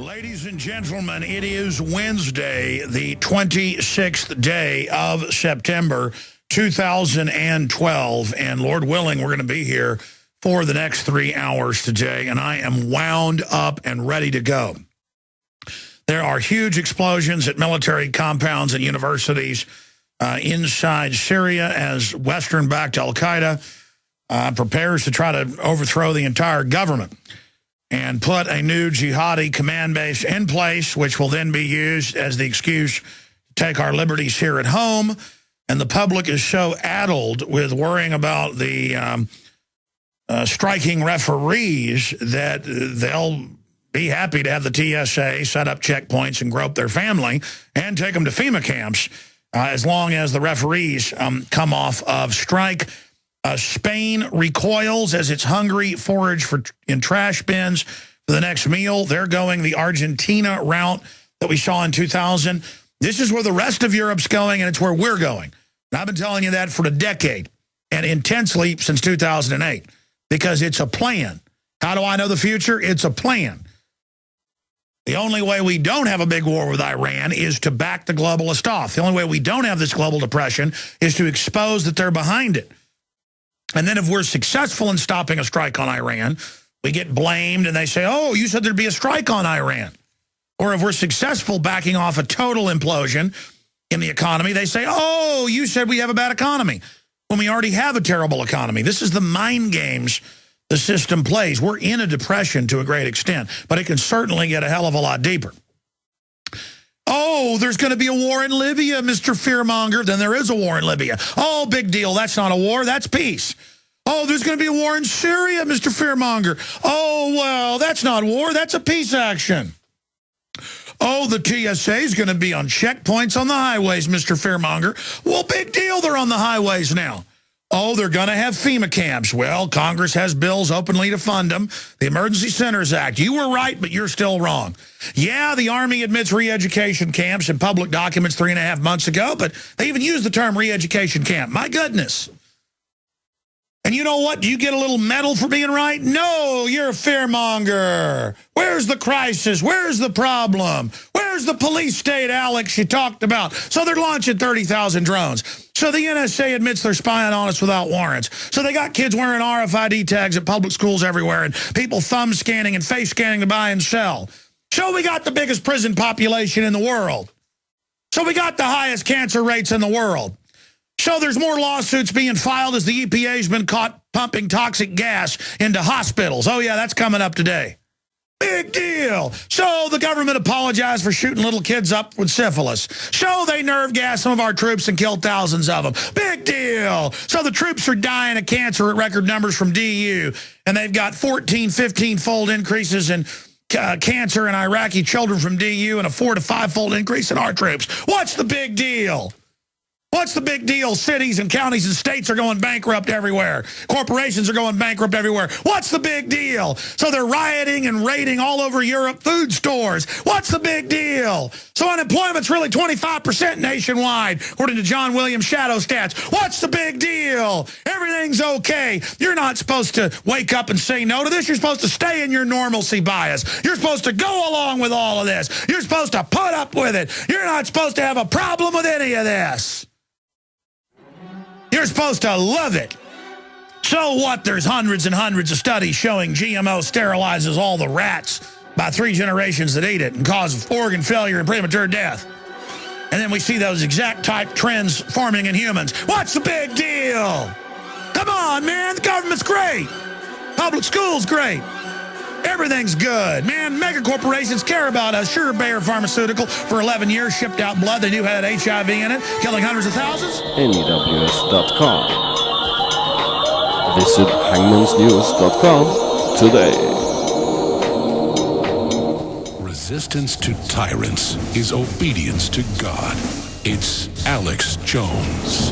Ladies and gentlemen, it is Wednesday, the 26th day of September, 2012, and Lord willing, we're going to be here for the next 3 hours today, and I am wound up and ready to go. There are huge explosions at military compounds and universities inside Syria as Western-backed al-Qaeda prepares to try to overthrow the entire government and put a new jihadi command base in place, which will then be used as the excuse to take our liberties here at home. And the public is so addled with worrying about the striking referees that they'll be happy to have the TSA set up checkpoints and grope their family and take them to FEMA camps as long as the referees come off of strike. Spain recoils as it's hungry forage in trash bins for the next meal. They're going the Argentina route that we saw in 2000. This is where the rest of Europe's going, and it's where we're going. And I've been telling you that for a decade and intensely since 2008 because it's a plan. How do I know the future? It's a plan. The only way we don't have a big war with Iran is to back the globalists off. The only way we don't have this global depression is to expose that they're behind it. And then if we're successful in stopping a strike on Iran, we get blamed and they say, oh, you said there'd be a strike on Iran. Or if we're successful backing off a total implosion in the economy, they say, oh, you said we have a bad economy when we already have a terrible economy. This is the mind games the system plays. We're in a depression to a great extent, but it can certainly get a hell of a lot deeper. Oh, there's going to be a war in Libya, Mr. Fearmonger. Then there is a war in Libya. Oh, big deal. That's not a war. That's peace. Oh, there's going to be a war in Syria, Mr. Fearmonger. Oh, well, that's not war. That's a peace action. Oh, the TSA is going to be on checkpoints on the highways, Mr. Fearmonger. Well, big deal. They're on the highways now. Oh, they're going to have FEMA camps. Well, Congress has bills openly to fund them. The Emergency Centers Act. You were right, but you're still wrong. Yeah, the Army admits re-education camps in public documents 3.5 months ago, but they even used the term re-education camp. My goodness. And you know what? Do you get a little medal for being right? No, you're a fearmonger. Where's the crisis? Where's the problem? Where's the police state, Alex, you talked about? So they're launching 30,000 drones. So the NSA admits they're spying on us without warrants. So they got kids wearing RFID tags at public schools everywhere and people thumb scanning and face scanning to buy and sell. So we got the biggest prison population in the world. So we got the highest cancer rates in the world. So there's more lawsuits being filed as the EPA's been caught pumping toxic gas into hospitals. Oh, yeah, that's coming up today. Big deal. So the government apologized for shooting little kids up with syphilis. So they nerve gassed some of our troops and killed thousands of them. Big deal. So the troops are dying of cancer at record numbers from DU, and they've got 14, 15-fold increases in cancer in Iraqi children from DU and a 4- to 5-fold increase in our troops. What's the big deal? What's the big deal? Cities and counties and states are going bankrupt everywhere. Corporations are going bankrupt everywhere. What's the big deal? So they're rioting and raiding all over Europe food stores. What's the big deal? So unemployment's really 25% nationwide, according to John Williams' shadow stats. What's the big deal? Everything's okay. You're not supposed to wake up and say no to this. You're supposed to stay in your normalcy bias. You're supposed to go along with all of this. You're supposed to put up with it. You're not supposed to have a problem with any of this. You're supposed to love it. So what? There's hundreds and hundreds of studies showing GMO sterilizes all the rats by 3 generations that eat it and causes organ failure and premature death. And then we see those exact type trends forming in humans. What's the big deal? Come on, man. The government's great. Public school's great. Everything's good. Man, mega corporations care about us. Sure, Bayer Pharmaceutical for 11 years shipped out blood they knew had HIV in it, killing hundreds of thousands. NEWS.com. Visit hangmansnews.com today. Resistance to tyrants is obedience to God. It's Alex Jones.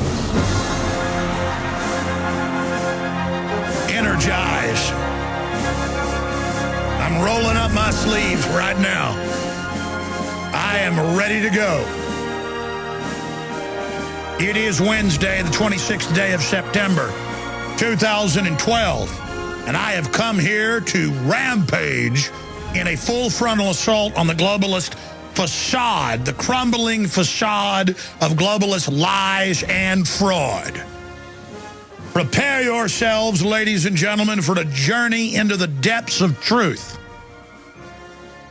Energize. I'm rolling up my sleeves right now. I am ready to go. It is Wednesday, the 26th day of September, 2012, and I have come here to rampage in a full frontal assault on the globalist facade, the crumbling facade of globalist lies and fraud. Prepare yourselves, ladies and gentlemen, for a journey into the depths of truth.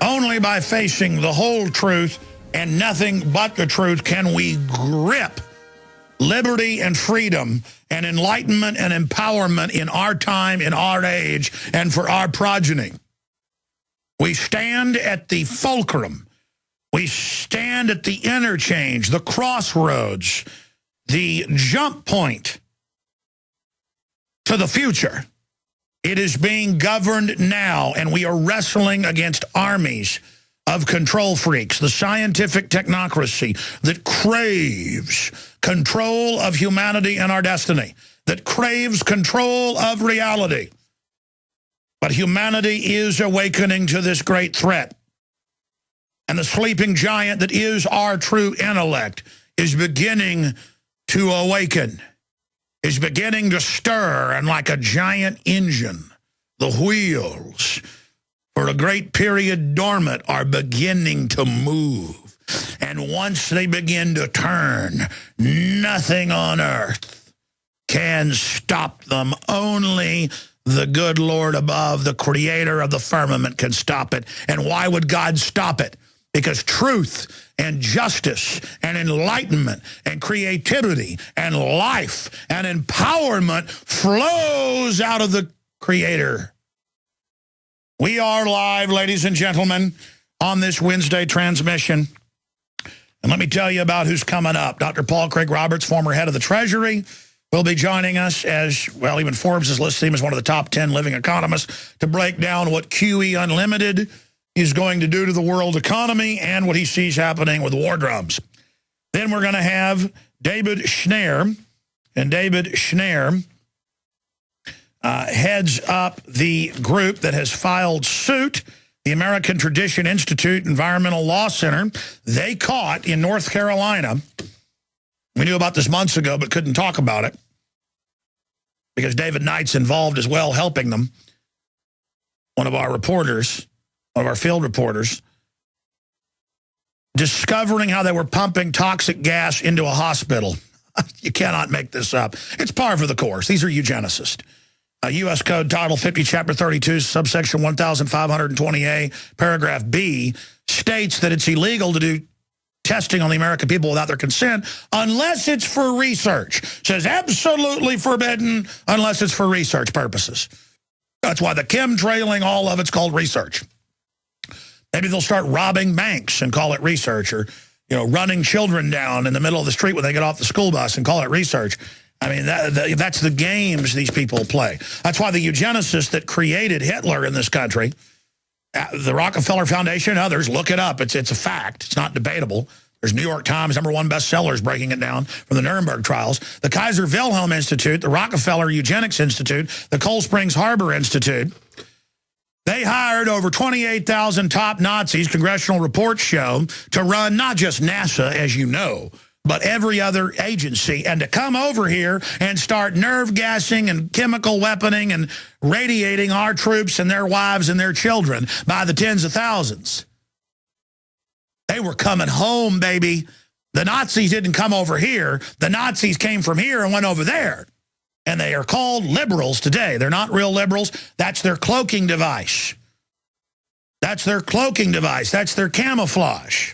Only by facing the whole truth and nothing but the truth can we grip liberty and freedom and enlightenment and empowerment in our time, in our age, and for our progeny. We stand at the fulcrum. We stand at the interchange, the crossroads, the jump point to the future. It is being governed now, and we are wrestling against armies of control freaks, the scientific technocracy that craves control of humanity and our destiny, that craves control of reality. But humanity is awakening to this great threat. And the sleeping giant that is our true intellect is beginning to awaken, is beginning to stir, and like a giant engine, the wheels for a great period dormant are beginning to move. And once they begin to turn, nothing on earth can stop them. Only the good Lord above, the creator of the firmament, can stop it. And why would God stop it? Because truth and justice and enlightenment and creativity and life and empowerment flows out of the Creator. We are live, ladies and gentlemen, on this Wednesday transmission. And let me tell you about who's coming up. Dr. Paul Craig Roberts, former head of the Treasury, will be joining us as, well, even Forbes has listed him as one of the top 10 living economists to break down what QE Unlimited is going to do to the world economy and what he sees happening with war drums. Then we're going to have David Schnare, and David Schnare heads up the group that has filed suit, the American Tradition Institute Environmental Law Center. They caught in North Carolina. We knew about this months ago, but couldn't talk about it because David Knight's involved as well, helping them. One of our reporters, one of our field reporters, discovering how they were pumping toxic gas into a hospital. You cannot make this up. It's par for the course. These are eugenicists. U.S. Code Title 50, Chapter 32, subsection 1520A, paragraph B, states that it's illegal to do testing on the American people without their consent unless it's for research. It says absolutely forbidden unless it's for research purposes. That's why the chemtrailing, all of it's called research. Maybe they'll start robbing banks and call it research, or, you know, running children down in the middle of the street when they get off the school bus and call it research. I mean, that's the games these people play. That's why the eugenicists that created Hitler in this country, the Rockefeller Foundation and others, look it up. It's a fact. It's not debatable. There's New York Times #1 bestsellers breaking it down from the Nuremberg trials. The Kaiser Wilhelm Institute, the Rockefeller Eugenics Institute, the Cold Springs Harbor Institute, they hired over 28,000 top Nazis, congressional reports show, to run not just NASA, as you know, but every other agency, and to come over here and start nerve gassing and chemical weaponing and radiating our troops and their wives and their children by the tens of thousands. They were coming home, baby. The Nazis didn't come over here. The Nazis came from here and went over there. And they are called liberals today. They're not real liberals. That's their cloaking device. That's their cloaking device. That's their camouflage.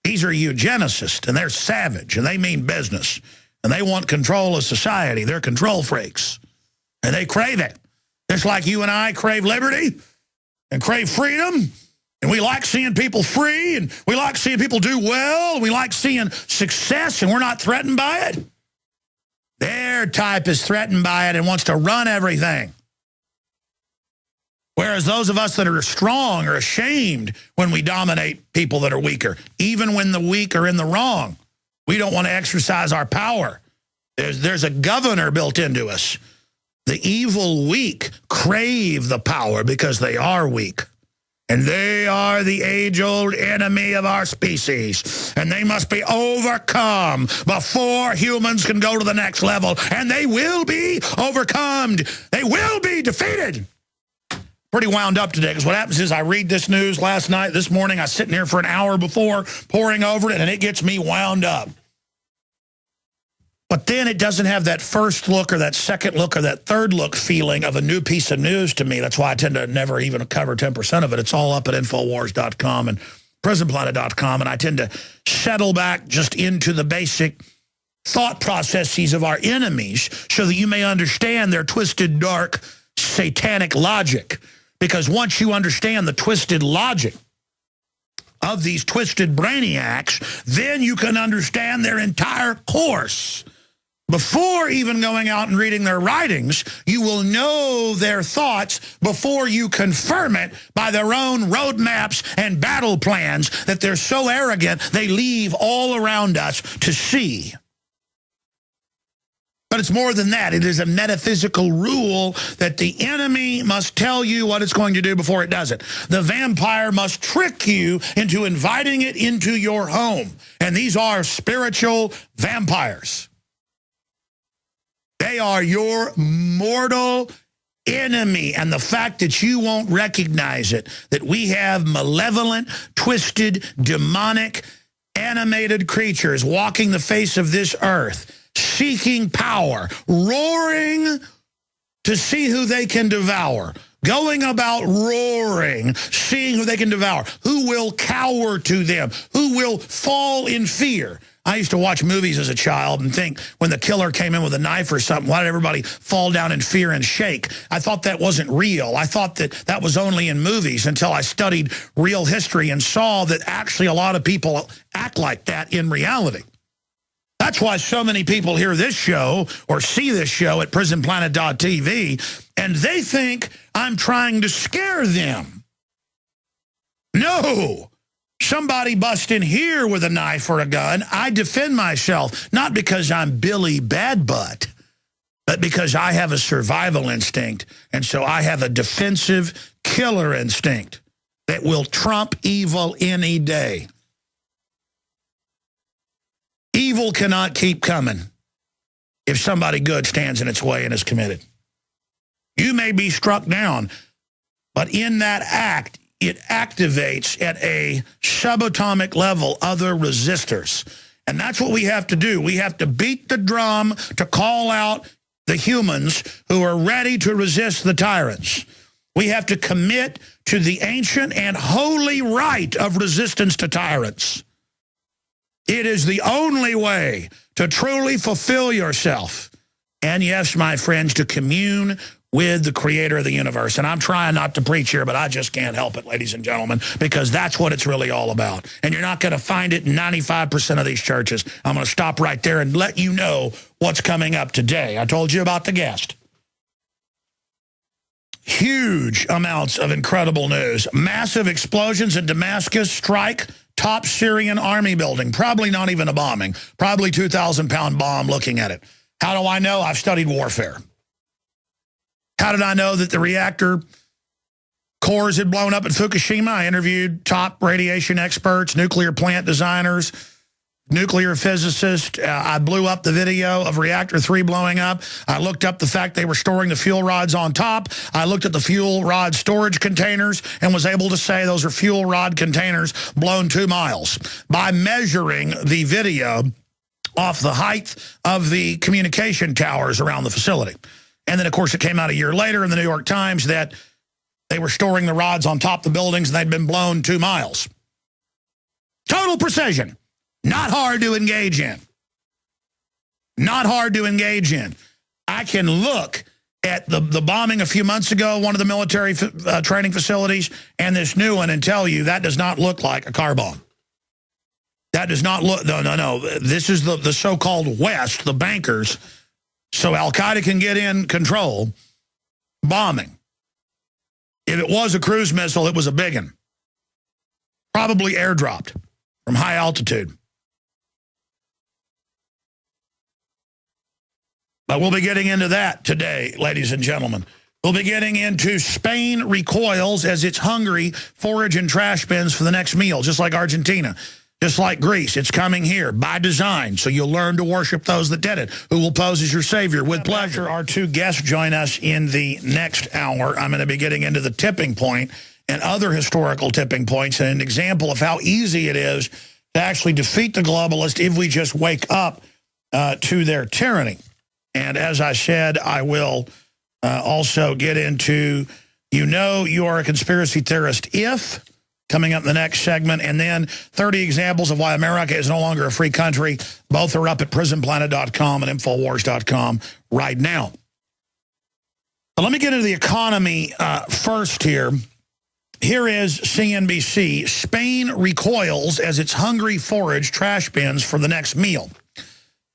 These are eugenicists, and they're savage, and they mean business. And they want control of society. They're control freaks. And they crave it. Just like you and I crave liberty and crave freedom. And we like seeing people free, and we like seeing people do well, and we like seeing success, and we're not threatened by it. Their type is threatened by it and wants to run everything. Whereas those of us that are strong are ashamed when we dominate people that are weaker. Even when the weak are in the wrong, we don't want to exercise our power. There's a governor built into us. The evil weak crave the power because they are weak. And they are the age-old enemy of our species. And they must be overcome before humans can go to the next level. And they will be overcome. They will be defeated. pretty wound up today because what happens is I read this news last night, this morning, I was sitting here for an hour before, poring over it, and it gets me wound up. But then it doesn't have that first look or that second look or that third look feeling of a new piece of news to me. That's why I tend to never even cover 10% of it. It's all up at Infowars.com and PrisonPlanet.com, and I tend to settle back just into the basic thought processes of our enemies so that you may understand their twisted, dark, satanic logic. Because once you understand the twisted logic of these twisted brainiacs, then you can understand their entire course. Before even going out and reading their writings, you will know their thoughts before you confirm it by their own roadmaps and battle plans that they're so arrogant they leave all around us to see. But it's more than that. It is a metaphysical rule that the enemy must tell you what it's going to do before it does it. The vampire must trick you into inviting it into your home. And these are spiritual vampires. They are your mortal enemy. And the fact that you won't recognize it, that we have malevolent, twisted, demonic, animated creatures walking the face of this earth, seeking power, roaring to see who they can devour, going about roaring, seeing who they can devour, who will cower to them, who will fall in fear. I used to watch movies as a child and think when the killer came in with a knife or something, why did everybody fall down in fear and shake? I thought that wasn't real. I thought that that was only in movies until I studied real history and saw that actually a lot of people act like that in reality. That's why so many people hear this show or see this show at prisonplanet.tv and they think I'm trying to scare them. No. Somebody bust in here with a knife or a gun, I defend myself, not because I'm Billy Badbutt, but because I have a survival instinct, and so I have a defensive killer instinct that will trump evil any day. Evil cannot keep coming if somebody good stands in its way and is committed. You may be struck down, but in that act, it activates at a subatomic level other resistors. And that's what we have to do. We have to beat the drum to call out the humans who are ready to resist the tyrants. We have to commit to the ancient and holy right of resistance to tyrants. It is the only way to truly fulfill yourself. And yes, my friends, to commune with the creator of the universe. And I'm trying not to preach here, but I just can't help it, ladies and gentlemen, because that's what it's really all about. And you're not going to find it in 95% of these churches. I'm going to stop right there and let you know what's coming up today. I told you about the guest. Huge amounts of incredible news. Massive explosions in Damascus strike top Syrian army building. Probably not even a bombing. Probably 2,000-pound bomb looking at it. How do I know? I've studied warfare. How did I know that the reactor cores had blown up at Fukushima? I interviewed top radiation experts, nuclear plant designers, nuclear physicists. I blew up the video of reactor 3 blowing up. I looked up the fact they were storing the fuel rods on top. I looked at the fuel rod storage containers and was able to say those are fuel rod containers blown 2 miles by measuring the video off the height of the communication towers around the facility. And then, of course, it came out a year later in the New York Times that they were storing the rods on top of the buildings and they'd been blown 2 miles. Total precision. Not hard to engage in. Not hard to engage in. I can look at the bombing a few months ago, one of the military training facilities, and this new one and tell you that does not look like a car bomb. That does not look, no. This is the so-called West, the bankers. So Al-Qaeda can get in control, bombing. If it was a cruise missile, it was a big one. Probably airdropped from high altitude. But we'll be getting into that today, ladies and gentlemen. We'll be getting into Spain recoils as its hungry forage and trash bins for the next meal, just like Argentina. Just like Greece, it's coming here by design. So you'll learn to worship those that did it, who will pose as your savior with pleasure. Our two guests join us in the next hour. I'm going to be getting into the tipping point and other historical tipping points and an example of how easy it is to actually defeat the globalists if we just wake up to their tyranny. And as I said, I will also get into, you are a conspiracy theorist if... coming up in the next segment, and then 30 examples of why America is no longer a free country. Both are up at prisonplanet.com and Infowars.com right now. But let me get into the economy first here. Here is CNBC. Spain recoils as its hungry forage trash bins for the next meal.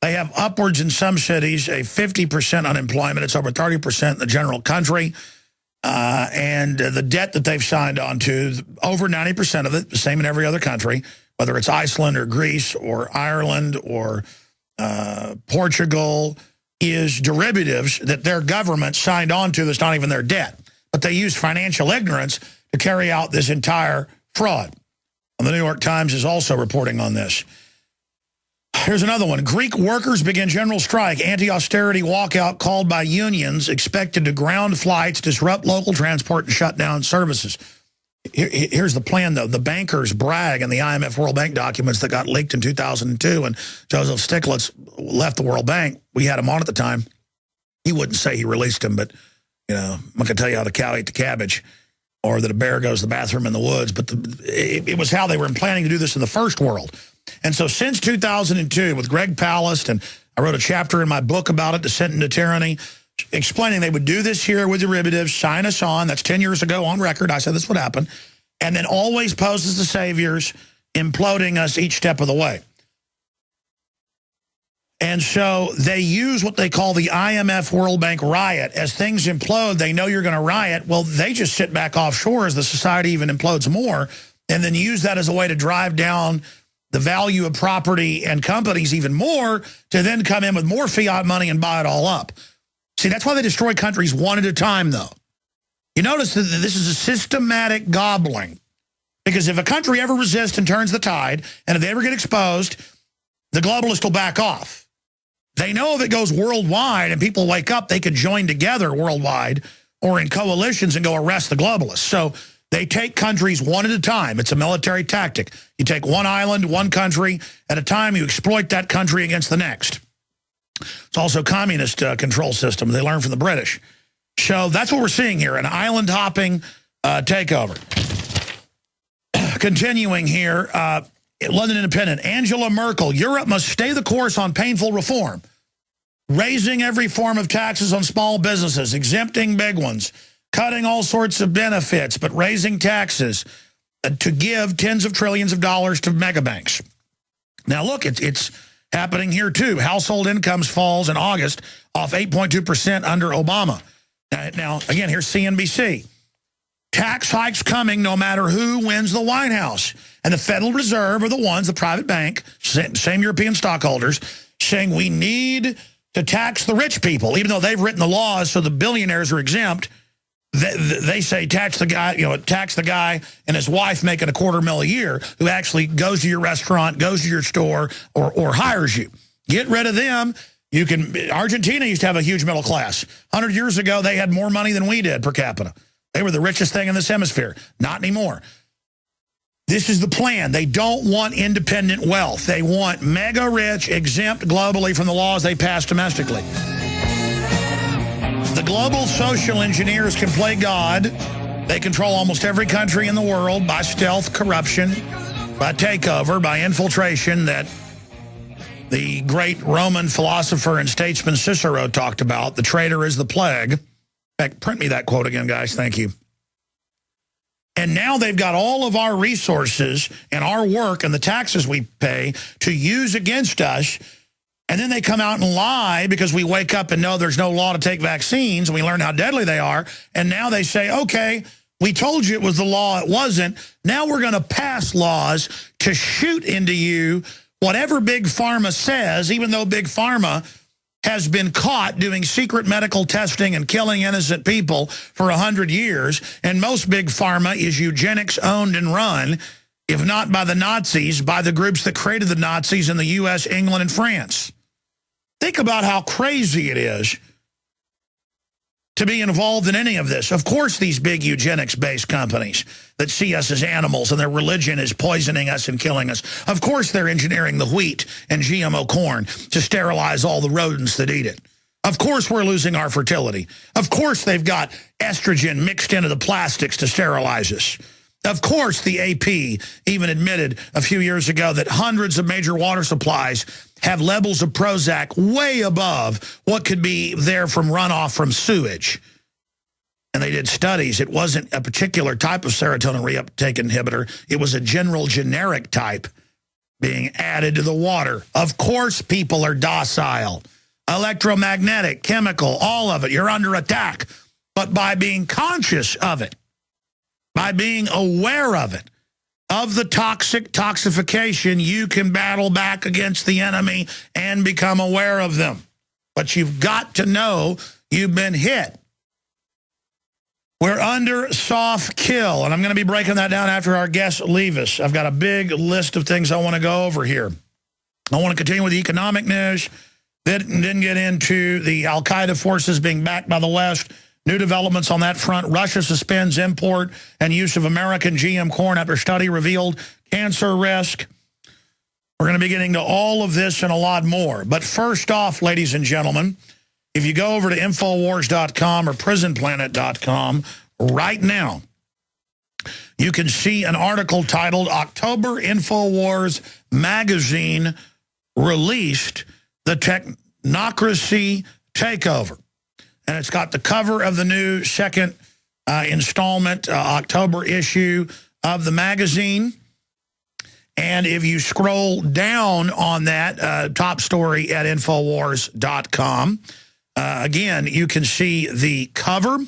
They have upwards in some cities a 50% unemployment. It's over 30% in the general country. And the debt that they've signed on to, over 90% of it, the same in every other country, whether it's Iceland or Greece or Ireland or Portugal, is derivatives that their government signed on to that's not even their debt. But they use financial ignorance to carry out this entire fraud. And the New York Times is also reporting on this. Here's another one. Greek workers begin general strike. Anti-austerity walkout called by unions expected to ground flights, disrupt local transport, and shut down services. Here's the plan, though. The bankers brag in the IMF World Bank documents that got leaked in 2002 when Joseph Stiglitz left the World Bank. We had him on at the time. He wouldn't say he released him, but, I'm not going to tell you how the cow ate the cabbage or that a bear goes to the bathroom in the woods. But it was how they were planning to do this in the first world. And so since 2002, with Greg Palast, and I wrote a chapter in my book about it, Descent into Tyranny, explaining they would do this here with derivatives, sign us on. That's 10 years ago on record. I said this would happen. And then always pose as the saviors, imploding us each step of the way. And so they use what they call the IMF World Bank riot. As things implode, they know you're going to riot. Well, they just sit back offshore as the society even implodes more, and then use that as a way to drive down the value of property and companies even more, to then come in with more fiat money and buy it all up. See, that's why they destroy countries one at a time, though. You notice that this is a systematic gobbling. Because if a country ever resists and turns the tide, and if they ever get exposed, the globalists will back off. They know if it goes worldwide and people wake up, they could join together worldwide or in coalitions and go arrest the globalists. So they take countries one at a time. It's a military tactic. You take one island, one country at a time. You exploit that country against the next. It's also a communist control system. They learned from the British. So that's what we're seeing here, an island-hopping takeover. Continuing here, London Independent. Angela Merkel, Europe must stay the course on painful reform. Raising every form of taxes on small businesses, exempting big ones, cutting all sorts of benefits, but raising taxes to give tens of trillions of dollars to mega banks. Now, look, it's happening here, too. Household incomes falls in August off 8.2% under Obama. Now, again, here's CNBC. Tax hikes coming no matter who wins the White House. And the Federal Reserve are the ones, the private bank, same European stockholders, saying we need to tax the rich people, even though they've written the laws so the billionaires are exempt. They say tax the guy and his wife making $250,000 a year who actually goes to your restaurant, goes to your store, or hires you. Get rid of them. Argentina used to have a huge middle class. 100 years ago, they had more money than we did per capita. They were the richest thing in this hemisphere. Not anymore. This is the plan. They don't want independent wealth. They want mega rich, exempt globally from the laws they pass domestically. The global social engineers can play God. They control almost every country in the world by stealth, corruption, by takeover, by infiltration that the great Roman philosopher and statesman Cicero talked about. The traitor is the plague. In fact, print me that quote again, guys. Thank you. And now they've got all of our resources and our work and the taxes we pay to use against us. And then they come out and lie because we wake up and know there's no law to take vaccines, and we learn how deadly they are. And now they say, okay, we told you it was the law, it wasn't. Now we're going to pass laws to shoot into you whatever Big Pharma says, even though Big Pharma has been caught doing secret medical testing and killing innocent people for 100 years. And most Big Pharma is eugenics owned and run. if not by the Nazis, by the groups that created the Nazis in the U.S., England, and France. Think about how crazy it is to be involved in any of this. Of course, these big eugenics-based companies that see us as animals and their religion is poisoning us and killing us. Of course, they're engineering the wheat and GMO corn to sterilize all the rodents that eat it. Of course, we're losing our fertility. Of course, they've got estrogen mixed into the plastics to sterilize us. Of course, the AP even admitted a few years ago that hundreds of major water supplies have levels of Prozac way above what could be there from runoff from sewage. And they did studies. It wasn't a particular type of serotonin reuptake inhibitor. It was a general generic type being added to the water. Of course, people are docile. Electromagnetic, chemical, all of it. You're under attack. But by being conscious of it, by being aware of it, of the toxification, you can battle back against the enemy and become aware of them. But you've got to know you've been hit. We're under soft kill, and I'm going to be breaking that down after our guests leave us. I've got a big list of things I want to go over here. I want to continue with the economic news, then get into the al-Qaeda forces being backed by the West. New developments on that front. Russia suspends import and use of American GM corn after study revealed cancer risk. We're going to be getting to all of this and a lot more. But first off, ladies and gentlemen, if you go over to Infowars.com or PrisonPlanet.com right now, you can see an article titled October Infowars Magazine Released the Technocracy Takeover. And it's got the cover of the new second installment, October issue of the magazine. And if you scroll down on that top story at Infowars.com, again, you can see the cover.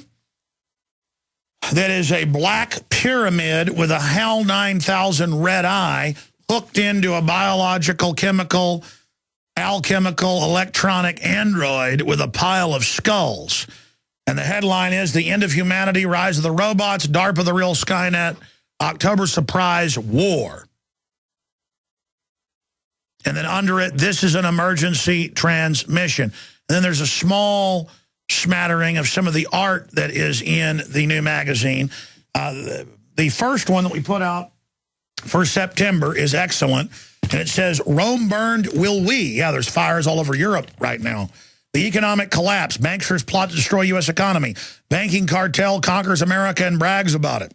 That is a black pyramid with a HAL 9000 red eye hooked into a biological, chemical, alchemical, electronic android with a pile of skulls. And the headline is The End of Humanity, Rise of the Robots, DARPA the Real Skynet, October Surprise War. And then under it, this is an emergency transmission. And then there's a small smattering of some of the art that is in the new magazine. The first one that we put out for September is excellent. And it says, Rome burned, will we? Yeah, there's fires all over Europe right now. The economic collapse. Banksters plot to destroy U.S. economy. Banking cartel conquers America and brags about it.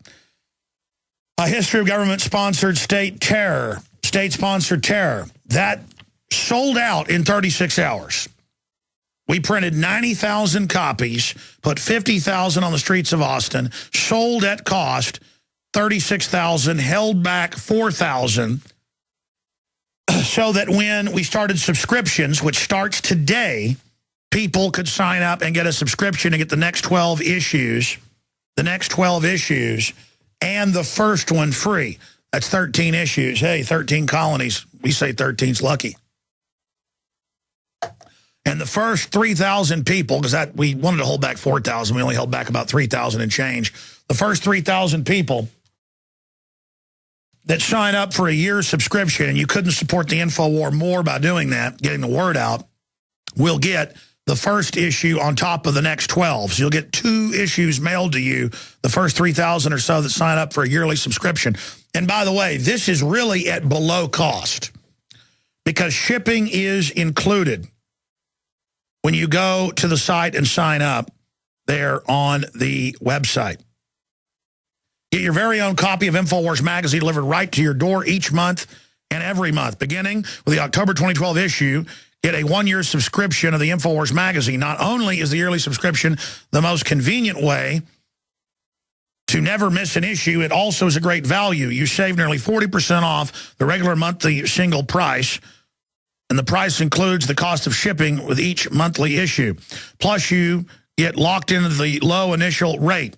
A history of government-sponsored state terror. State-sponsored terror. That sold out in 36 hours. We printed 90,000 copies, put 50,000 on the streets of Austin, sold at cost 36,000, held back 4,000. So that when we started subscriptions, which starts today, people could sign up and get a subscription and get the next 12 issues, and the first one free. That's 13 issues. Hey, 13 colonies. We say 13's lucky. And the first 3,000 people, because we wanted to hold back 4,000, we only held back about 3,000 and change. The first 3,000 people that sign up for a year's subscription, and you couldn't support the InfoWar more by doing that, getting the word out, will get the first issue on top of the next 12. So you'll get 2 issues mailed to you, the first 3,000 or so that sign up for a yearly subscription. And by the way, this is really at below cost because shipping is included when you go to the site and sign up there on the website. Get your very own copy of InfoWars magazine delivered right to your door each month and every month. Beginning with the October 2012 issue, get a 1-year subscription of the InfoWars magazine. Not only is the yearly subscription the most convenient way to never miss an issue, it also is a great value. You save nearly 40% off the regular monthly single price, and the price includes the cost of shipping with each monthly issue. Plus, you get locked into the low initial rate.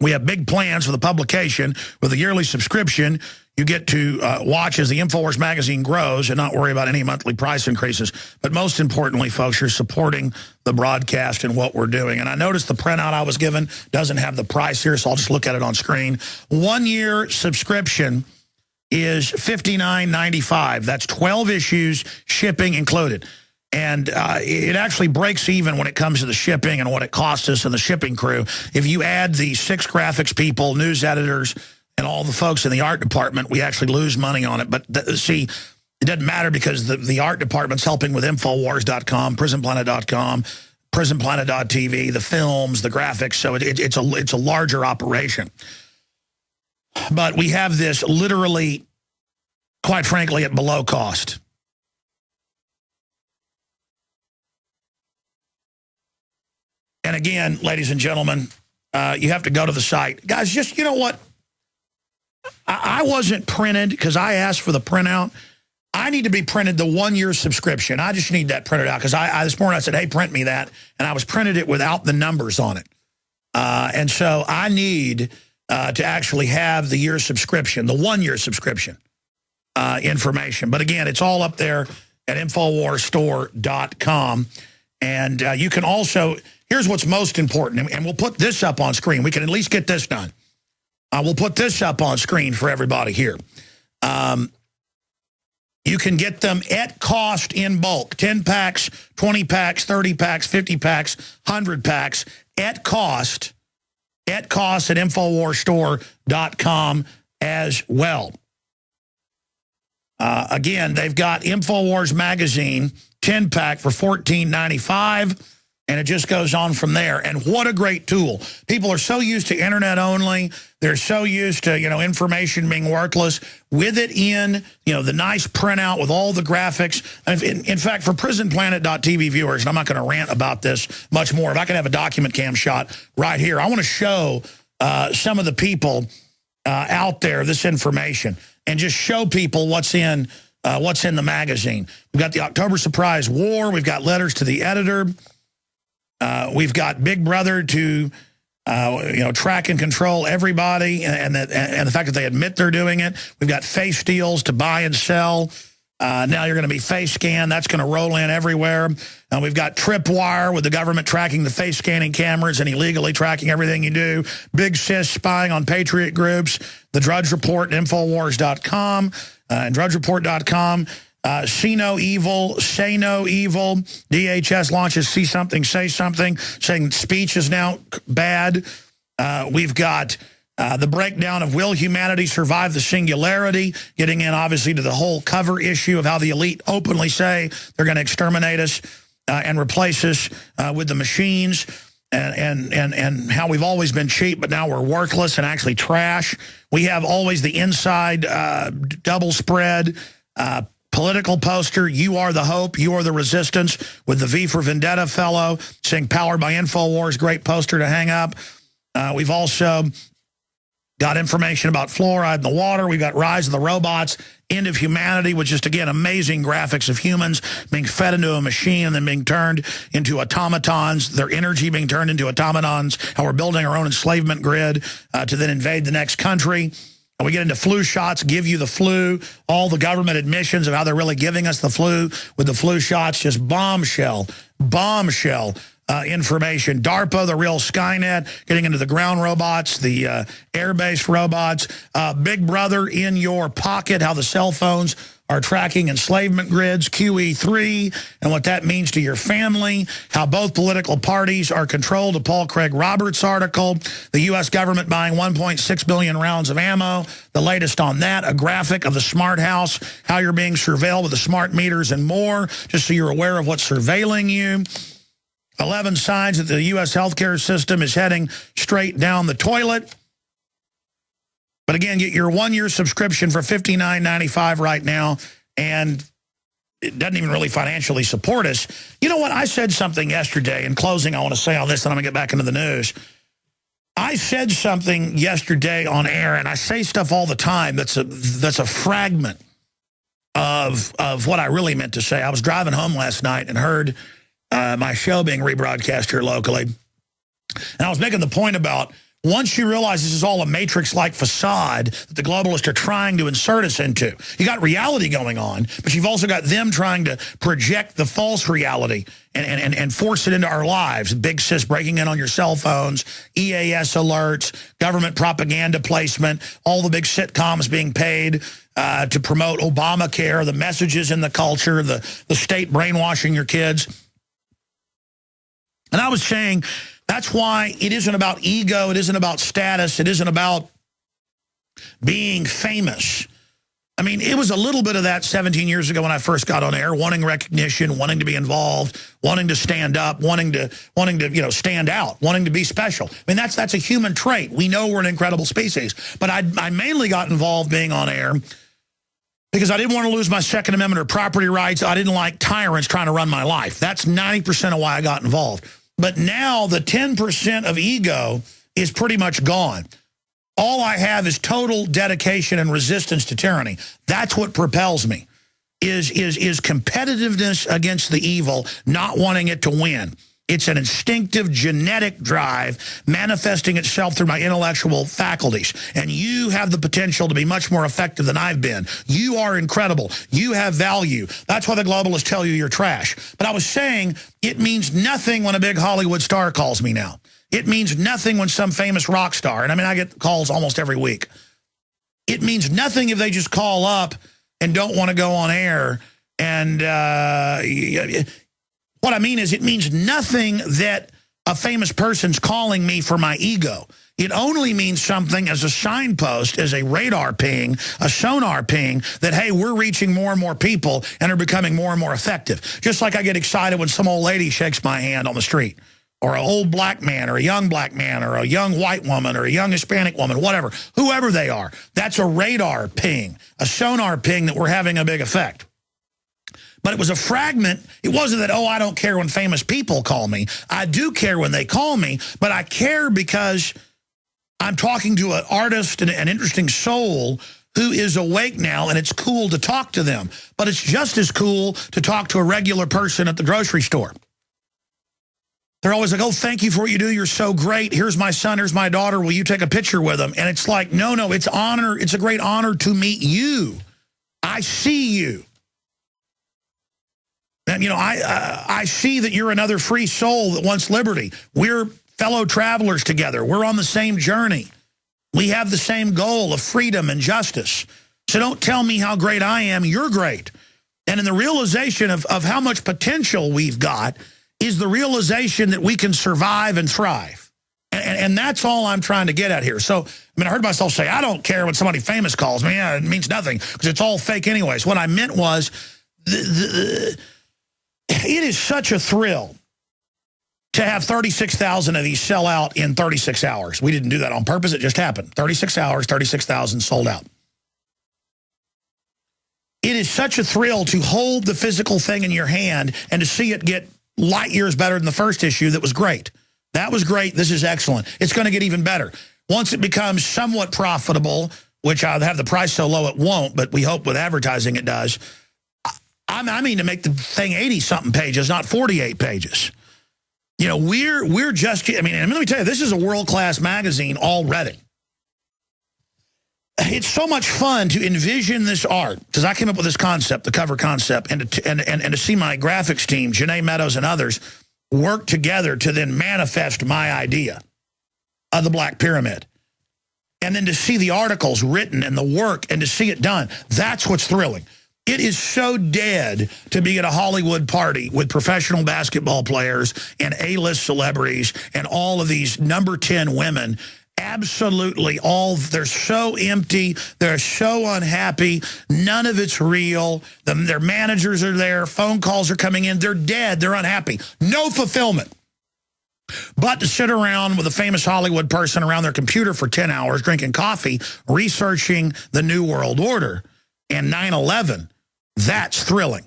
We have big plans for the publication. With a yearly subscription, you get to watch as the InfoWars magazine grows and not worry about any monthly price increases. But most importantly, folks, you're supporting the broadcast and what we're doing. And I noticed the printout I was given doesn't have the price here, so I'll just look at it on screen. 1-year subscription is $59.95. That's 12 issues, shipping included. And it actually breaks even when it comes to the shipping and what it costs us and the shipping crew. If you add the 6 graphics people, news editors, and all the folks in the art department, we actually lose money on it. But see, it doesn't matter because the art department's helping with Infowars.com, PrisonPlanet.com, PrisonPlanet.tv, the films, the graphics. So it's a larger operation. But we have this literally, quite frankly, at below cost. And again, ladies and gentlemen, you have to go to the site. Guys, just, you know what? I wasn't printed because I asked for the printout. I need to be printed the 1-year subscription. I just need that printed out because this morning I said, hey, print me that. And I was printed it without the numbers on it. And so I need to actually have the year subscription, the 1-year subscription information. But again, it's all up there at InfoWarsStore.com. And you can also, here's what's most important, and we'll put this up on screen. We can at least get this done. We'll put this up on screen for everybody here. You can get them at cost in bulk, 10 packs, 20 packs, 30 packs, 50 packs, 100 packs, at cost at InfoWarsStore.com as well. Again, they've got Infowars magazine, 10-pack for $14.95, and it just goes on from there. And what a great tool. People are so used to internet only. They're so used to, information being worthless. With it in, the nice printout with all the graphics. In fact, for PrisonPlanet.tv viewers, and I'm not going to rant about this much more. If I could have a document cam shot right here, I want to show some of the people out there this information and just show people what's in the magazine. We've got the October Surprise War. We've got letters to the editor. We've got Big Brother to, track and control everybody, and the fact that they admit they're doing it. We've got face deals to buy and sell. Now you're going to be face scanned. That's going to roll in everywhere. We've got Tripwire with the government tracking the face scanning cameras and illegally tracking everything you do. Big Sis spying on patriot groups. The Drudge Report, Infowars.com, and DrudgeReport.com. See no evil, say no evil. DHS launches See Something, Say Something, saying speech is now bad. We've got the breakdown of will humanity survive the singularity, getting in, obviously, to the whole cover issue of how the elite openly say they're going to exterminate us and replace us with the machines, and how we've always been cheap, but now we're worthless and actually trash. We have always the inside double spread political poster, you are the hope, you are the resistance, with the V for Vendetta fellow saying powered by Infowars, great poster to hang up. We've also got information about fluoride in the water. We've got Rise of the Robots, End of Humanity, which is, again, amazing graphics of humans being fed into a machine and then being turned into automatons, their energy being turned into automatons, how we're building our own enslavement grid to then invade the next country. And we get into flu shots, give you the flu, all the government admissions of how they're really giving us the flu with the flu shots, just bombshell information. DARPA, the real Skynet, getting into the ground robots, the air-based robots. Big Brother in your pocket, how the cell phones are tracking enslavement grids, QE3, and what that means to your family, how both political parties are controlled, a Paul Craig Roberts article, the U.S. government buying 1.6 billion rounds of ammo, the latest on that, a graphic of the smart house, how you're being surveilled with the smart meters and more, just so you're aware of what's surveilling you. 11 signs that the U.S. healthcare system is heading straight down the toilet. But again, get your 1-year subscription for $59.95 right now, and it doesn't even really financially support us. You know what? I said something yesterday. In closing, I want to say all this, and I'm going to get back into the news. I said something yesterday on air, and I say stuff all the time that's a fragment of what I really meant to say. I was driving home last night and heard my show being rebroadcast here locally, and I was making the point about once you realize this is all a matrix-like facade that the globalists are trying to insert us into. You got reality going on, but you've also got them trying to project the false reality and force it into our lives. Big sis breaking in on your cell phones, EAS alerts, government propaganda placement, all the big sitcoms being paid to promote Obamacare, the messages in the culture, the state brainwashing your kids. And I was saying that's why it isn't about ego, it isn't about status, it isn't about being famous. I mean, it was a little bit of that 17 years ago when I first got on air, wanting recognition, wanting to be involved, wanting to stand up, wanting to stand out, wanting to be special. I mean, that's a human trait. We know we're an incredible species. But I mainly got involved being on air because I didn't want to lose my Second Amendment or property rights. I didn't like tyrants trying to run my life. That's 90% of why I got involved. But now the 10% of ego is pretty much gone. All I have is total dedication and resistance to tyranny. That's what propels me, is competitiveness against the evil, not wanting it to win. It's an instinctive genetic drive manifesting itself through my intellectual faculties. And you have the potential to be much more effective than I've been. You are incredible. You have value. That's why the globalists tell you you're trash. But I was saying it means nothing when a big Hollywood star calls me now. It means nothing when some famous rock star, and I mean, I get calls almost every week. It means nothing if they just call up and don't want to go on air. And what I mean is it means nothing that a famous person's calling me for my ego. It only means something as a signpost, as a radar ping, a sonar ping, that, hey, we're reaching more and more people and are becoming more and more effective. Just like I get excited when some old lady shakes my hand on the street, or an old black man, or a young black man, or a young white woman, or a young Hispanic woman, whatever, whoever they are. That's a radar ping, a sonar ping that we're having a big effect. But it was a fragment. It wasn't that, oh, I don't care when famous people call me. I do care when they call me, but I care because I'm talking to an artist and an interesting soul who is awake now, and it's cool to talk to them. But it's just as cool to talk to a regular person at the grocery store. They're always like, oh, thank you for what you do. You're so great. Here's my son. Here's my daughter. Will you take a picture with them? And it's like, no, it's honor. It's a great honor to meet you. I see you. And, I see that you're another free soul that wants liberty. We're fellow travelers together. We're on the same journey. We have the same goal of freedom and justice. So don't tell me how great I am. You're great. And in the realization of how much potential we've got is the realization that we can survive and thrive. And that's all I'm trying to get at here. So, I mean, I heard myself say, I don't care when somebody famous calls me. Yeah, it means nothing because it's all fake anyways. What I meant was, it is such a thrill to have 36,000 of these sell out in 36 hours. We didn't do that on purpose. It just happened. 36 hours, 36,000 sold out. It is such a thrill to hold the physical thing in your hand and to see it get light years better than the first issue. That was great. That was great. This is excellent. It's going to get even better. Once it becomes somewhat profitable, which I'll have the price so low it won't, but we hope with advertising it does. I mean to make the thing 80-something pages, not 48 pages. We're just, and let me tell you, this is a world-class magazine already. It's so much fun to envision this art, because I came up with this concept, the cover concept, and to see my graphics team, Janae Meadows and others, work together to then manifest my idea of the Black Pyramid. And then to see the articles written and the work and to see it done, that's what's thrilling. It is so dead to be at a Hollywood party with professional basketball players and A-list celebrities and all of these number 10 women. Absolutely all. They're so empty. They're so unhappy. None of it's real. Their managers are there. Phone calls are coming in. They're dead. They're unhappy. No fulfillment. But to sit around with a famous Hollywood person around their computer for 10 hours, drinking coffee, researching the New World Order and 9/11, that's thrilling.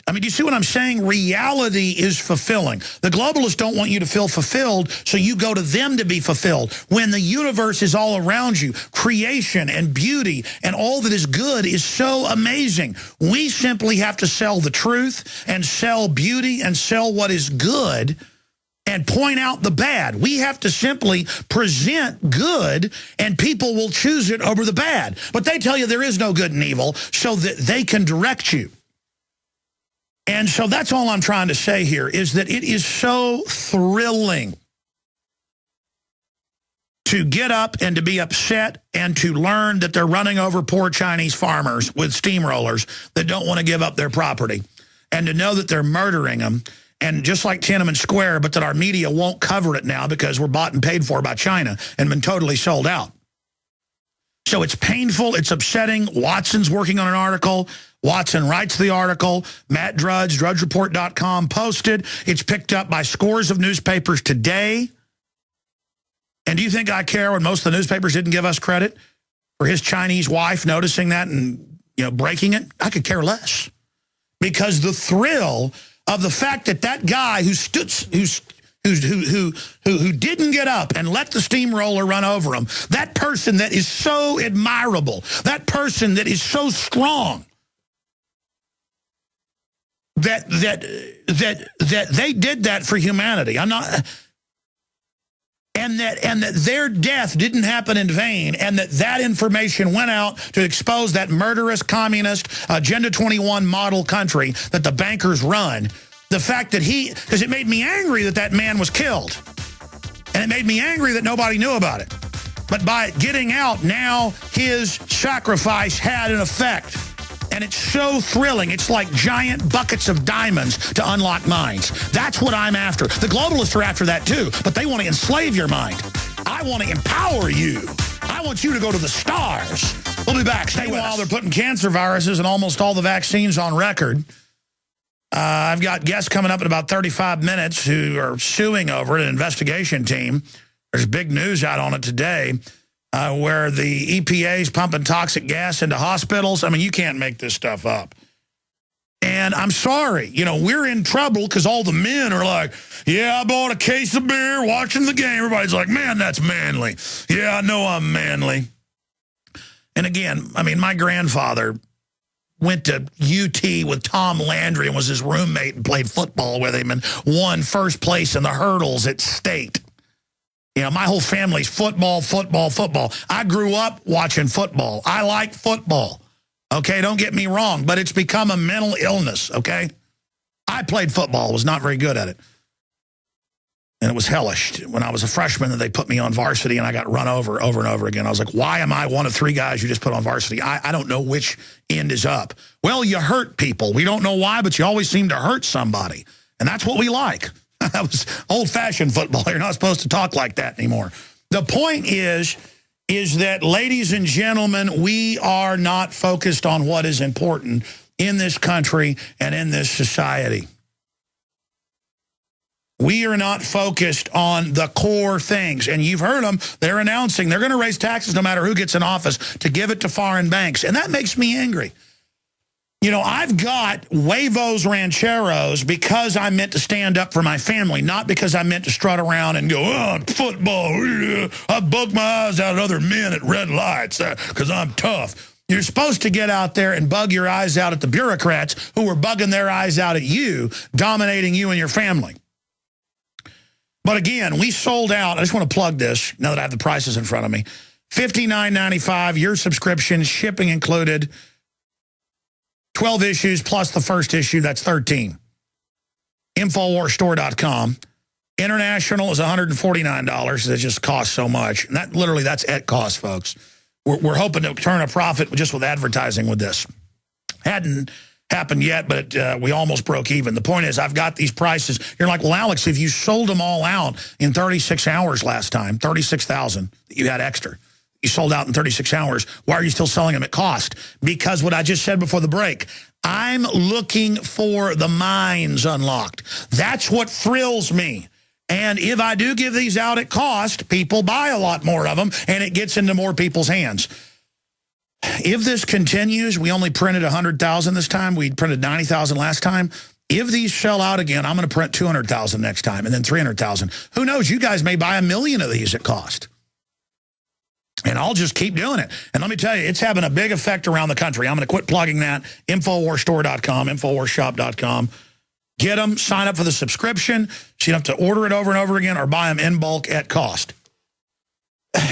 I mean, do you see what I'm saying? Reality is fulfilling. The globalists don't want you to feel fulfilled, so you go to them to be fulfilled. When the universe is all around you, creation and beauty and all that is good is so amazing. We simply have to sell the truth and sell beauty and sell what is good and point out the bad. We have to simply present good, and people will choose it over the bad. But they tell you there is no good and evil so that they can direct you. And so that's all I'm trying to say here, is that it is so thrilling to get up and to be upset and to learn that they're running over poor Chinese farmers with steamrollers that don't want to give up their property, and to know that they're murdering them. And just like Tiananmen Square, but that our media won't cover it now because we're bought and paid for by China and been totally sold out. So it's painful. It's upsetting. Watson's working on an article. Watson writes the article. Matt Drudge, drudgereport.com, posted. It's picked up by scores of newspapers today. And do you think I care when most of the newspapers didn't give us credit for his Chinese wife noticing that and, breaking it? I could care less. Because the thrill of the fact that that guy who didn't get up and let the steamroller run over him, that person that is so admirable, that person that is so strong, that they did that for humanity. And that their death didn't happen in vain, and that information went out to expose that murderous communist Agenda 21 model country that the bankers run. The fact that because it made me angry that man was killed. And it made me angry that nobody knew about it. But by it getting out, now his sacrifice had an effect. And it's so thrilling. It's like giant buckets of diamonds to unlock minds. That's what I'm after. The globalists are after that too, but they want to enslave your mind. I want to empower you. I want you to go to the stars. We'll be back. Stay with us. While they're putting cancer viruses and almost all the vaccines on record, I've got guests coming up in about 35 minutes who are suing over it, an investigation team. There's big news out on it today. Where the EPA is pumping toxic gas into hospitals. I mean, you can't make this stuff up. And I'm sorry, we're in trouble because all the men are like, yeah, I bought a case of beer watching the game. Everybody's like, man, that's manly. Yeah, I know I'm manly. And again, I mean, my grandfather went to UT with Tom Landry and was his roommate and played football with him and won first place in the hurdles at state. My whole family's football, football, football. I grew up watching football. I like football. Okay, don't get me wrong, but it's become a mental illness, okay? I played football, was not very good at it. And it was hellish. When I was a freshman, they put me on varsity, and I got run over and over again. I was like, why am I one of three guys you just put on varsity? I don't know which end is up. Well, you hurt people. We don't know why, but you always seem to hurt somebody. And that's what we like. That was old-fashioned football. You're not supposed to talk like that anymore. The point is that, ladies and gentlemen, we are not focused on what is important in this country and in this society. We are not focused on the core things. And you've heard them. They're announcing they're going to raise taxes no matter who gets in office to give it to foreign banks. And that makes me angry. I've got huevos rancheros because I meant to stand up for my family, not because I meant to strut around and go, oh, football. I bug my eyes out at other men at red lights because I'm tough. You're supposed to get out there and bug your eyes out at the bureaucrats who are bugging their eyes out at you, dominating you and your family. But again, we sold out. I just want to plug this now that I have the prices in front of me. $59.95, your subscription, shipping included. 12 issues plus the first issue, that's 13. Infowarsstore.com. International is $149. It just costs so much. And that's at cost, folks. We're hoping to turn a profit just with advertising with this. Hadn't happened yet, but we almost broke even. The point is, I've got these prices. You're like, well, Alex, if you sold them all out in 36 hours last time, 36,000 that you had extra, you sold out in 36 hours. Why are you still selling them at cost? Because what I just said before the break, I'm looking for the mines unlocked. That's what thrills me. And if I do give these out at cost, people buy a lot more of them, and it gets into more people's hands. If this continues, we only printed 100,000 this time. We printed 90,000 last time. If these sell out again, I'm going to print 200,000 next time, and then 300,000. Who knows? You guys may buy 1 million of these at cost. And I'll just keep doing it. And let me tell you, it's having a big effect around the country. I'm going to quit plugging that. Infowarsstore.com, Infowarsshop.com. Get them, sign up for the subscription, so you don't have to order it over and over again or buy them in bulk at cost.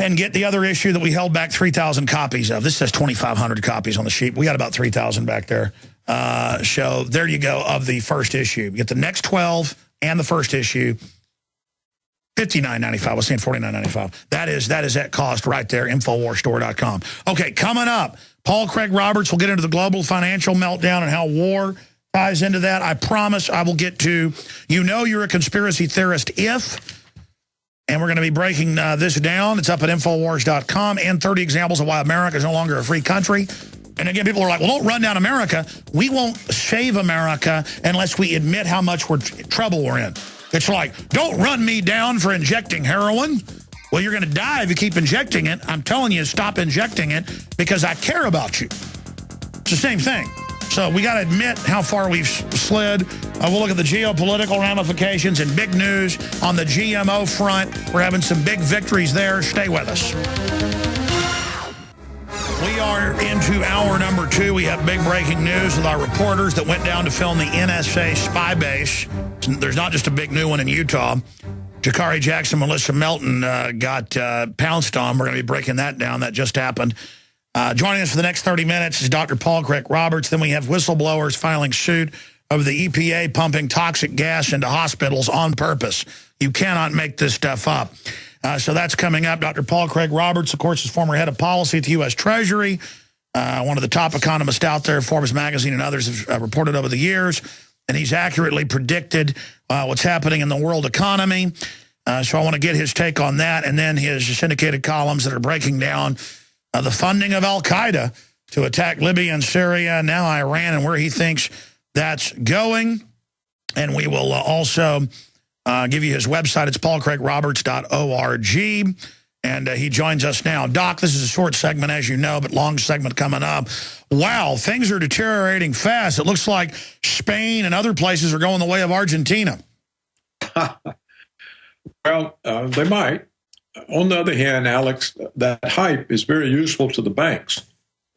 And get the other issue that we held back 3,000 copies of. This says 2,500 copies on the sheet. We got about 3,000 back there. So there you go, of the first issue. You get the next 12 and the first issue, $59.95. I was saying $49.95. That is at cost right there, InfoWarsStore.com. Okay, coming up, Paul Craig Roberts will get into the global financial meltdown and how war ties into that. I promise I will get to, you're a conspiracy theorist if, and we're going to be breaking this down. It's up at Infowars.com, and 30 examples of why America is no longer a free country. And again, people are like, well, don't run down America. We won't save America unless we admit how much trouble we're in. It's like, don't run me down for injecting heroin. Well, you're going to die if you keep injecting it. I'm telling you, stop injecting it because I care about you. It's the same thing. So we got to admit how far we've slid. We'll look at the geopolitical ramifications and big news on the GMO front. We're having some big victories there. Stay with us. We are into hour number 2. We have big breaking news with our reporters that went down to film the NSA spy base. There's not just a big new one in Utah. Jakari Jackson, Melissa Melton got pounced on. We're going to be breaking that down. That just happened. Joining us for the next 30 minutes is Dr. Paul Craig Roberts. Then we have whistleblowers filing suit over the EPA pumping toxic gas into hospitals on purpose. You cannot make this stuff up. So that's coming up. Dr. Paul Craig Roberts, of course, is former head of policy at the U.S. Treasury, one of the top economists out there. Forbes magazine and others have reported over the years. And he's accurately predicted what's happening in the world economy. So I want to get his take on that, and then his syndicated columns that are breaking down the funding of al-Qaeda to attack Libya and Syria, now Iran, and where he thinks that's going. And we will also give you his website. It's paulcraigroberts.org. And he joins us now. Doc, this is a short segment, as you know, but long segment coming up. Wow, things are deteriorating fast. It looks like Spain and other places are going the way of Argentina. Well, they might. On the other hand, Alex, that hype is very useful to the banks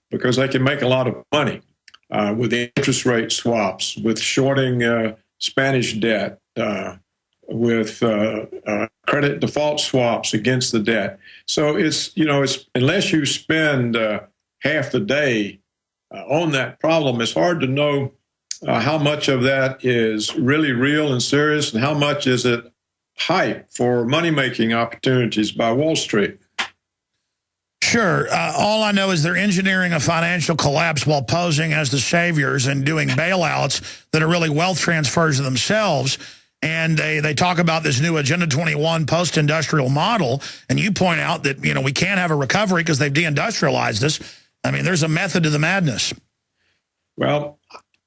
because they can make a lot of money with interest rate swaps, with shorting Spanish debt, with credit default swaps against the debt. So it's unless you spend half the day on that problem, it's hard to know how much of that is really real and serious and how much is it hype for money-making opportunities by Wall Street. Sure. All I know is they're engineering a financial collapse while posing as the saviors and doing bailouts that are really wealth transfers to themselves. And they talk about this new Agenda 21 post-industrial model. And you point out that, we can't have a recovery because they've deindustrialized us. I mean, there's a method to the madness. Well,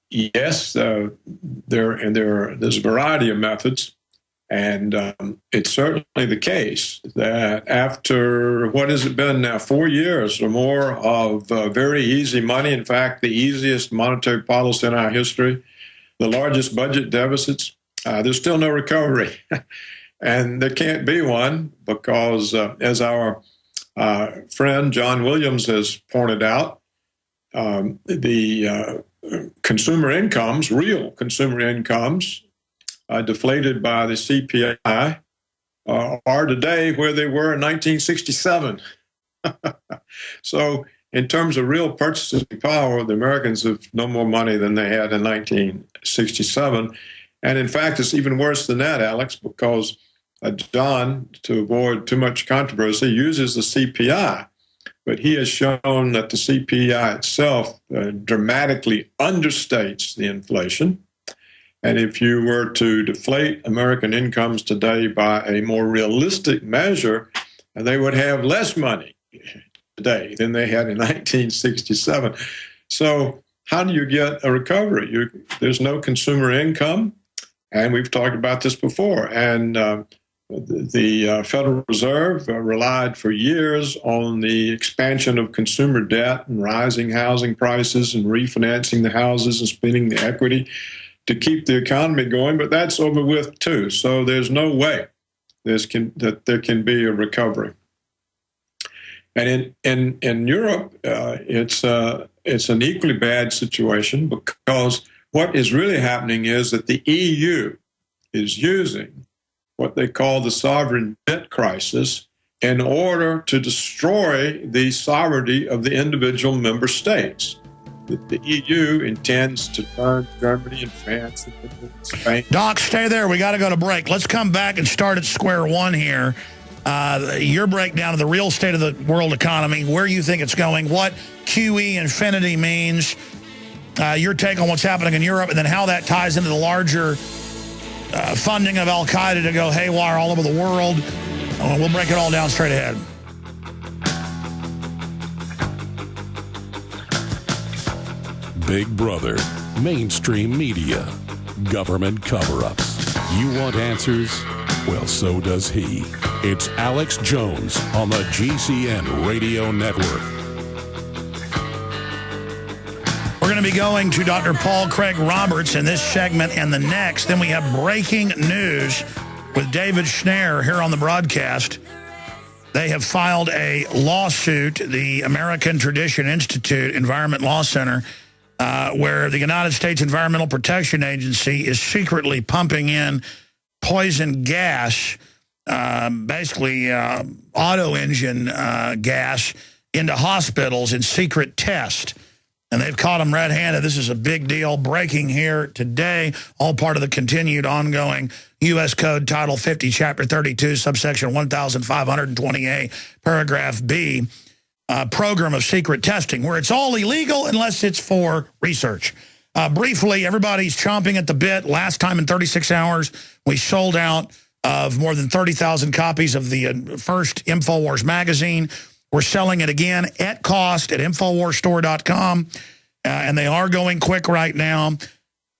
yes, there's a variety of methods. And it's certainly the case that after, what has it been now, 4 years or more of very easy money, in fact, the easiest monetary policy in our history, the largest budget deficits, there's still no recovery. And there can't be one because, as our friend John Williams has pointed out, the consumer incomes, real consumer incomes, deflated by the CPI, are today where they were in 1967. So in terms of real purchasing power, the Americans have no more money than they had in 1967. And in fact, it's even worse than that, Alex, because John, to avoid too much controversy, uses the CPI. But he has shown that the CPI itself dramatically understates the inflation. And if you were to deflate American incomes today by a more realistic measure, they would have less money today than they had in 1967. So how do you get a recovery? There's no consumer income, and we've talked about this before. And the Federal Reserve relied for years on the expansion of consumer debt and rising housing prices and refinancing the houses and spending the equity to keep the economy going, but that's over with too. So there's no way that there can be a recovery. And in Europe, it's an equally bad situation because what is really happening is that the EU is using what they call the sovereign debt crisis in order to destroy the sovereignty of the individual member states. The EU intends to turn Germany and France and Spain. Doc, stay there. We got to go to break. Let's come back and start at square one here. Your breakdown of the real state of the world economy, where you think it's going, what QE infinity means, your take on what's happening in Europe, and then how that ties into the larger funding of al-Qaeda to go haywire all over the world. We'll break it all down straight ahead. Big Brother, mainstream media, government cover-ups. You want answers? Well, so does he. It's Alex Jones on the GCN Radio Network. We're going to be going to Dr. Paul Craig Roberts in this segment and the next. Then we have breaking news with David Schnare here on the broadcast. They have filed a lawsuit, the American Tradition Institute Environment Law Center, where the United States Environmental Protection Agency is secretly pumping in poison gas, basically auto engine gas, into hospitals in secret tests. And they've caught them red-handed. This is a big deal. Breaking here today, all part of the continued ongoing U.S. Code Title 50, Chapter 32, subsection 1520A, paragraph B, program of secret testing, where it's all illegal unless it's for research. Briefly, everybody's chomping at the bit. Last time in 36 hours, we sold out of more than 30,000 copies of the first Infowars magazine. We're selling it again at cost at InfowarsStore.com, and they are going quick right now.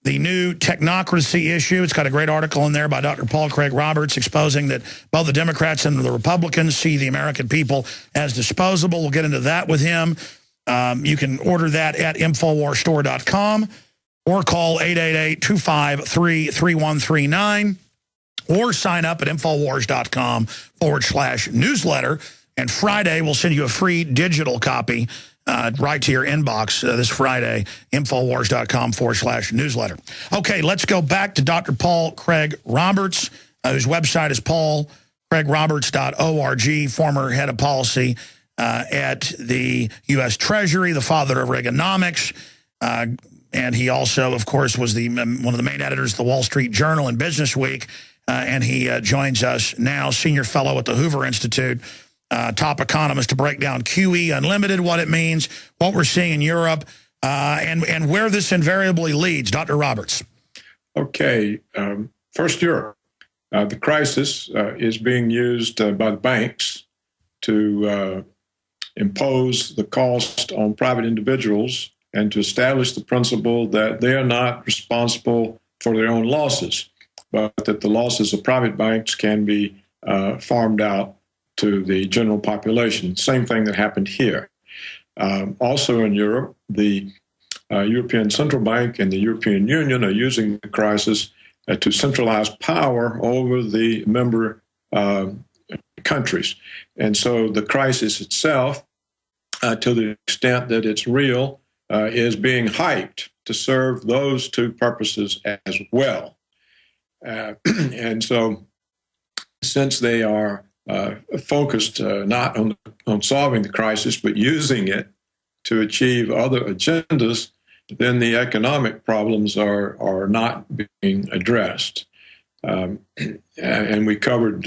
The new technocracy issue, it's got a great article in there by Dr. Paul Craig Roberts exposing that both the Democrats and the Republicans see the American people as disposable. We'll get into that with him. You can order that at InfowarsStore.com or call 888-253-3139 or sign up at Infowars.com/newsletter. And Friday, we'll send you a free digital copy right to your inbox this Friday, Infowars.com/newsletter. Okay, let's go back to Dr. Paul Craig Roberts, whose website is paulcraigroberts.org, former head of policy at the U.S. Treasury, the father of Reaganomics. And he also, of course, was one of the main editors of the Wall Street Journal and Business Week. And he joins us now, senior fellow at the Hoover Institute, top economist, to break down QE Unlimited, what it means, what we're seeing in Europe, and where this invariably leads. Dr. Roberts. Okay. First, Europe. The crisis is being used by the banks to impose the cost on private individuals and to establish the principle that they are not responsible for their own losses, but that the losses of private banks can be farmed out to the general population. Same thing that happened here. Also in Europe, the European Central Bank and the European Union are using the crisis to centralize power over the member countries. And so the crisis itself, to the extent that it's real, is being hyped to serve those two purposes as well. And so since they are focused not on solving the crisis, but using it to achieve other agendas, then the economic problems are not being addressed. And we covered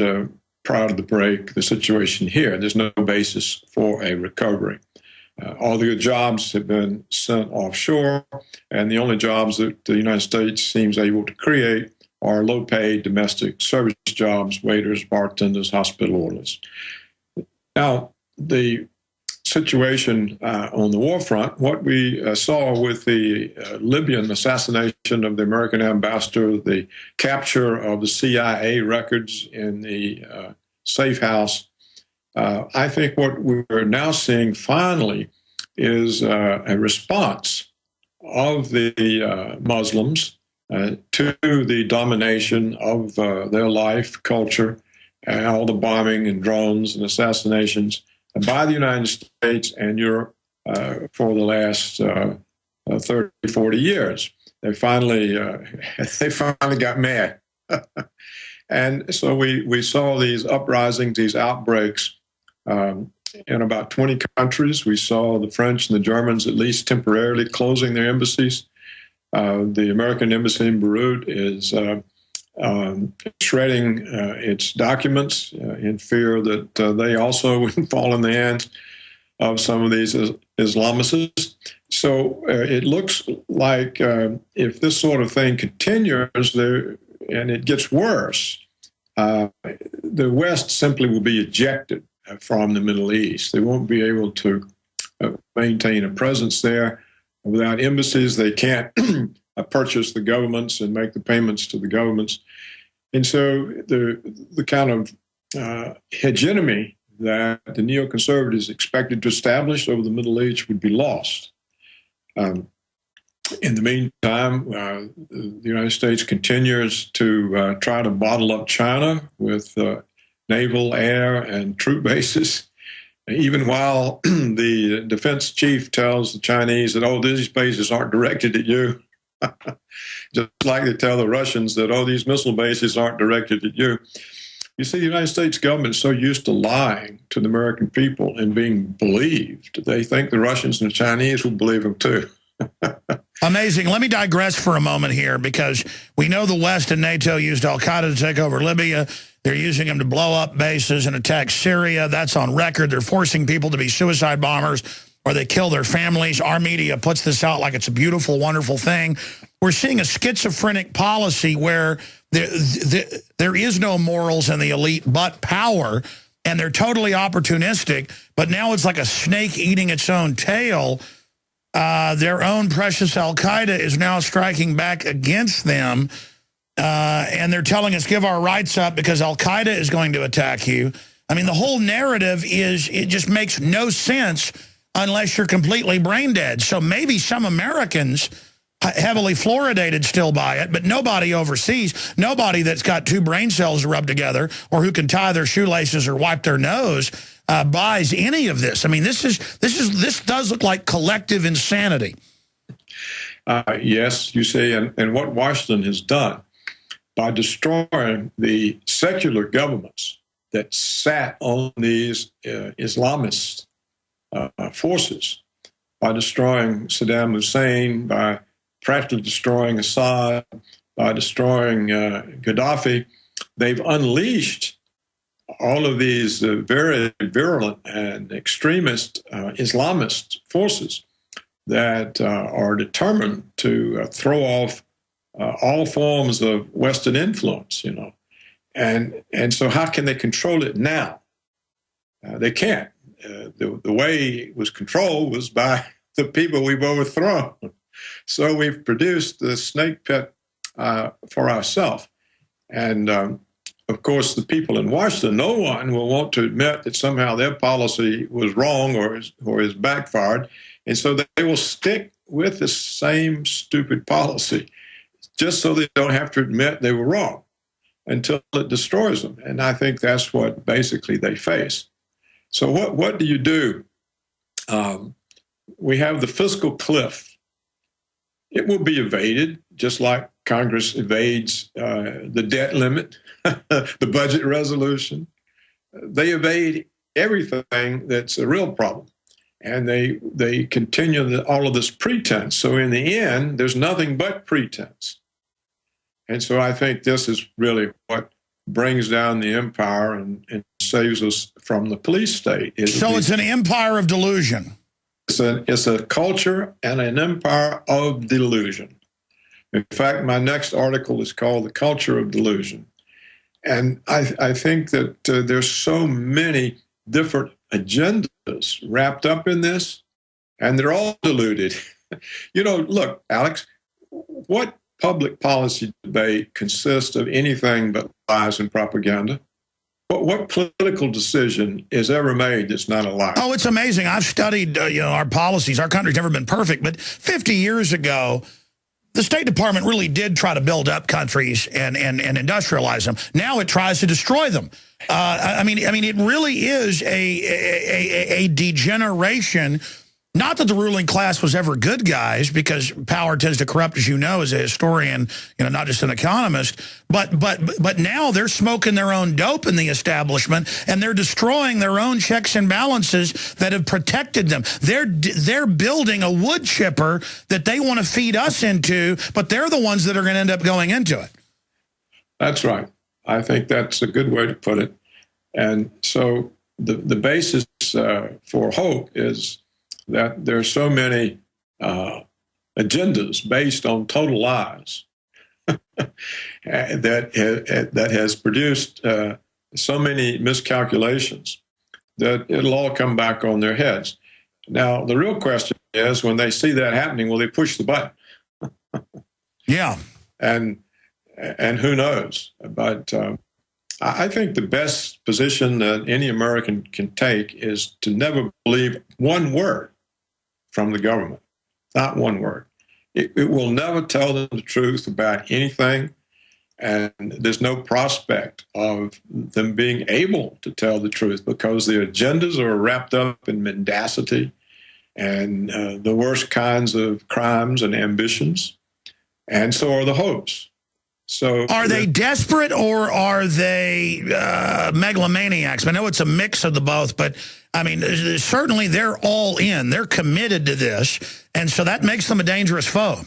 prior to the break the situation here. There's no basis for a recovery. All the good jobs have been sent offshore, and the only jobs that the United States seems able to create are low-paid domestic service jobs, waiters, bartenders, hospital orderlies. Now, the situation on the war front, what we saw with the Libyan assassination of the American ambassador, the capture of the CIA records in the safe house, I think what we're now seeing finally is a response of the Muslims to the domination of their life, culture, and all the bombing and drones and assassinations by the United States and Europe for the last 30, 40 years. they finally got mad. And so we saw these uprisings, these outbreaks in about 20 countries. We saw the French and the Germans at least temporarily closing their embassies. The American embassy in Beirut is shredding its documents in fear that they also would fall in the hands of some of these Islamists. So it looks like if this sort of thing continues there and it gets worse, the West simply will be ejected from the Middle East. They won't be able to maintain a presence there. Without embassies, they can't purchase the governments and make the payments to the governments. And so the kind of hegemony that the neoconservatives expected to establish over the Middle East would be lost. In the meantime, the United States continues to try to bottle up China with naval, air, and troop bases, even while the defense chief tells the Chinese that, oh, these bases aren't directed at you. Just like they tell the Russians that, oh, these missile bases aren't directed at you. You see, the United States government is so used to lying to the American people and being believed, they think the Russians and the Chinese will believe them too. Amazing. Let me digress for a moment here, because we know the West and NATO used al-Qaeda to take over Libya. They're using them to blow up bases and attack Syria. That's on record. They're forcing people to be suicide bombers, or they kill their families. Our media puts this out like it's a beautiful, wonderful thing. We're seeing a schizophrenic policy where there is no morals in the elite but power, and they're totally opportunistic. But now it's like a snake eating its own tail. Their own precious al-Qaeda is now striking back against them, and they're telling us, give our rights up because al-Qaeda is going to attack you. I mean, the whole narrative it just makes no sense unless you're completely brain dead. So maybe some Americans, heavily fluoridated still by it, but nobody overseas, nobody that's got two brain cells rubbed together or who can tie their shoelaces or wipe their nose buys any of this. I mean, this does look like collective insanity. Yes, you see, and what Washington has done by destroying the secular governments that sat on these Islamist forces, by destroying Saddam Hussein, by practically destroying Assad, by destroying Gaddafi, they've unleashed all of these very virulent and extremist Islamist forces that are determined to throw off all forms of Western influence, you know. And so how can they control it now? They can't. The way it was controlled was by the people we've overthrown. So we've produced the snake pit for ourselves. And of course, the people in Washington, no one will want to admit that somehow their policy was wrong or is backfired. And so they will stick with the same stupid policy just so they don't have to admit they were wrong until it destroys them. And I think that's what basically they face. So what do you do? We have the fiscal cliff. It will be evaded, just like Congress evades the debt limit, the budget resolution. They evade everything that's a real problem. And they continue all of this pretense. So in the end, there's nothing but pretense. And so I think this is really what brings down the empire and saves us from the police state. So it's an empire of delusion. It's a culture and an empire of delusion. In fact, my next article is called The Culture of Delusion. And I think that there's so many different agendas wrapped up in this, and they're all deluded. You know, look, Alex, what public policy debate consists of anything but lies and propaganda? What political decision is ever made that's not a lie? Oh, it's amazing. I've studied our policies. Our country's never been perfect, but 50 years ago, the State Department really did try to build up countries and industrialize them. Now it tries to destroy them. I mean, it really is a degeneration Not that the ruling class was ever good guys, because power tends to corrupt, as you know, as a historian, not just an economist. But now they're smoking their own dope in the establishment, and they're destroying their own checks and balances that have protected them. They're building a wood chipper that they want to feed us into, but they're the ones that are going to end up going into it. That's right. I think that's a good way to put it. And so the basis for hope is that there are so many agendas based on total lies that has produced so many miscalculations that it'll all come back on their heads. Now, the real question is, when they see that happening, will they push the button? Yeah. And who knows? But I think the best position that any American can take is to never believe one word from the government, not one word. It will never tell them the truth about anything, and there's no prospect of them being able to tell the truth, because their agendas are wrapped up in mendacity and the worst kinds of crimes and ambitions, and so are the hopes. So, are they desperate, or are they megalomaniacs? I know it's a mix of the both, but I mean, certainly they're all in. They're committed to this, and so that makes them a dangerous foe.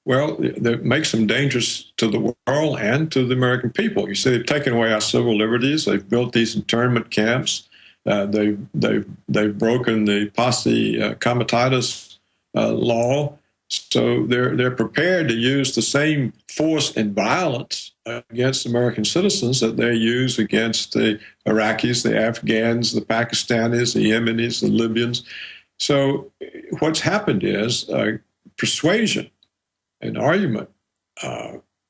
Well, that makes them dangerous to the world and to the American people. You see, they've taken away our civil liberties. They've built these internment camps. They've broken the posse comitatus law. So they're prepared to use the same force and violence against American citizens that they use against the Iraqis, the Afghans, the Pakistanis, the Yemenis, the Libyans. So what's happened is persuasion and argument,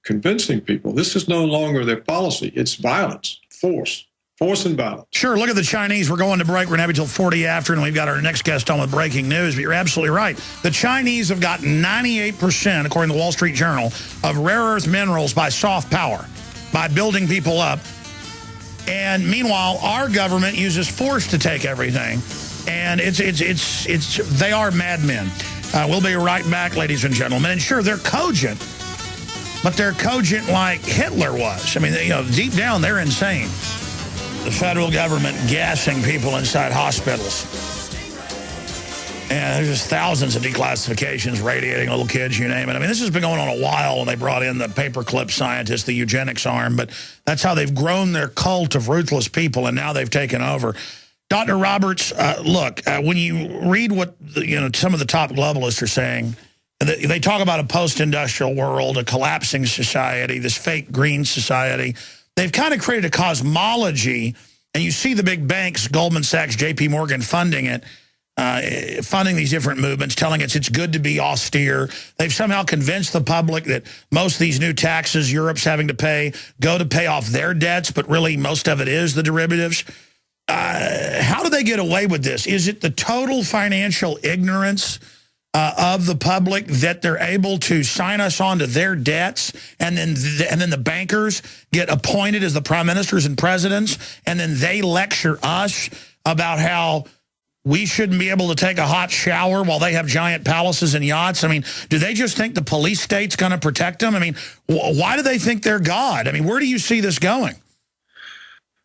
convincing people. This is no longer their policy. It's violence, force and violence. Sure, look at the Chinese. We're going to break. We're going to have until 40 after, and we've got our next guest on with breaking news. But you're absolutely right. The Chinese have got 98%, according to the Wall Street Journal, of rare earth minerals by soft power, by building people up. And meanwhile, our government uses force to take everything. And they are madmen. We'll be right back, ladies and gentlemen. And sure, they're cogent, but they're cogent like Hitler was. I mean, deep down, they're insane. The federal government gassing people inside hospitals. And there's just thousands of declassifications, radiating little kids, you name it. I mean, this has been going on a while when they brought in the paperclip scientists, the eugenics arm, but that's how they've grown their cult of ruthless people, and now they've taken over. Dr. Roberts, look, when you read what some of the top globalists are saying, they talk about a post-industrial world, a collapsing society, this fake green society. They've kind of created a cosmology, and you see the big banks, Goldman Sachs, JP Morgan, funding it, funding these different movements, telling us it's good to be austere. They've somehow convinced the public that most of these new taxes Europe's having to pay go to pay off their debts, but really most of it is the derivatives. How do they get away with this? Is it the total financial ignorance of the public that they're able to sign us on to their debts, and then the bankers get appointed as the prime ministers and presidents, and then they lecture us about how we shouldn't be able to take a hot shower while they have giant palaces and yachts? I mean, do they just think the police state's going to protect them? I mean, why do they think they're God? I mean, where do you see this going?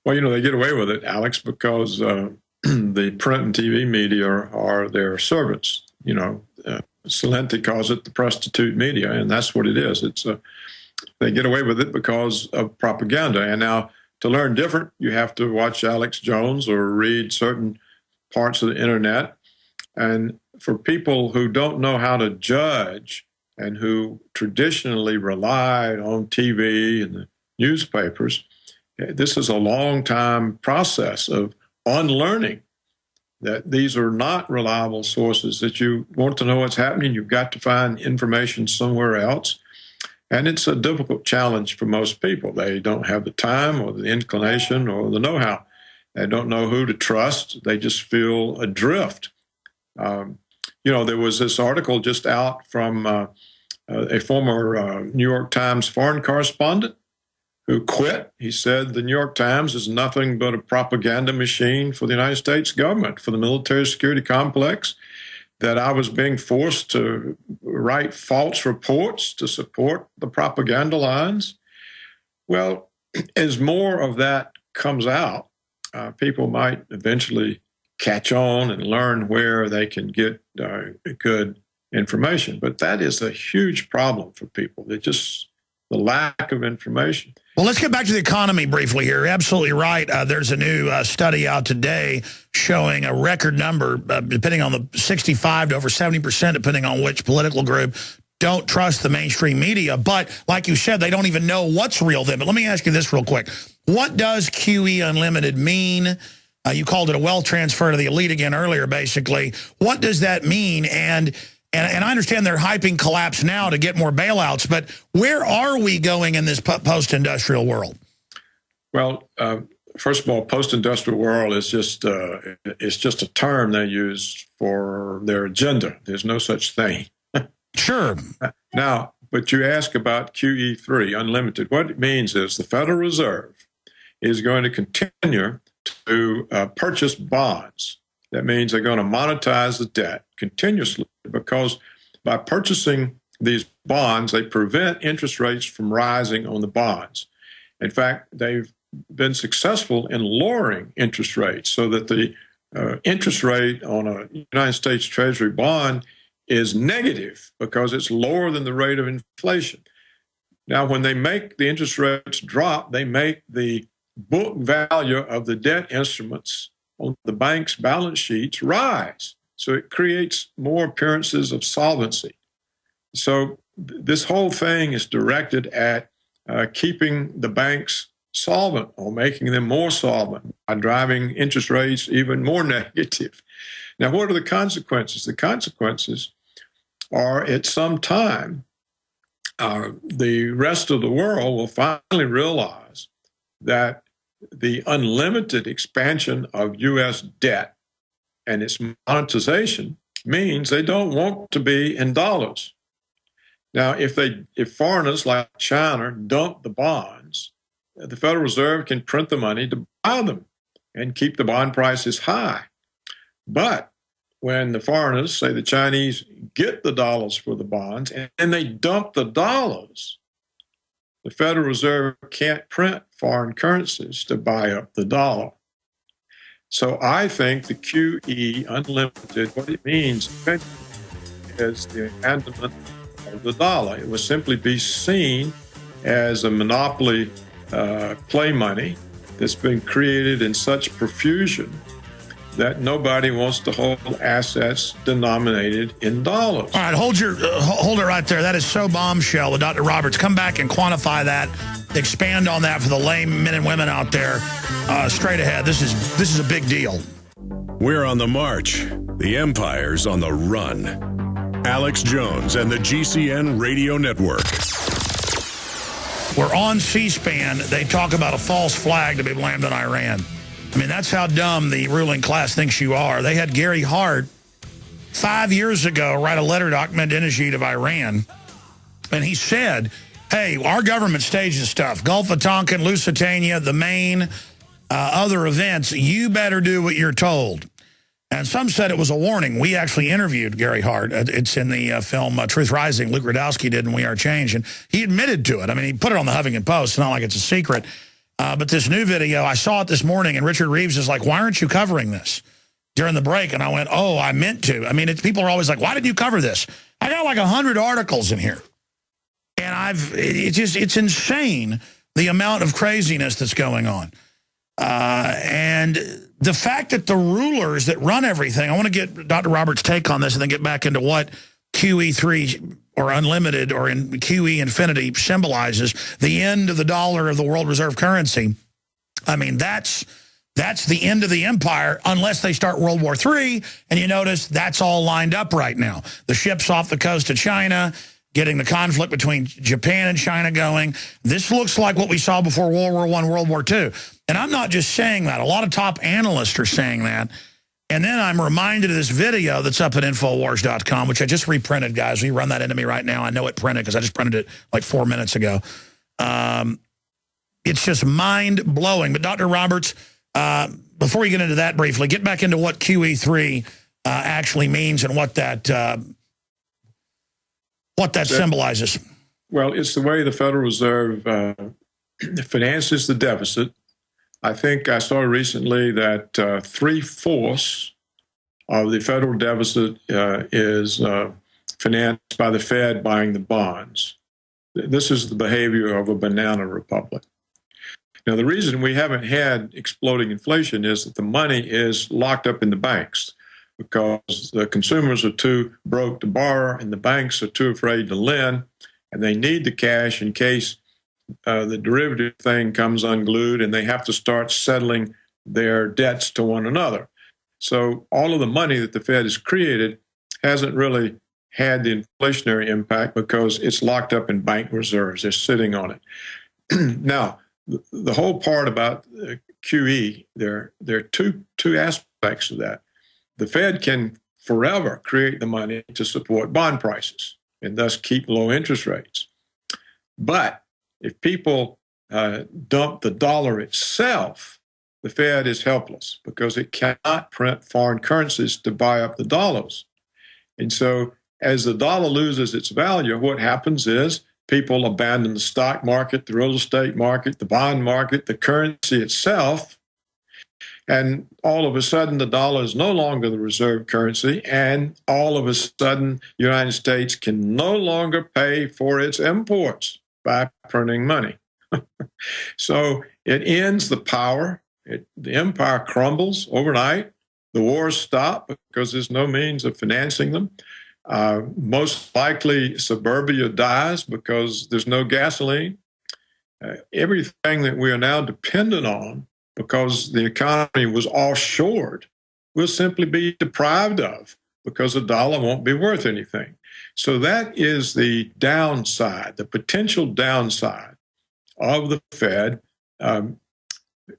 Well, they get away with it, Alex, because the print and TV media are their servants. Salenti calls it the prostitute media, and that's what it is. They get away with it because of propaganda. And now, to learn different, you have to watch Alex Jones or read certain parts of the internet. And for people who don't know how to judge and who traditionally relied on TV and the newspapers, this is a long time process of unlearning that these are not reliable sources, that you want to know what's happening, you've got to find information somewhere else. And it's a difficult challenge for most people. They don't have the time or the inclination or the know-how. They don't know who to trust. They just feel adrift. There was this article just out from a former New York Times foreign correspondent who quit. He said the New York Times is nothing but a propaganda machine for the United States government, for the military security complex, that I was being forced to write false reports to support the propaganda lines. Well, as more of that comes out, people might eventually catch on and learn where they can get good information. But that is a huge problem for people. They're just the lack of information. Well, let's get back to the economy briefly here. You're absolutely right. There's a new study out today showing a record number, depending on the 65 to over 70%, depending on which political group, don't trust the mainstream media. But like you said, they don't even know what's real then. But let me ask you this real quick. What does QE Unlimited mean? You called it a wealth transfer to the elite again earlier, basically. What does that mean? And I understand they're hyping collapse now to get more bailouts, but where are we going in this post-industrial world? Well, first of all, post-industrial world is just a term they use for their agenda. There's no such thing. Sure. Now, but you ask about QE3, unlimited. What it means is the Federal Reserve is going to continue to purchase bonds. That means they're going to monetize the debt continuously, because by purchasing these bonds, they prevent interest rates from rising on the bonds. In fact, they've been successful in lowering interest rates so that the interest rate on a United States Treasury bond is negative because it's lower than the rate of inflation. Now, when they make the interest rates drop, they make the book value of the debt instruments on the bank's balance sheets rise. So it creates more appearances of solvency. So this whole thing is directed at keeping the banks solvent or making them more solvent by driving interest rates even more negative. Now, what are the consequences? The consequences are at some time, the rest of the world will finally realize that the unlimited expansion of U.S. debt and its monetization means they don't want to be in dollars. Now, if foreigners like China dump the bonds, the Federal Reserve can print the money to buy them and keep the bond prices high. But when the foreigners, say the Chinese, get the dollars for the bonds and they dump the dollars, the Federal Reserve can't print foreign currencies to buy up the dollar. So I think the QE Unlimited, what it means is the abandonment of the dollar. It will simply be seen as a monopoly play money that's been created in such profusion that nobody wants to hold assets denominated in dollars. All right, hold it right there. That is so bombshell with Dr. Roberts. Come back and quantify that, expand on that for the lame men and women out there. Straight ahead, this is a big deal. We're on the march. The empire's on the run. Alex Jones and the GCN Radio Network. We're on C-SPAN. They talk about a false flag to be blamed on Iran. I mean, that's how dumb the ruling class thinks you are. They had Gary Hart 5 years ago write a letter to Ahmadinejad of Iran, and he said, hey, our government stages stuff, Gulf of Tonkin, Lusitania, the Maine, other events, you better do what you're told. And some said it was a warning. We actually interviewed Gary Hart. It's in the film Truth Rising. Luke Rudowski did, and We Are Change. And he admitted to it. I mean, he put it on the Huffington Post. It's not like it's a secret. But this new video, I saw it this morning, and Richard Reeves is like, why aren't you covering this during the break? And I went, oh, I meant to. I mean, people are always like, why did you cover this? I got like 100 articles in here. And it's insane, the amount of craziness that's going on. And the fact that the rulers that run everything, I want to get Dr. Roberts' take on this and then get back into what QE3 or unlimited or in QE infinity symbolizes, the end of the dollar of the world reserve currency. I mean, that's the end of the empire unless they start World War III. And you notice that's all lined up right now. The ships off the coast of China, getting the conflict between Japan and China going. This looks like what we saw before World War I, World War II. And I'm not just saying that. A lot of top analysts are saying that. And then I'm reminded of this video that's up at Infowars.com, which I just reprinted, guys. Will you run that into me right now? I know it printed because I just printed it like 4 minutes ago. it's just mind-blowing. But Dr. Roberts, before we get into that briefly, get back into what QE3 actually means and what that symbolizes. Well, it's the way the Federal Reserve finances the deficit. I think I saw recently that 3/4 of the federal deficit is financed by the Fed buying the bonds. This is the behavior of a banana republic. Now, the reason we haven't had exploding inflation is that the money is locked up in the banks because the consumers are too broke to borrow and the banks are too afraid to lend, and they need the cash in case the derivative thing comes unglued and they have to start settling their debts to one another. So all of the money that the Fed has created hasn't really had the inflationary impact because it's locked up in bank reserves. They're sitting on it. Now, the whole part about QE, there are two aspects of that. The Fed can forever create the money to support bond prices and thus keep low interest rates. But if people dump the dollar itself, the Fed is helpless because it cannot print foreign currencies to buy up the dollars. And so as the dollar loses its value, what happens is people abandon the stock market, the real estate market, the bond market, the currency itself. And all of a sudden, the dollar is no longer the reserve currency. And all of a sudden, the United States can no longer pay for its imports by printing money. So it ends the power. The empire crumbles overnight. The wars stop because there's no means of financing them. Most likely, suburbia dies because there's no gasoline. Everything that we are now dependent on because the economy was offshored will simply be deprived of because the dollar won't be worth anything. So that is the downside, the potential downside of the Fed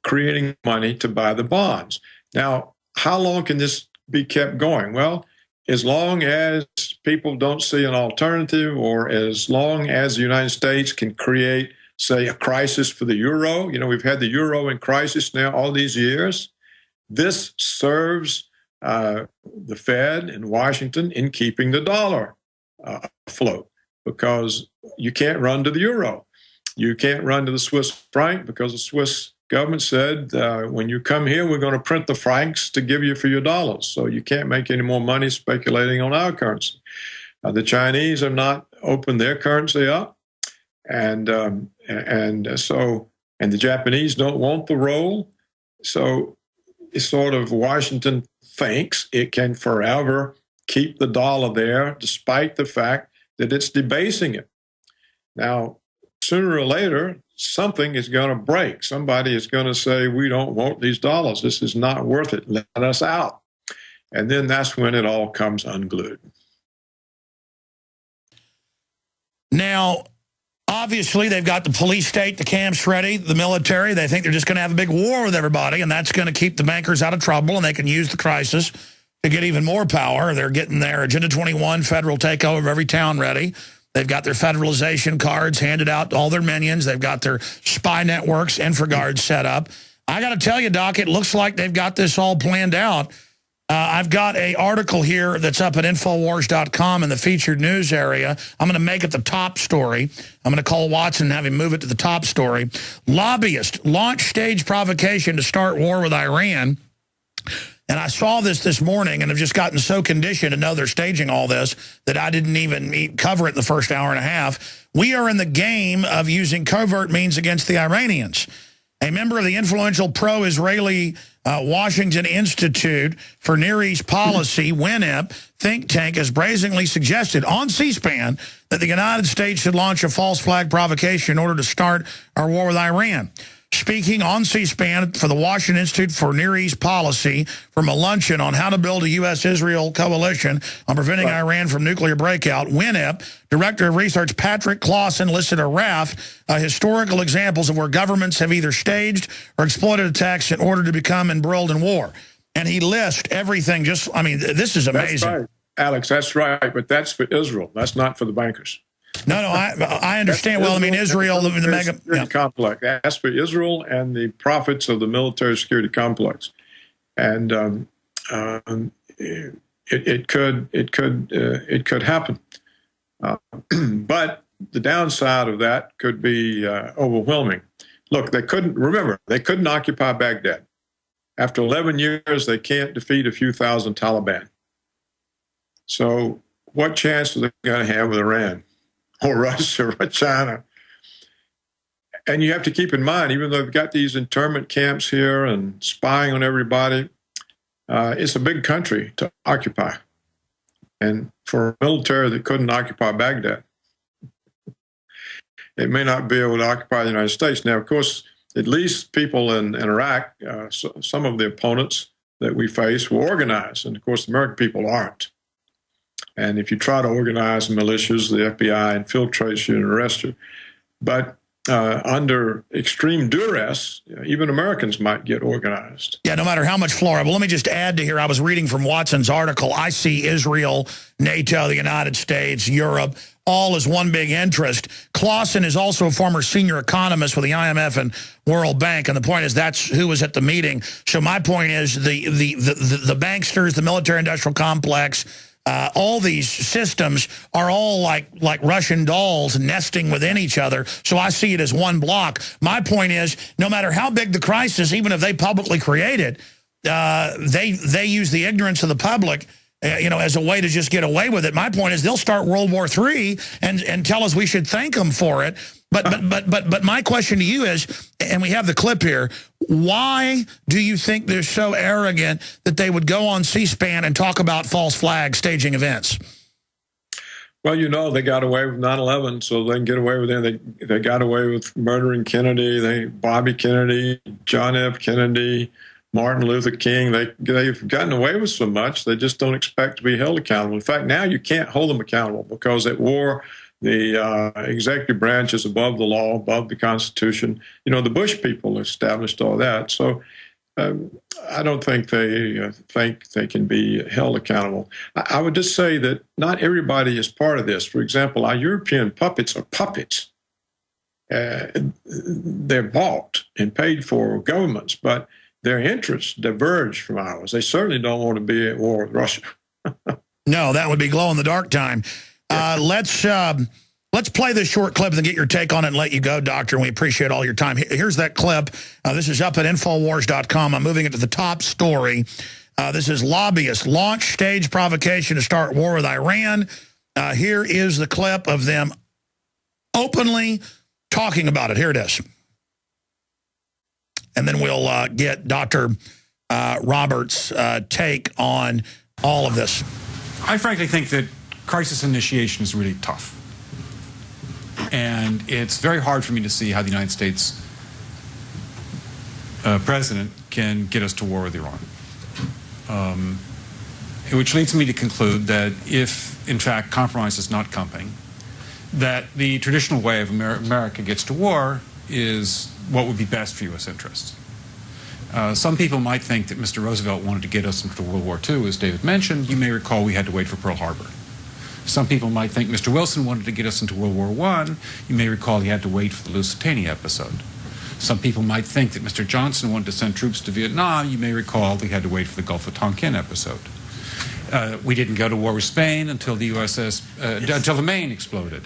creating money to buy the bonds. Now, how long can this be kept going? Well, as long as people don't see an alternative, or as long as the United States can create, say, a crisis for the euro. You know, we've had the euro in crisis now all these years. This serves the Fed in Washington in keeping the dollar afloat because you can't run to the euro. You can't run to the Swiss franc because the Swiss government said, when you come here, we're going to print the francs to give you for your dollars. So you can't make any more money speculating on our currency. The Chinese have not opened their currency up. And the Japanese don't want the roll. So it's sort of Washington thinks it can forever keep the dollar there, despite the fact that it's debasing it. Now, sooner or later, something is going to break. Somebody is going to say, we don't want these dollars. This is not worth it. Let us out. And then that's when it all comes unglued. Now, obviously, they've got the police state, the camps ready, the military. They think they're just going to have a big war with everybody, and that's going to keep the bankers out of trouble, and they can use the crisis to get even more power. They're getting their Agenda 21 federal takeover of every town ready. They've got their federalization cards handed out to all their minions. They've got their spy networks, InfoGuards set up. I got to tell you, Doc, it looks like they've got this all planned out. I've got an article here that's up at Infowars.com in the featured news area. I'm going to make it the top story. I'm going to call Watson and have him move it to the top story. Lobbyist launch stage provocation to start war with Iran. And I saw this morning and have just gotten so conditioned to know they're staging all this that I didn't even cover it in the first hour and a half. We are in the game of using covert means against the Iranians. A member of the influential pro-Israeli Washington Institute for Near East Policy, WINEP, think tank has brazenly suggested on C-SPAN that the United States should launch a false flag provocation in order to start our war with Iran. Speaking on C-SPAN for the Washington Institute for Near East Policy from a luncheon on how to build a U.S.-Israel coalition on preventing Iran from nuclear breakout, WINEP, Director of Research Patrick Clausen listed a raft of historical examples of where governments have either staged or exploited attacks in order to become embroiled in war. And he lists everything just, I mean, this is amazing. That's right, Alex, that's right, but that's for Israel. That's not for the bankers. No, I understand. Well, I mean, Israel, the mega security complex. That's for Israel and the profits of the military security complex, and it could happen. But the downside of that could be overwhelming. Look, they couldn't occupy Baghdad. After 11 years, they can't defeat a few thousand Taliban. So what chance are they going to have with Iran or Russia or China? And you have to keep in mind, even though they've got these internment camps here and spying on everybody, it's a big country to occupy. And for a military that couldn't occupy Baghdad, it may not be able to occupy the United States. Now, of course, at least people in Iraq, some of the opponents that we face were organized. And of course, the American people aren't. And if you try to organize militias, the FBI infiltrates you and arrests you. But under extreme duress, even Americans might get organized. Yeah, no matter how much Florida. But let me just add to here, I was reading from Watson's article, I see Israel, NATO, the United States, Europe, all as one big interest. Clausen is also a former senior economist with the IMF and World Bank, and the point is that's who was at the meeting. So my point is the banksters, the military-industrial complex, all these systems are all like Russian dolls nesting within each other. So I see it as one block. My point is, no matter how big the crisis, even if they publicly create it, they use the ignorance of the public as a way to just get away with it. My point is they'll start World War III and tell us we should thank them for it. But my question to you is, and we have the clip here, why do you think they're so arrogant that they would go on C-SPAN and talk about false flag staging events? Well, they got away with 9/11, so they can get away with it. They got away with murdering Kennedy, Bobby Kennedy, John F. Kennedy, Martin Luther King. They've gotten away with so much, they just don't expect to be held accountable. In fact, now you can't hold them accountable because at war, the executive branch is above the law, above the Constitution. The Bush people established all that. So I don't think they think they can be held accountable. I would just say that not everybody is part of this. For example, our European puppets are puppets. They're bought and paid for governments, but their interests diverge from ours. They certainly don't want to be at war with Russia. No, that would be glow-in-the-dark time. Let's play this short clip and get your take on it and let you go, Doctor, and we appreciate all your time. Here's that clip. This is up at Infowars.com. I'm moving it to the top story. This is lobbyists launch stage provocation to start war with Iran. Here is the clip of them openly talking about it. Here it is. And then we'll get Dr. Roberts' take on all of this. I frankly think that crisis initiation is really tough. And it's very hard for me to see how the United States president can get us to war with Iran. Which leads me to conclude that if, in fact, compromise is not coming, that the traditional way of America gets to war is what would be best for U.S. interests. Some people might think that Mr. Roosevelt wanted to get us into World War II, as David mentioned. You may recall we had to wait for Pearl Harbor. Some people might think Mr. Wilson wanted to get us into World War I. You may recall he had to wait for the Lusitania episode. Some people might think that Mr. Johnson wanted to send troops to Vietnam. You may recall he had to wait for the Gulf of Tonkin episode. We didn't go to war with Spain until the until the Maine exploded.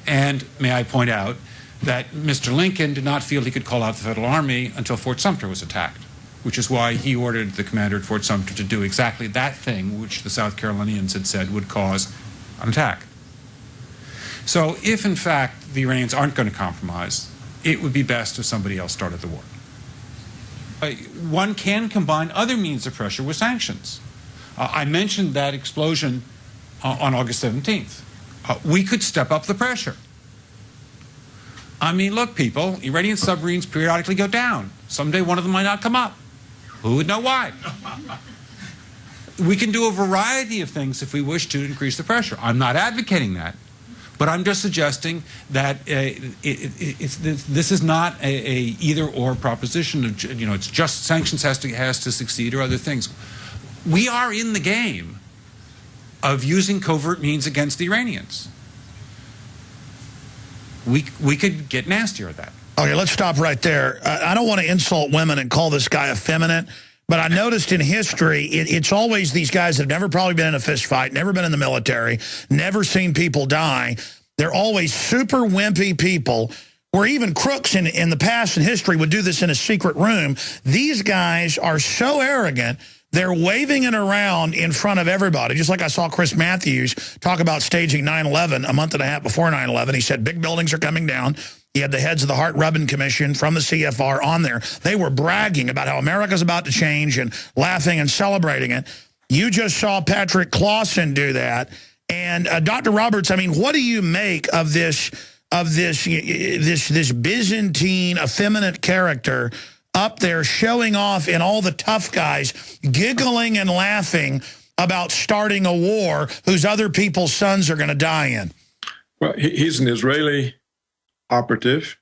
And may I point out that Mr. Lincoln did not feel he could call out the Federal Army until Fort Sumter was attacked, which is why he ordered the commander at Fort Sumter to do exactly that thing which the South Carolinians had said would cause an attack. So if, in fact, the Iranians aren't going to compromise, it would be best if somebody else started the war. One can combine other means of pressure with sanctions. I mentioned that explosion on August 17th. We could step up the pressure. I mean, look, people, Iranian submarines periodically go down. Someday one of them might not come up. Who would know why? We can do a variety of things if we wish to increase the pressure. I'm not advocating that, but I'm just suggesting that this is not a either-or proposition. It's just sanctions has to succeed or other things. We are in the game of using covert means against the Iranians. we could get nastier at that. Okay, let's stop right there. I don't want to insult women and call this guy effeminate, but I noticed in history, it's always these guys that have never probably been in a fist fight, never been in the military, never seen people die. They're always super wimpy people, where even crooks in the past in history would do this in a secret room. These guys are so arrogant, they're waving it around in front of everybody. Just like I saw Chris Matthews talk about staging 9/11 a month and a half before 9/11. He said big buildings are coming down. He had the heads of the Hart-Rubin Commission from the CFR on there. They were bragging about how America's about to change and laughing and celebrating it. You just saw Patrick Clausen do that. And Dr. Roberts, I mean, what do you make of this Byzantine, effeminate character up there showing off in all the tough guys, giggling and laughing about starting a war whose other people's sons are going to die in? Well, he's an Israeli operative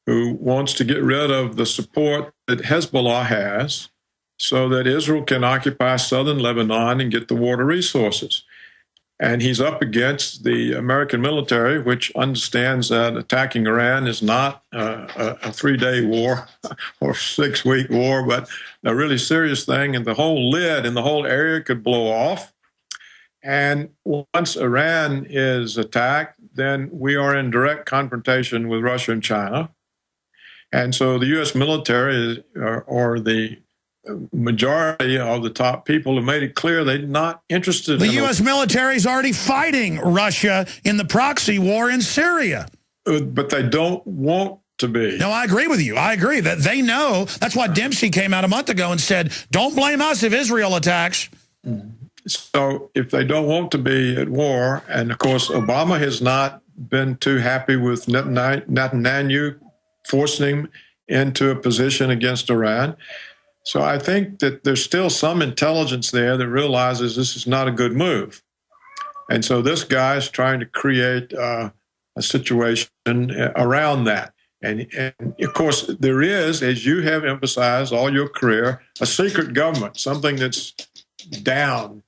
who wants to get rid of the support that Hezbollah has so that Israel can occupy southern Lebanon and get the water resources. And he's up against the American military, which understands that attacking Iran is not a 3-day war or 6-week war, but a really serious thing. And the whole lid in the whole area could blow off. And once Iran is attacked, then we are in direct confrontation with Russia and China. And so the U.S. military or the majority of the top people have made it clear they're not interested. The U.S. military is already fighting Russia in the proxy war in Syria. But they don't want to be. No, I agree with you. I agree that they know. That's why Dempsey came out a month ago and said, don't blame us if Israel attacks. So if they don't want to be at war, and of course Obama has not been too happy with Netanyahu forcing him into a position against Iran. So I think that there's still some intelligence there that realizes this is not a good move. And so this guy is trying to create a situation around that. And of course, there is, as you have emphasized all your career, a secret government, something that's down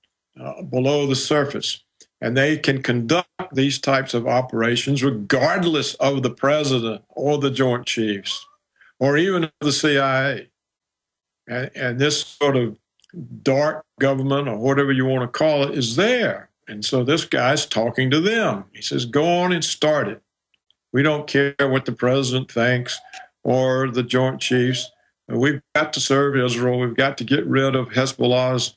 below the surface. And they can conduct these types of operations regardless of the president or the Joint Chiefs or even the CIA. And this sort of dark government, or whatever you want to call it, is there. And so this guy's talking to them. He says, go on and start it. We don't care what the president thinks or the Joint Chiefs. We've got to serve Israel. We've got to get rid of Hezbollah's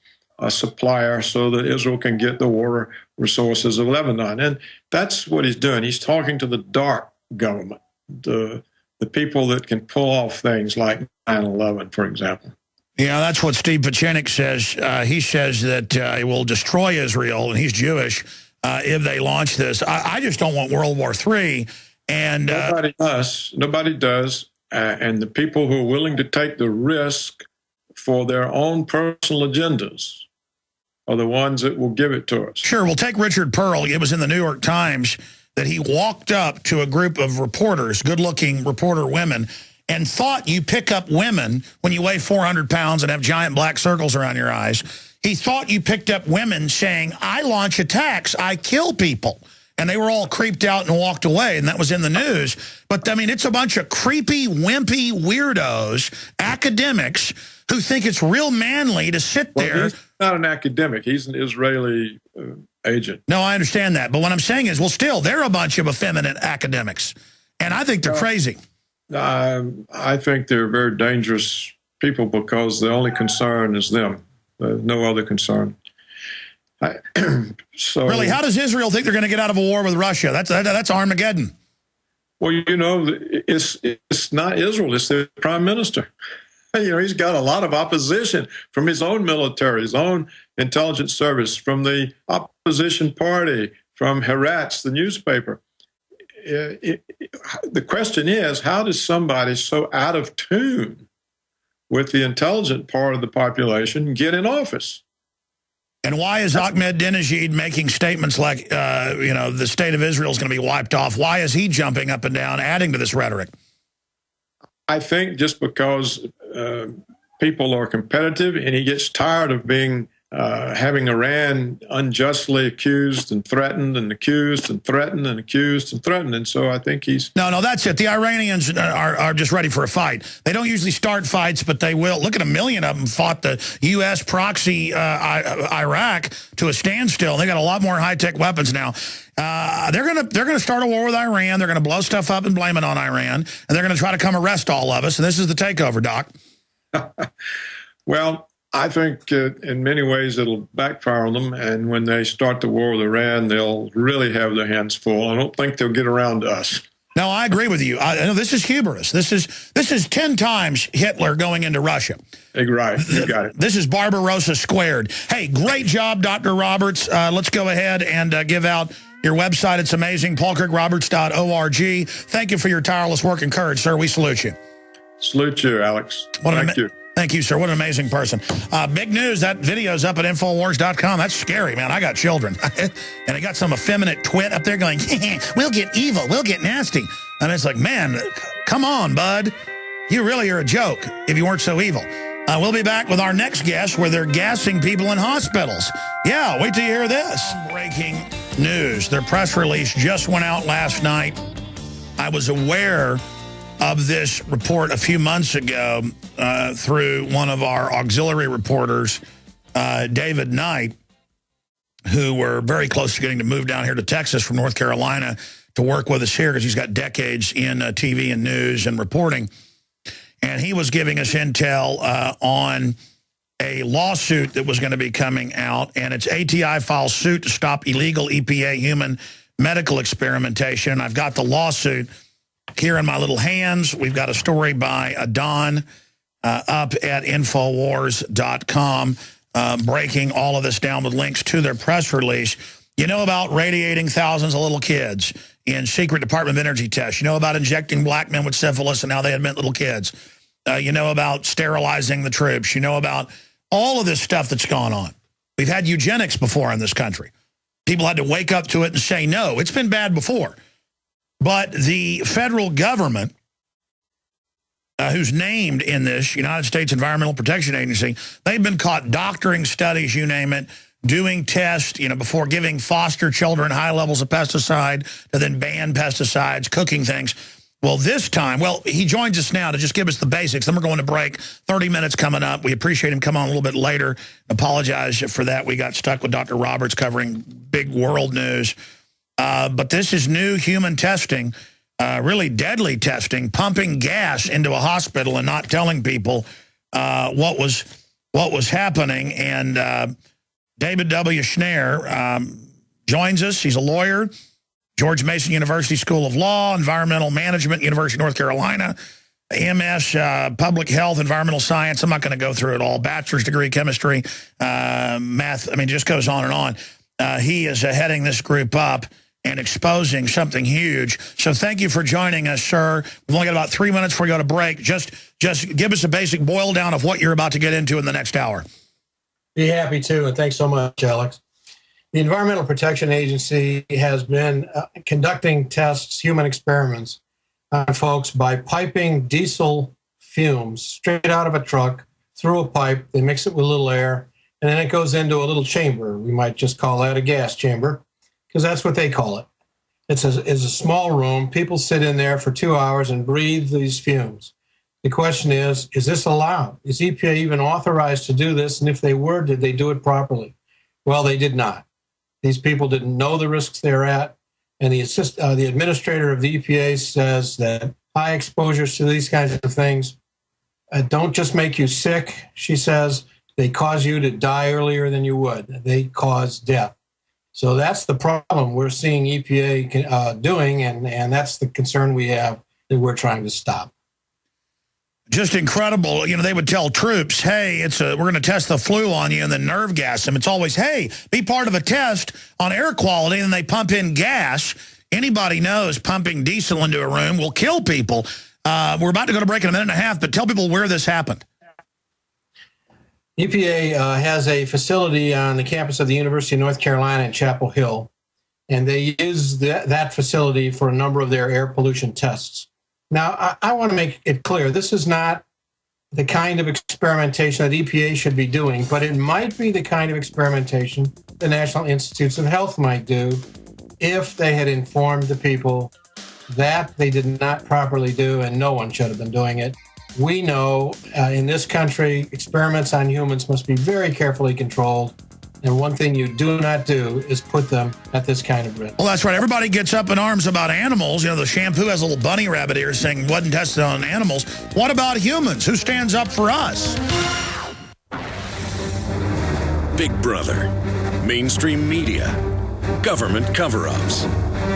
supplier so that Israel can get the water resources of Lebanon. And that's what he's doing. He's talking to the dark government, the people that can pull off things like 9/11, for example. Yeah, that's what Steve Pachenik says. He says that it will destroy Israel, and he's Jewish, if they launch this. I just don't want World War III. And nobody does. Nobody does. And the people who are willing to take the risk for their own personal agendas are the ones that will give it to us. Sure, we'll take Richard Pearl. It was in the New York Times that he walked up to a group of reporters, good-looking reporter women, and thought you pick up women when you weigh 400 pounds and have giant black circles around your eyes. He thought you picked up women saying, I launch attacks, I kill people. And they were all creeped out and walked away, and that was in the news. But, I mean, it's a bunch of creepy, wimpy weirdos, academics, who think it's real manly to sit there. He's not an academic. He's an Israeli agent. No, I understand that. But what I'm saying is, well, still, they're a bunch of effeminate academics. And I think they're crazy. I think they're very dangerous people because the only concern is them. No other concern. So really, how does Israel think they're going to get out of a war with Russia? That's Armageddon. Well, you know, it's not Israel. It's the prime minister. You know, he's got a lot of opposition from his own military, his own intelligence service, from the opposition party, from Haaretz, the newspaper. The question is, how does somebody so out of tune with the intelligent part of the population get in office? And why is Ahmadinejad making statements like, you know, the state of Israel is going to be wiped off? Why is he jumping up and down, adding to this rhetoric? I think just because people are competitive and he gets tired of being having Iran unjustly accused and threatened and accused and threatened and accused and threatened. And so I think he's... No, that's it. The Iranians are just ready for a fight. They don't usually start fights, but they will. Look at 1 million of them fought the U.S. proxy Iraq to a standstill. They got a lot more high-tech weapons now. They're gonna start a war with Iran. They're going to blow stuff up and blame it on Iran. And they're going to try to come arrest all of us. And this is the takeover, Doc. Well, I think in many ways it'll backfire on them, and when they start the war with Iran, they'll really have their hands full. I don't think they'll get around to us. No, I agree with you. I know this is hubris. This is 10 times Hitler going into Russia. Right, you got it. This is Barbarossa squared. Hey, great job, Dr. Roberts. Let's go ahead and give out your website. It's amazing, paulkirkroberts.org. Thank you for your tireless work and courage, sir. We salute you. Salute you, Alex. Thank you. Thank you, sir. What an amazing person. Big news, that video's up at Infowars.com. That's scary, man. I got children. And I got some effeminate twit up there going, we'll get evil, we'll get nasty. And it's like, man, come on, bud. You really are a joke if you weren't so evil. We'll be back with our next guest where they're gassing people in hospitals. Yeah, wait till you hear this. Breaking news. Their press release just went out last night. I was aware of this report a few months ago through one of our auxiliary reporters, David Knight, who were very close to getting to move down here to Texas from North Carolina to work with us here because he's got decades in TV and news and reporting. And he was giving us intel on a lawsuit that was going to be coming out, and it's ATI files suit to stop illegal EPA human medical experimentation. And I've got the lawsuit here in my little hands. We've got a story by Don up at Infowars.com breaking all of this down with links to their press release. You know about radiating thousands of little kids in secret Department of Energy tests. You know about injecting black men with syphilis and how they had meant little kids. You know about sterilizing the troops. You know about all of this stuff that's gone on. We've had eugenics before in this country. People had to wake up to it and say no. It's been bad before. But the federal government, who's named in this, United States Environmental Protection Agency, they've been caught doctoring studies, you name it, doing tests, before giving foster children high levels of pesticide to then ban pesticides, cooking things. Well, this time, he joins us now to just give us the basics. Then we're going to break. 30 minutes coming up. We appreciate him coming on a little bit later. Apologize for that. We got stuck with Dr. Roberts covering big world news. But this is new human testing, really deadly testing, pumping gas into a hospital and not telling people what was happening. And David W. Schnare joins us. He's a lawyer, George Mason University School of Law, Environmental Management, University of North Carolina, MS, Public Health, Environmental Science. I'm not going to go through it all. Bachelor's degree, chemistry, math. I mean, it just goes on and on. He is heading this group up and exposing something huge. So thank you for joining us, sir. We've only got about 3 minutes before we go to break. Just give us a basic boil down of what you're about to get into in the next hour. Be happy to, and thanks so much, Alex. The Environmental Protection Agency has been conducting tests, human experiments on folks by piping diesel fumes straight out of a truck through a pipe. They mix it with a little air, and then it goes into a little chamber. We might just call that a gas chamber, because that's what they call it. It's a small room. People sit in there for 2 hours and breathe these fumes. The question is this allowed? Is EPA even authorized to do this? And if they were, did they do it properly? Well, they did not. These people didn't know the risks they're at. And the administrator of the EPA says that high exposures to these kinds of things don't just make you sick. She says they cause you to die earlier than you would. They cause death. So that's the problem we're seeing EPA doing, and that's the concern we have that we're trying to stop. Just incredible. They would tell troops, hey, we're going to test the flu on you and then nerve gas them. It's always, hey, be part of a test on air quality, and they pump in gas. Anybody knows pumping diesel into a room will kill people. We're about to go to break in a minute and a half, but tell people where this happened. EPA has a facility on the campus of the University of North Carolina in Chapel Hill, and they use that facility for a number of their air pollution tests. Now, I want to make it clear, this is not the kind of experimentation that EPA should be doing, but it might be the kind of experimentation the National Institutes of Health might do if they had informed the people that they did not properly do, and no one should have been doing it. We know in this country, experiments on humans must be very carefully controlled. And one thing you do not do is put them at this kind of risk. Well, that's right. Everybody gets up in arms about animals. You know, the shampoo has a little bunny rabbit ear saying wasn't tested on animals. What about humans? Who stands up for us? Big Brother, mainstream media, government cover-ups.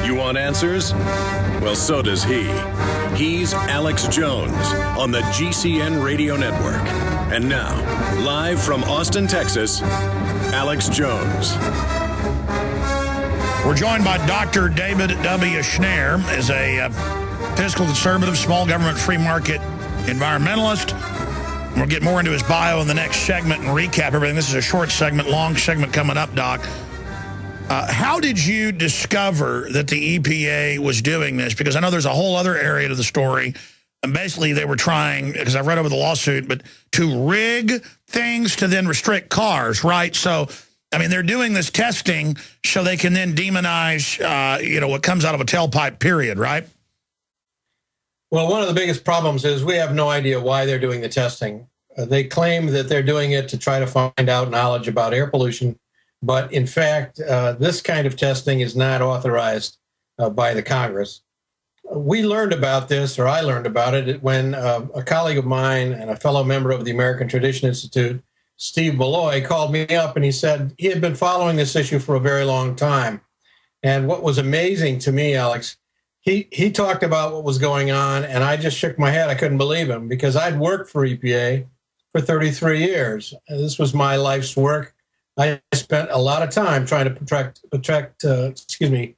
You want answers? Well, so does he. He's Alex Jones on the GCN Radio Network. And now, live from Austin, Texas, Alex Jones. We're joined by Dr. David W. Schnare, as a fiscal conservative, small government, free market environmentalist. We'll get more into his bio in the next segment and recap everything. This is a short segment, long segment coming up, Doc. How did you discover that the EPA was doing this? Because I know there's a whole other area to the story. And basically they were trying, because I've read over the lawsuit, but to rig things to then restrict cars, right? So, I mean, they're doing this testing so they can then demonize, what comes out of a tailpipe, period, right? Well, one of the biggest problems is we have no idea why they're doing the testing. They claim that they're doing it to try to find out knowledge about air pollution. But in fact, this kind of testing is not authorized by the Congress. We learned about this, or I learned about it, when a colleague of mine and a fellow member of the American Tradition Institute, Steve Malloy, called me up and he said he had been following this issue for a very long time. And what was amazing to me, Alex, he talked about what was going on, and I just shook my head. I couldn't believe him, because I'd worked for EPA for 33 years. This was my life's work. I spent a lot of time trying to protect human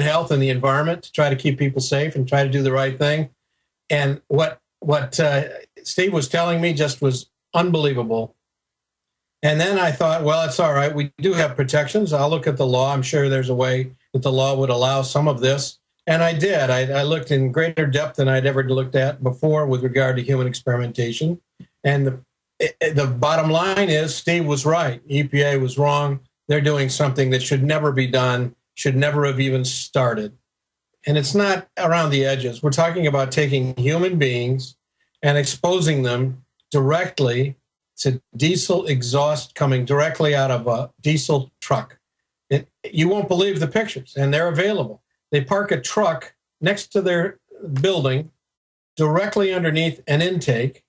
health and the environment, to try to keep people safe and try to do the right thing. And what Steve was telling me just was unbelievable. And then I thought, well, it's all right. We do have protections. I'll look at the law. I'm sure there's a way that the law would allow some of this. And I did. I looked in greater depth than I'd ever looked at before with regard to human experimentation. And the bottom line is Steve was right. EPA was wrong. They're doing something that should never be done, should never have even started. And it's not around the edges. We're talking about taking human beings and exposing them directly to diesel exhaust coming directly out of a diesel truck. You won't believe the pictures, and they're available. They park a truck next to their building directly underneath an intake,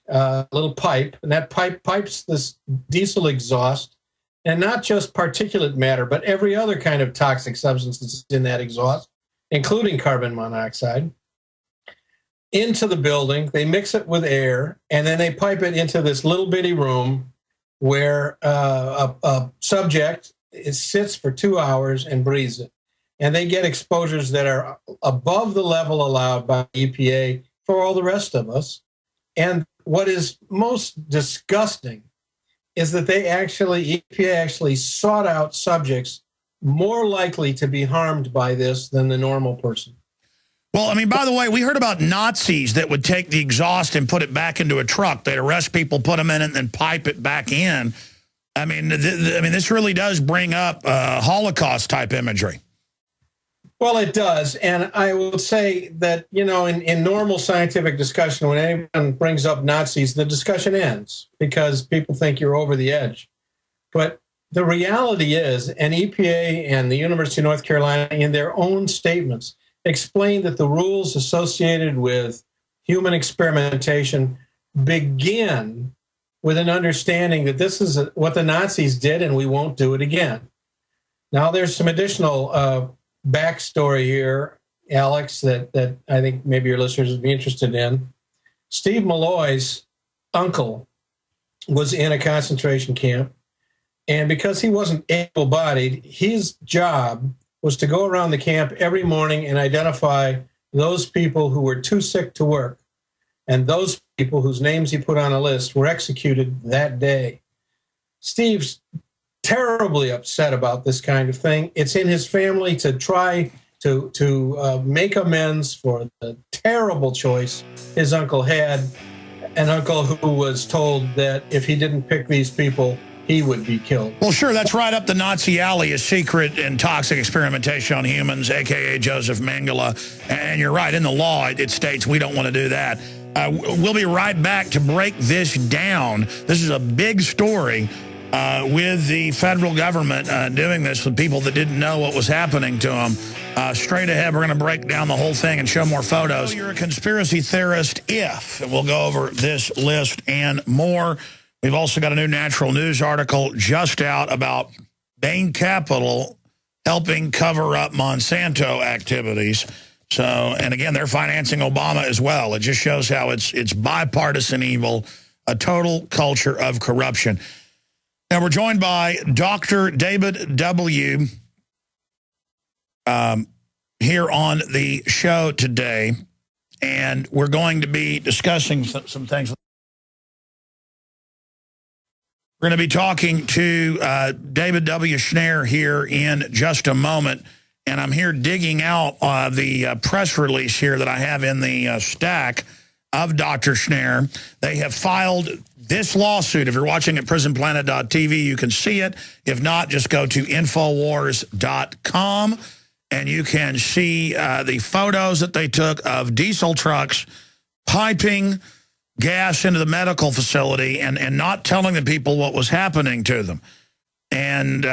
a little pipe, and that pipe pipes this diesel exhaust, and not just particulate matter, but every other kind of toxic substance that's in that exhaust, including carbon monoxide, into the building. They mix it with air, and then they pipe it into this little bitty room where a subject sits for 2 hours and breathes it. And they get exposures that are above the level allowed by EPA for all the rest of us. And what is most disgusting is that EPA actually sought out subjects more likely to be harmed by this than the normal person. Well, I mean, by the way, we heard about Nazis that would take the exhaust and put it back into a truck. They'd arrest people, put them in it, and then pipe it back in. I mean, this really does bring up Holocaust-type imagery. Well, it does. And I will say that, in normal scientific discussion, when anyone brings up Nazis, the discussion ends because people think you're over the edge. But the reality is, and EPA and the University of North Carolina, in their own statements, explain that the rules associated with human experimentation begin with an understanding that this is what the Nazis did and we won't do it again. Now, there's some additional backstory here, Alex, that I think maybe your listeners would be interested in. Steve Malloy's uncle was in a concentration camp, and because he wasn't able-bodied, his job was to go around the camp every morning and identify those people who were too sick to work. And those people whose names he put on a list were executed that day. Steve's terribly upset about this kind of thing. It's in his family to try to make amends for the terrible choice his uncle had, an uncle who was told that if he didn't pick these people, he would be killed. Well, sure, that's right up the Nazi alley, is secret and toxic experimentation on humans, a.k.a. Joseph Mengele. And you're right, in the law, it states we don't want to do that. We'll be right back to break this down. This is a big story with the federal government doing this with people that didn't know what was happening to them. Straight ahead, we're going to break down the whole thing and show more photos. You're a conspiracy theorist if, and we'll go over this list and more. We've also got a new Natural News article just out about Bain Capital helping cover up Monsanto activities. So, and again, they're financing Obama as well. It just shows how it's bipartisan evil, a total culture of corruption. Now, we're joined by Dr. David W. Here on the show today, and we're going to be discussing some things. We're going to be talking to David W. Schnare here in just a moment, and I'm here digging out the press release here that I have in the stack of Dr. Schnare. They have filed this lawsuit. If you're watching at prisonplanet.tv, you can see it. If not, just go to Infowars.com, and you can see the photos that they took of diesel trucks piping gas into the medical facility and not telling the people what was happening to them. And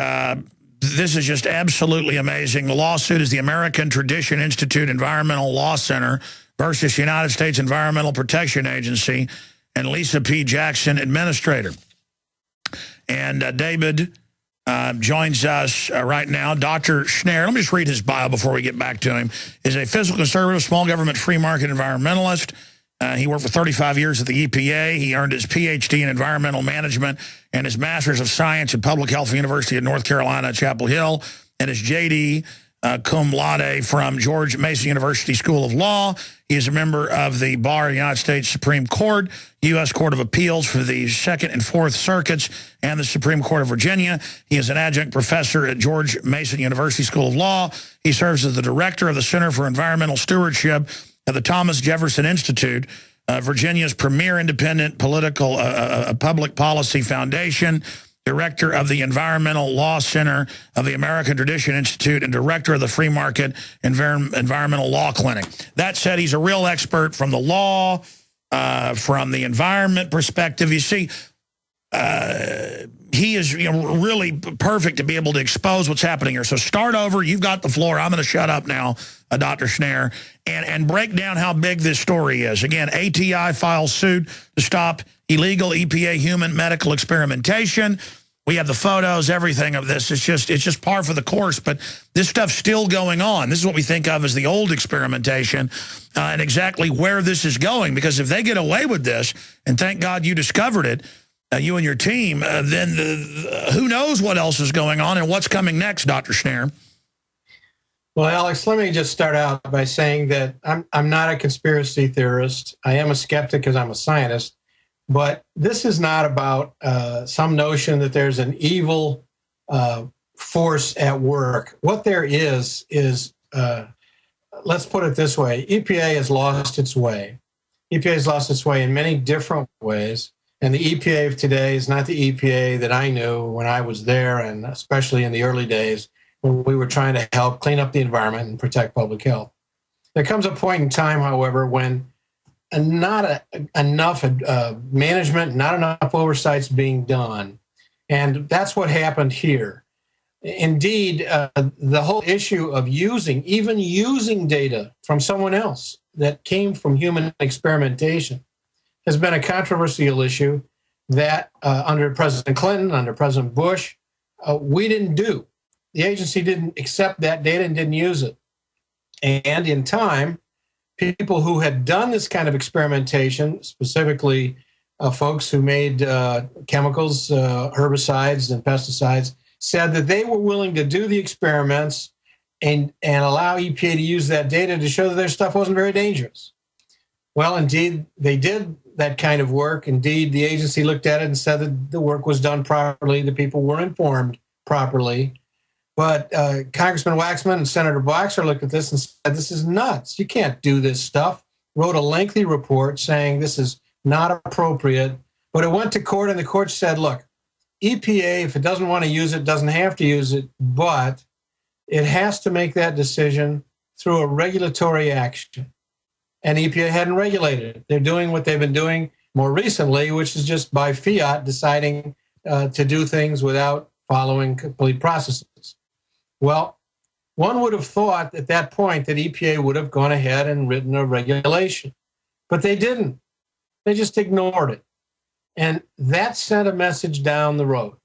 this is just absolutely amazing. The lawsuit is the American Tradition Institute Environmental Law Center versus United States Environmental Protection Agency and Lisa P. Jackson, administrator. And David joins us right now. Dr. Schnare, let me just read his bio before we get back to him, is a fiscal conservative, small government, free market environmentalist. He worked for 35 years at the EPA. He earned his Ph.D. in environmental management and his Master's of Science in Public Health from the University of North Carolina at Chapel Hill, and his J.D. Cum laude from George Mason University School of Law. He is a member of the Bar of the United States Supreme Court, U.S. Court of Appeals for the Second and Fourth Circuits, and the Supreme Court of Virginia. He is an adjunct professor at George Mason University School of Law. He serves as the director of the Center for Environmental Stewardship at the Thomas Jefferson Institute, Virginia's premier independent political public policy foundation, director of the Environmental Law Center of the American Tradition Institute, and director of the Free Market Environmental Law Clinic. That said, he's a real expert from the law, from the environment perspective. You see, he is really perfect to be able to expose what's happening here. So start over. You've got the floor. I'm going to shut up now, Dr. Schnare, and break down how big this story is. Again, ATI files suit to stop illegal EPA human medical experimentation. We have the photos, everything of this. It's just par for the course, but this stuff's still going on. This is what we think of as the old experimentation, and exactly where this is going. Because if they get away with this, and thank God you discovered it, you and your team, then who knows what else is going on and what's coming next, Dr. Schnare? Well, Alex, let me just start out by saying that I'm not a conspiracy theorist. I am a skeptic because I'm a scientist. But this is not about some notion that there's an evil force at work. What there is let's put it this way. EPA has lost its way. EPA has lost its way in many different ways. And the EPA of today is not the EPA that I knew when I was there, and especially in the early days when we were trying to help clean up the environment and protect public health. There comes a point in time, however, when not enough management, not enough oversights being done. And that's what happened here. Indeed, the whole issue of even using data from someone else that came from human experimentation has been a controversial issue that under President Clinton, under President Bush, we didn't do. The agency didn't accept that data and didn't use it. And in time, people who had done this kind of experimentation, specifically folks who made chemicals, herbicides, and pesticides, said that they were willing to do the experiments and allow EPA to use that data to show that their stuff wasn't very dangerous. Well, indeed, they did that kind of work. Indeed, the agency looked at it and said that the work was done properly, the people were informed properly. But Congressman Waxman and Senator Boxer looked at this and said, this is nuts. You can't do this stuff. Wrote a lengthy report saying this is not appropriate. But it went to court, and the court said, look, EPA, if it doesn't want to use it, doesn't have to use it, but it has to make that decision through a regulatory action. And EPA hadn't regulated it. They're doing what they've been doing more recently, which is just by fiat deciding to do things without following complete processes. Well, one would have thought at that point that EPA would have gone ahead and written a regulation, but they didn't. They just ignored it. And that sent a message down the road.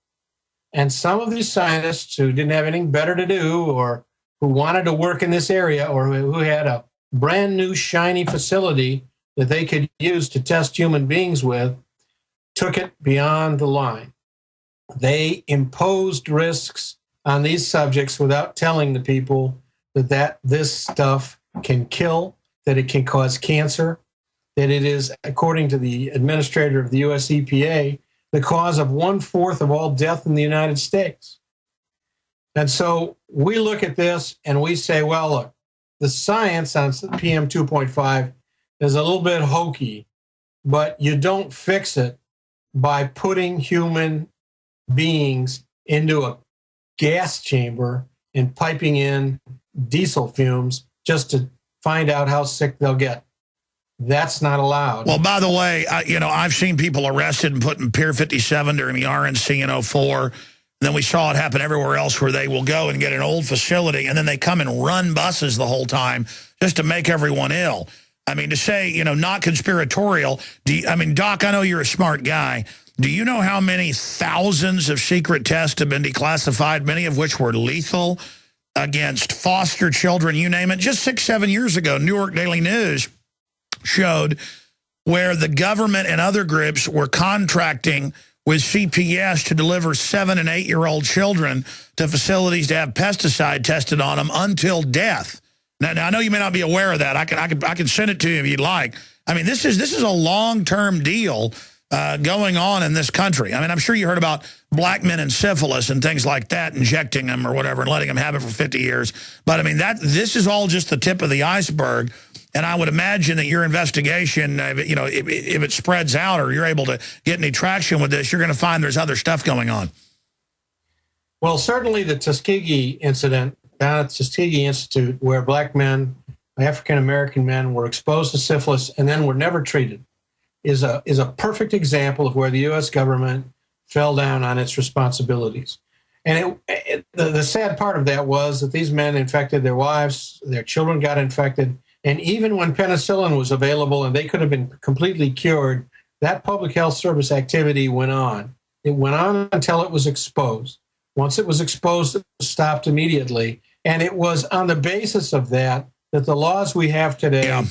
And some of these scientists who didn't have anything better to do, or who wanted to work in this area, or who had a brand new shiny facility that they could use to test human beings with, took it beyond the line. They imposed risks on these subjects without telling the people that this stuff can kill, that it can cause cancer, that it is, according to the administrator of the US EPA, the cause of 1/4 of all death in the United States. And so we look at this and we say, well, look, the science on PM 2.5 is a little bit hokey, but you don't fix it by putting human beings into a gas chamber and piping in diesel fumes just to find out how sick they'll get. That's not allowed. Well, by the way, I've seen people arrested and put in Pier 57 during the RNC in 04. And then we saw it happen everywhere else, where they will go and get an old facility and then they come and run buses the whole time just to make everyone ill. I mean, to say, not conspiratorial. Doc, I know you're a smart guy. Do you know how many thousands of secret tests have been declassified, many of which were lethal against foster children, you name it? Just 6-7 years ago, New York Daily News showed where the government and other groups were contracting with CPS to deliver 7- and 8-year-old children to facilities to have pesticide tested on them until death. Now I know you may not be aware of that. I can send it to you if you'd like. I mean, this is a long-term deal going on in this country. I mean, I'm sure you heard about black men and syphilis and things like that, injecting them or whatever and letting them have it for 50 years. But I mean, this is all just the tip of the iceberg. And I would imagine that your investigation, if it spreads out or you're able to get any traction with this, you're going to find there's other stuff going on. Well, certainly the Tuskegee incident down at the Tuskegee Institute, where black men, African-American men, were exposed to syphilis and then were never treated, is a perfect example of where the U.S. government fell down on its responsibilities. And the sad part of that was that these men infected their wives, their children got infected, and even when penicillin was available and they could have been completely cured, that public health service activity went on. It went on until it was exposed. Once it was exposed, it was stopped immediately. And it was on the basis of that the laws we have today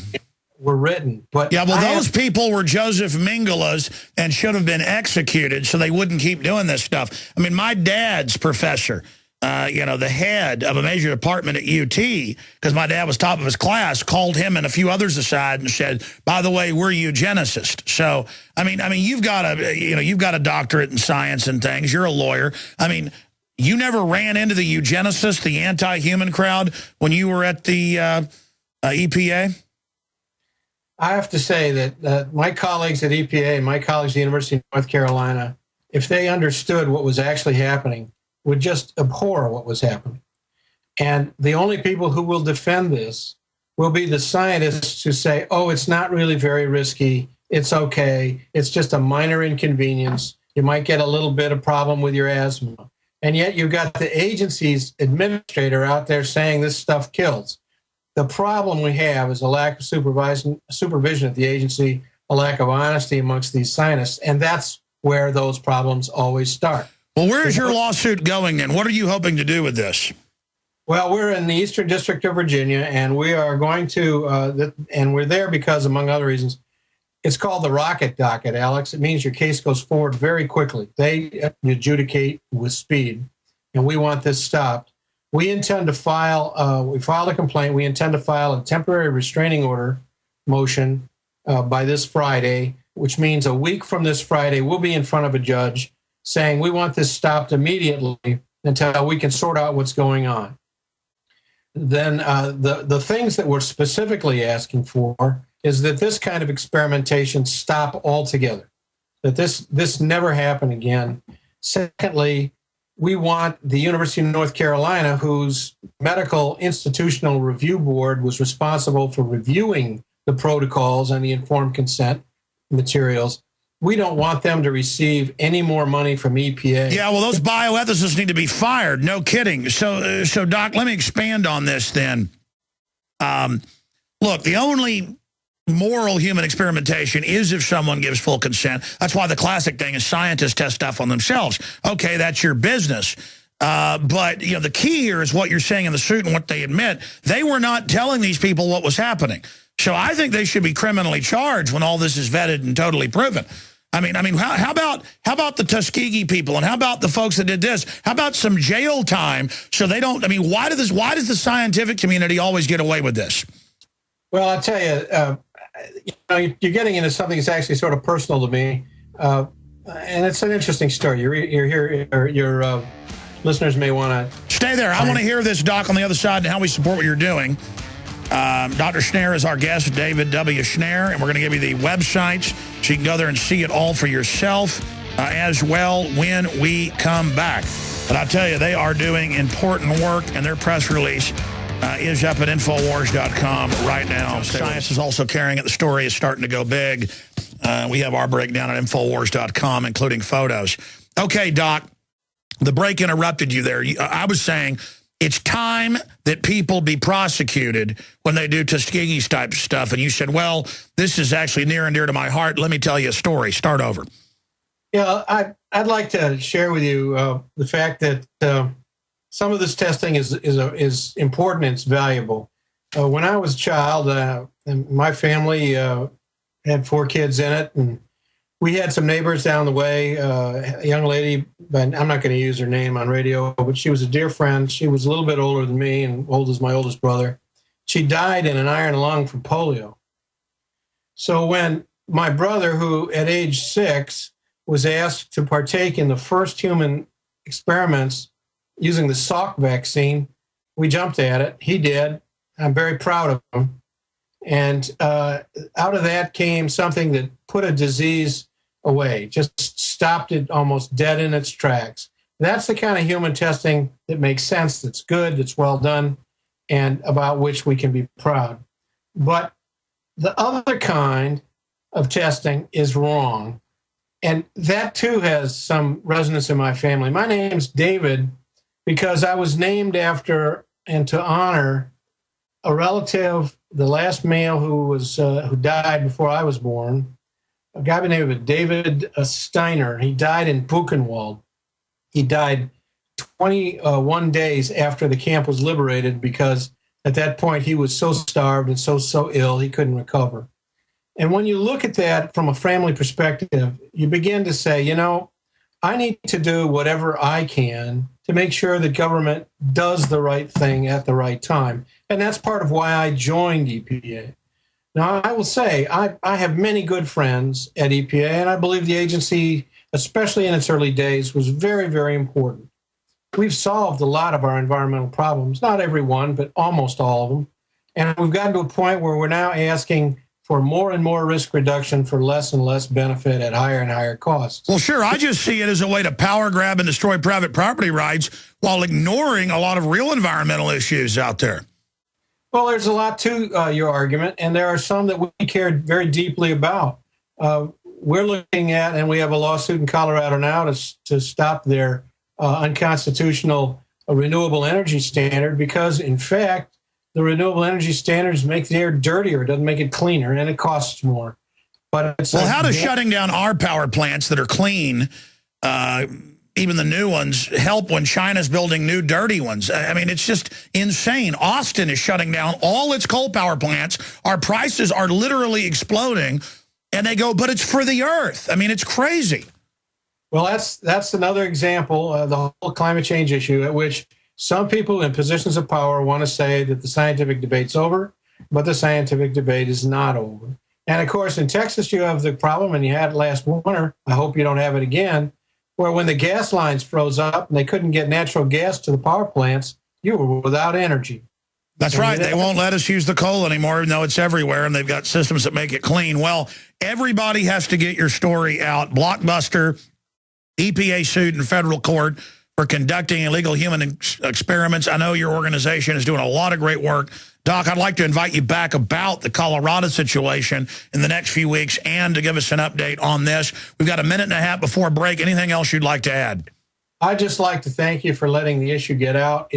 were written. But those people were Joseph Mengelas and should have been executed so they wouldn't keep doing this stuff. I mean, my dad's professor, the head of a major department at UT, because my dad was top of his class, called him and a few others aside and said, by the way, we're eugenicists. So, I mean, you've got a doctorate in science and things. You're a lawyer. I mean, you never ran into the eugenicists, the anti-human crowd, when you were at the EPA? I have to say that my colleagues at EPA, my colleagues at the University of North Carolina, if they understood what was actually happening, would just abhor what was happening. And the only people who will defend this will be the scientists who say, oh, it's not really very risky. It's okay. It's just a minor inconvenience. You might get a little bit of problem with your asthma. And yet you've got the agency's administrator out there saying this stuff kills. The problem we have is a lack of supervision at the agency, a lack of honesty amongst these scientists, and that's where those problems always start. Well, where's your lawsuit going then? What are you hoping to do with this? Well, we're in the Eastern District of Virginia, and we are going to, and we're there because, among other reasons, it's called the rocket docket, Alex. It means your case goes forward very quickly. They adjudicate with speed, and we want this stopped. We intend to file, we filed a complaint. We intend to file a temporary restraining order motion by this Friday, which means a week from this Friday, we'll be in front of a judge saying we want this stopped immediately until we can sort out what's going on. Then the things that we're specifically asking for is that this kind of experimentation stop altogether, that this never happen again. Secondly, we want the University of North Carolina, whose medical institutional review board was responsible for reviewing the protocols and the informed consent materials, we don't want them to receive any more money from EPA. Yeah, well, those bioethicists need to be fired. No kidding. So Doc, let me expand on this then. Look, the only moral human experimentation is if someone gives full consent. That's why the classic thing is scientists test stuff on themselves. Okay, that's your business. But the key here is what you're saying in the suit and what they admit. They were not telling these people what was happening. So I think they should be criminally charged when all this is vetted and totally proven. I mean, how about the Tuskegee people, and how about the folks that did this? How about some jail time so they don't? I mean, why does the scientific community always get away with this? Well, I'll tell you, you're getting into something that's actually sort of personal to me, and it's an interesting story. Your listeners may want to stay there. I want to hear this, Doc, on the other side and how we support what you're doing. Dr. Schnare is our guest, David W. Schnare, and we're going to give you the websites so you can go there and see it all for yourself as well when we come back. But I tell you, they are doing important work, and their press release is up at Infowars.com right now. Science is also carrying it. The story is starting to go big. We have our breakdown at Infowars.com, including photos. Okay, Doc, the break interrupted you there. I was saying it's time that people be prosecuted when they do Tuskegee type stuff. And you said, well, this is actually near and dear to my heart. Let me tell you a story. Start over. Yeah, I'd like to share with you the fact that some of this testing is important and it's valuable. When I was a child, and my family had 4 kids in it, and we had some neighbors down the way, a young lady, but I'm not going to use her name on radio, but she was a dear friend. She was a little bit older than me and old as my oldest brother. She died in an iron lung from polio. So when my brother, who at age 6 was asked to partake in the first human experiments using the Salk vaccine, we jumped at it. He did. I'm very proud of him. And out of that came something that put a disease away, just stopped it almost dead in its tracks. That's the kind of human testing that makes sense, that's good, that's well done, and about which we can be proud. But the other kind of testing is wrong. And that, too, has some resonance in my family. My name's David because I was named after and to honor a relative, the last male who died before I was born, a guy by the name of David Steiner. He died in Buchenwald. He died 21 days after the camp was liberated because at that point he was so starved and so ill he couldn't recover. And when you look at that from a family perspective, you begin to say, I need to do whatever I can to make sure that government does the right thing at the right time. And that's part of why I joined EPA. Now, I will say I have many good friends at EPA, and I believe the agency, especially in its early days, was very, very important. We've solved a lot of our environmental problems, not every one, but almost all of them. And we've gotten to a point where we're now asking for more and more risk reduction for less and less benefit at higher and higher costs. Well, sure. I just see it as a way to power grab and destroy private property rights while ignoring a lot of real environmental issues out there. Well, there's a lot to your argument, and there are some that we cared very deeply about. We're looking at, and we have a lawsuit in Colorado now to stop their unconstitutional renewable energy standard because, in fact, the renewable energy standards make the air dirtier. It doesn't make it cleaner, and it costs more. But it's how does shutting down our power plants that are clean, even the new ones, help when China's building new dirty ones? I mean, it's just insane. Austin is shutting down all its coal power plants. Our prices are literally exploding, and they go, but it's for the earth. I mean, it's crazy. Well, that's another example of the whole climate change issue at which some people in positions of power want to say that the scientific debate's over, but the scientific debate is not over. And, of course, in Texas, you have the problem, and you had it last winter. I hope you don't have it again. where when the gas lines froze up and they couldn't get natural gas to the power plants, you were without energy. That's right. They won't let us use the coal anymore, even though it's everywhere, and they've got systems that make it clean. Well, everybody has to get your story out. Blockbuster, EPA sued in federal court for conducting illegal human experiments. I know your organization is doing a lot of great work. Doc, I'd like to invite you back about the Colorado situation in the next few weeks and to give us an update on this. We've got a minute and a half before break. Anything else you'd like to add? I'd just like to thank you for letting the issue get out.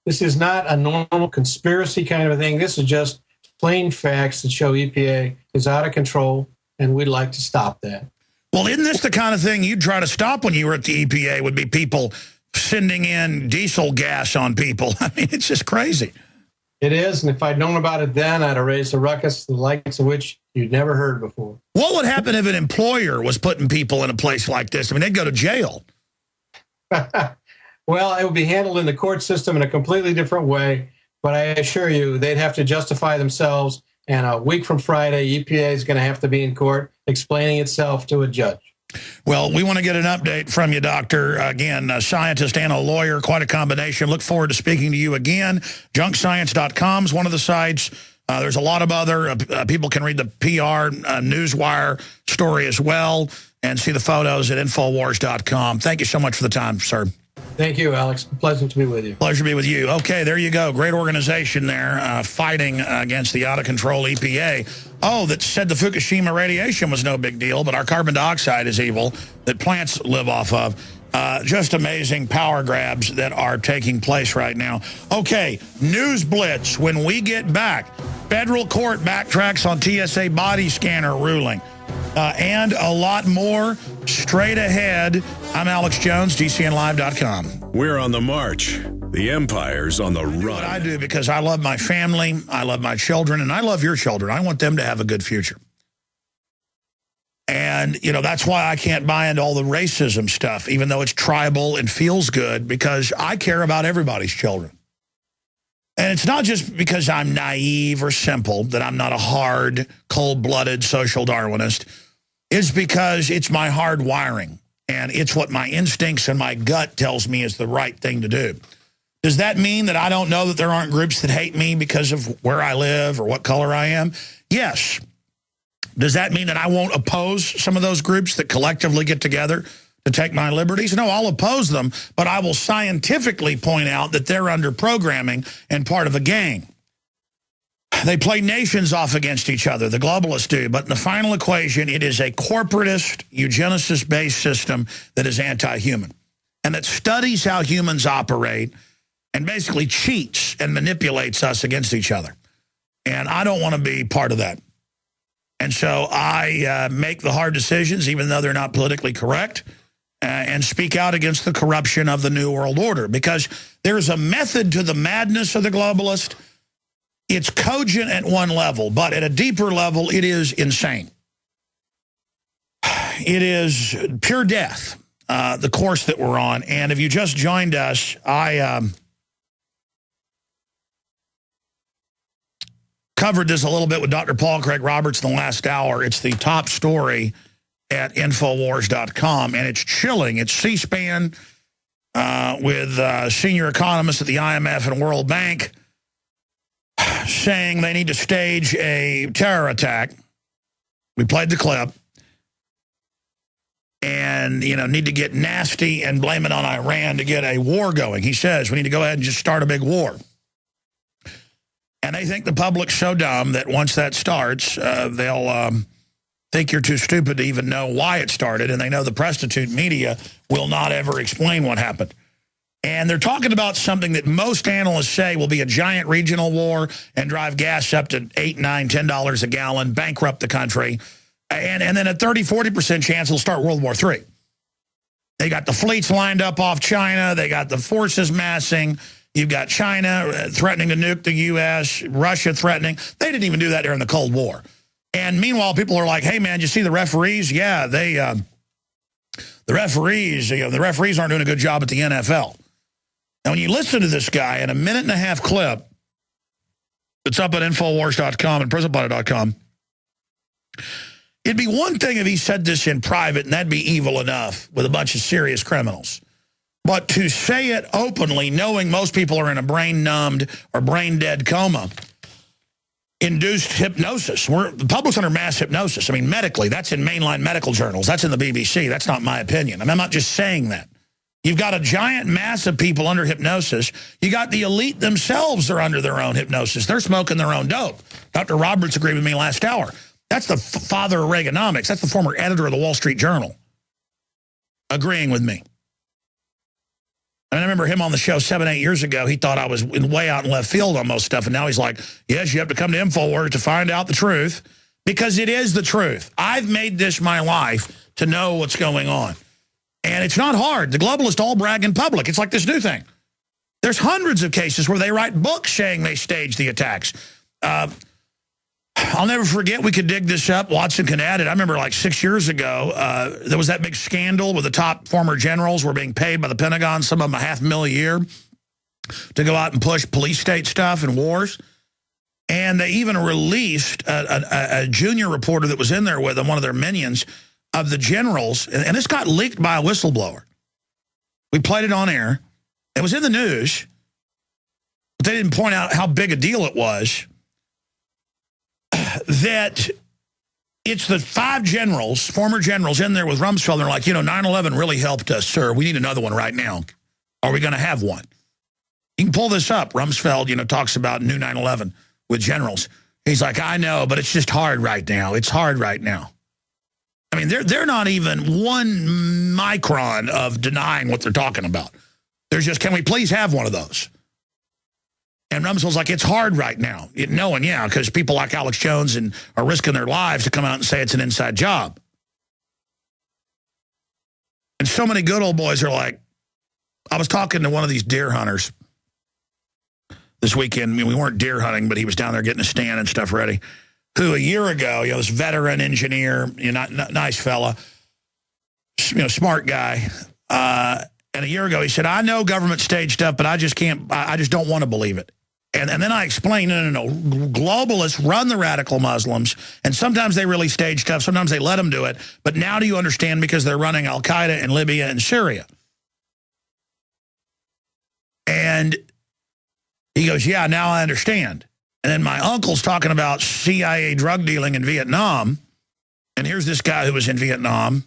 This is not a normal conspiracy kind of a thing. This is just plain facts that show EPA is out of control, and we'd like to stop that. Well, isn't this the kind of thing you'd try to stop when you were at the EPA, would be people sending in diesel gas on people? I mean, it's just crazy. It is, and if I'd known about it then, I'd have raised a ruckus, the likes of which you'd never heard before. What would happen if an employer was putting people in a place like this? I mean, they'd go to jail. Well, it would be handled in the court system in a completely different way, but I assure you, they'd have to justify themselves, and a week from Friday, EPA is going to have to be in court explaining itself to a judge. Well, we want to get an update from you, Doctor. Again, a scientist and a lawyer, quite a combination. Look forward to speaking to you again. JunkScience.com is one of the sites. There's a lot of other, people can read the PR Newswire story as well and see the photos at Infowars.com. Thank you so much for the time, sir. Thank you, Alex. Pleasant to be with you. Pleasure to be with you. Okay, there you go. Great organization there fighting against the out-of-control EPA. Oh, that said the Fukushima radiation was no big deal, but our carbon dioxide is evil that plants live off of. Just amazing power grabs that are taking place right now. Okay, News Blitz. When we get back, federal court backtracks on TSA body scanner ruling. And a lot more straight ahead. I'm Alex Jones, DCNlive.com. We're on the march. The empire's on the run. What I do because I love my family, I love my children, and I love your children. I want them to have a good future. And, you know, that's why I can't buy into all the racism stuff, even though it's tribal and feels good, because I care about everybody's children. And it's not just because I'm naive or simple, that I'm not a hard, cold-blooded social Darwinist. It's because it's my hard wiring, and it's what my instincts and my gut tells me is the right thing to do. Does that mean that I don't know that there aren't groups that hate me because of where I live or what color I am? Yes. Does that mean that I won't oppose some of those groups that collectively get together to take my liberties? No, I'll oppose them, but I will scientifically point out that they're under programming and part of a gang. They play nations off against each other, the globalists do, but in the final equation, it is a corporatist, eugenicist-based system that is anti-human and that studies how humans operate and basically cheats and manipulates us against each other. And I don't want to be part of that. And so I make the hard decisions, even though they're not politically correct, and speak out against the corruption of the New World Order, because there's a method to the madness of the globalist. It's cogent at one level, but at a deeper level, it is insane. It is pure death, the course that we're on. And if you just joined us, I covered this a little bit with Dr. Paul Craig Roberts in the last hour. It's the top story at Infowars.com, and it's chilling. It's C-SPAN with senior economists at the IMF and World Bank saying they need to stage a terror attack. We played the clip. And, you know, need to get nasty and blame it on Iran to get a war going. He says we need to go ahead and just start a big war. And they think the public's so dumb that once that starts, they'll think you're too stupid to even know why it started. And they know the prostitute media will not ever explain what happened. And they're talking about something that most analysts say will be a giant regional war and drive gas up to $8, $9, $10 a gallon, bankrupt the country. And then a 30-40% chance it'll start World War III. They got the fleets lined up off China. They got the forces massing. You've got China threatening to nuke the U.S., Russia threatening. They didn't even do that during the Cold War. And meanwhile, people are like, hey, man, you see the referees? Yeah, the referees aren't doing a good job at the NFL. Now, when you listen to this guy in a minute-and-a-half clip, it's up at Infowars.com and PrisonPlanet.com, It'd be one thing if he said this in private, and that'd be evil enough with a bunch of serious criminals. But to say it openly, knowing most people are in a brain-numbed or brain-dead coma, induced hypnosis. The public's under mass hypnosis. I mean, medically, that's in mainline medical journals. That's in the BBC. That's not my opinion. I mean, I'm not just saying that. You've got a giant mass of people under hypnosis. You got the elite themselves are under their own hypnosis. They're smoking their own dope. Dr. Roberts agreed with me last hour. That's the father of Reaganomics. That's the former editor of the Wall Street Journal agreeing with me. I mean, I remember him on the show 7, 8 years ago. He thought I was way out in left field on most stuff. And now he's like, yes, you have to come to Infowars to find out the truth. Because it is the truth. I've made this my life to know what's going on. And it's not hard. The globalists all brag in public. It's like this new thing. There's hundreds of cases where they write books saying they staged the attacks. I'll never forget, we could dig this up. Watson can add it. I remember like 6 years ago, there was that big scandal where the top former generals were being paid by the Pentagon, some of them $500,000 a year, to go out and push police state stuff and wars. And they even released a junior reporter that was in there with them, one of their minions, of the generals. And this got leaked by a whistleblower. We played it on air. It was in the news. But they didn't point out how big a deal it was. That it's the 5 generals, former generals in there with Rumsfeld. And they're like, 9/11 really helped us, sir. We need another one right now. Are we going to have one? You can pull this up. Rumsfeld, talks about new 9/11 with generals. He's like, I know, but it's just hard right now. It's hard right now. I mean, they're not even 1 micron of denying what they're talking about. There's just, can we please have one of those? And Rumsfeld's like, it's hard right now. Knowing, yeah, because people like Alex Jones are risking their lives to come out and say it's an inside job. And so many good old boys are like, I was talking to one of these deer hunters this weekend. I mean, we weren't deer hunting, but he was down there getting a stand and stuff ready. Who a year ago, this veteran engineer, nice fella, smart guy. And a year ago, he said, I know government stage stuff, but I just don't want to believe it. And then I explained, no. Globalists run the radical Muslims, and sometimes they really stage stuff. Sometimes they let them do it. But now do you understand? Because they're running Al-Qaeda in Libya and Syria. And he goes, yeah, now I understand. And then my uncle's talking about CIA drug dealing in Vietnam. And here's this guy who was in Vietnam.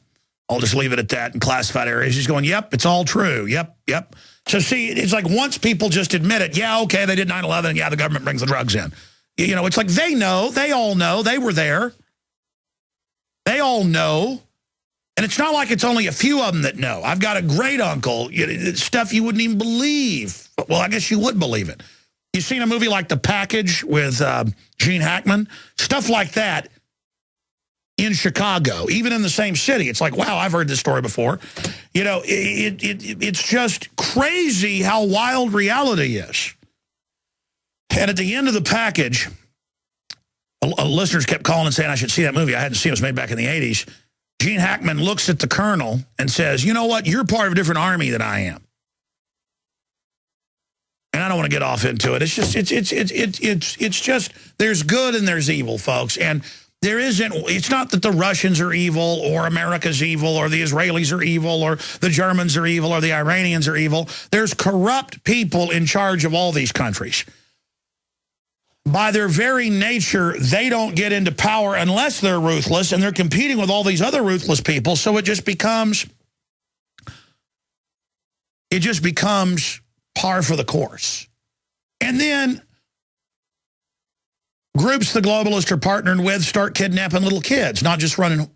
I'll just leave it at that in classified areas. He's going, yep, it's all true. Yep. So see, it's like once people just admit it, yeah, okay, they did 9/11, and yeah, the government brings the drugs in. It's like they know, they all know, they were there. They all know. And it's not like it's only a few of them that know. I've got a great uncle, stuff you wouldn't even believe. Well, I guess you would believe it. You've seen a movie like The Package with Gene Hackman? Stuff like that. In Chicago, even in the same city. It's like, wow, I've heard this story before. It's just crazy how wild reality is. And at the end of The Package, listeners kept calling and saying I should see that movie. I hadn't seen it. It was made back in the 80s. Gene Hackman looks at the colonel and says, you know what? You're part of a different army than I am. And I don't want to get off into it. It's just there's good and there's evil, folks. And it's not that the Russians are evil or America's evil or the Israelis are evil or the Germans are evil or the Iranians are evil. There's corrupt people in charge of all these countries. By their very nature, they don't get into power unless they're ruthless, and they're competing with all these other ruthless people, so it just becomes par for the course. And then groups the globalists are partnering with start kidnapping little kids, not just running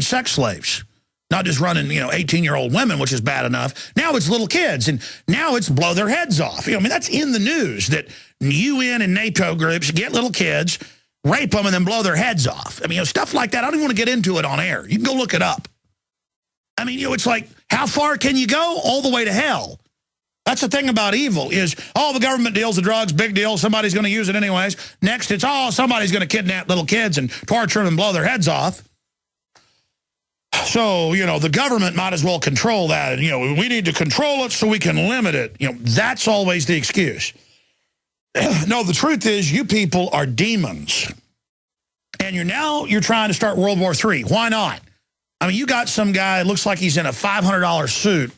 sex slaves, not just running 18-year-old women, which is bad enough. Now it's little kids, and now it's blow their heads off. That's in the news that UN and NATO groups get little kids, rape them, and then blow their heads off. Stuff like that. I don't even want to get into it on air. You can go look it up. It's like, how far can you go? All the way to hell. That's the thing about evil is, the government deals the drugs, big deal, somebody's going to use it anyways. Next, it's, somebody's going to kidnap little kids and torture them and blow their heads off. So, the government might as well control that. And, we need to control it so we can limit it. That's always the excuse. No, the truth is you people are demons. And you're trying to start World War III. Why not? I mean, you got some guy, looks like he's in a $500 suit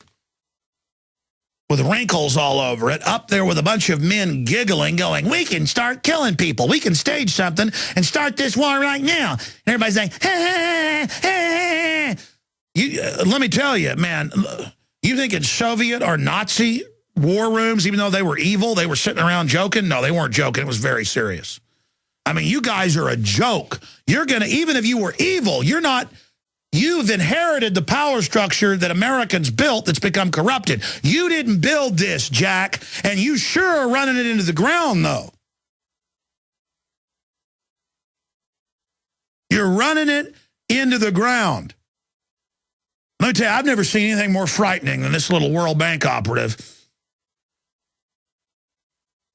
with wrinkles all over it, up there with a bunch of men giggling, going, we can start killing people. We can stage something and start this war right now. And everybody's saying, ha, ha, ha. Let me tell you, man, you think in Soviet or Nazi war rooms, even though they were evil, they were sitting around joking? No, they weren't joking. It was very serious. I mean, you guys are a joke. You're going to, even if you were evil, you're not... You've inherited the power structure that Americans built that's become corrupted. You didn't build this, Jack, and you sure are running it into the ground, though. You're running it into the ground. Let me tell you, I've never seen anything more frightening than this little World Bank operative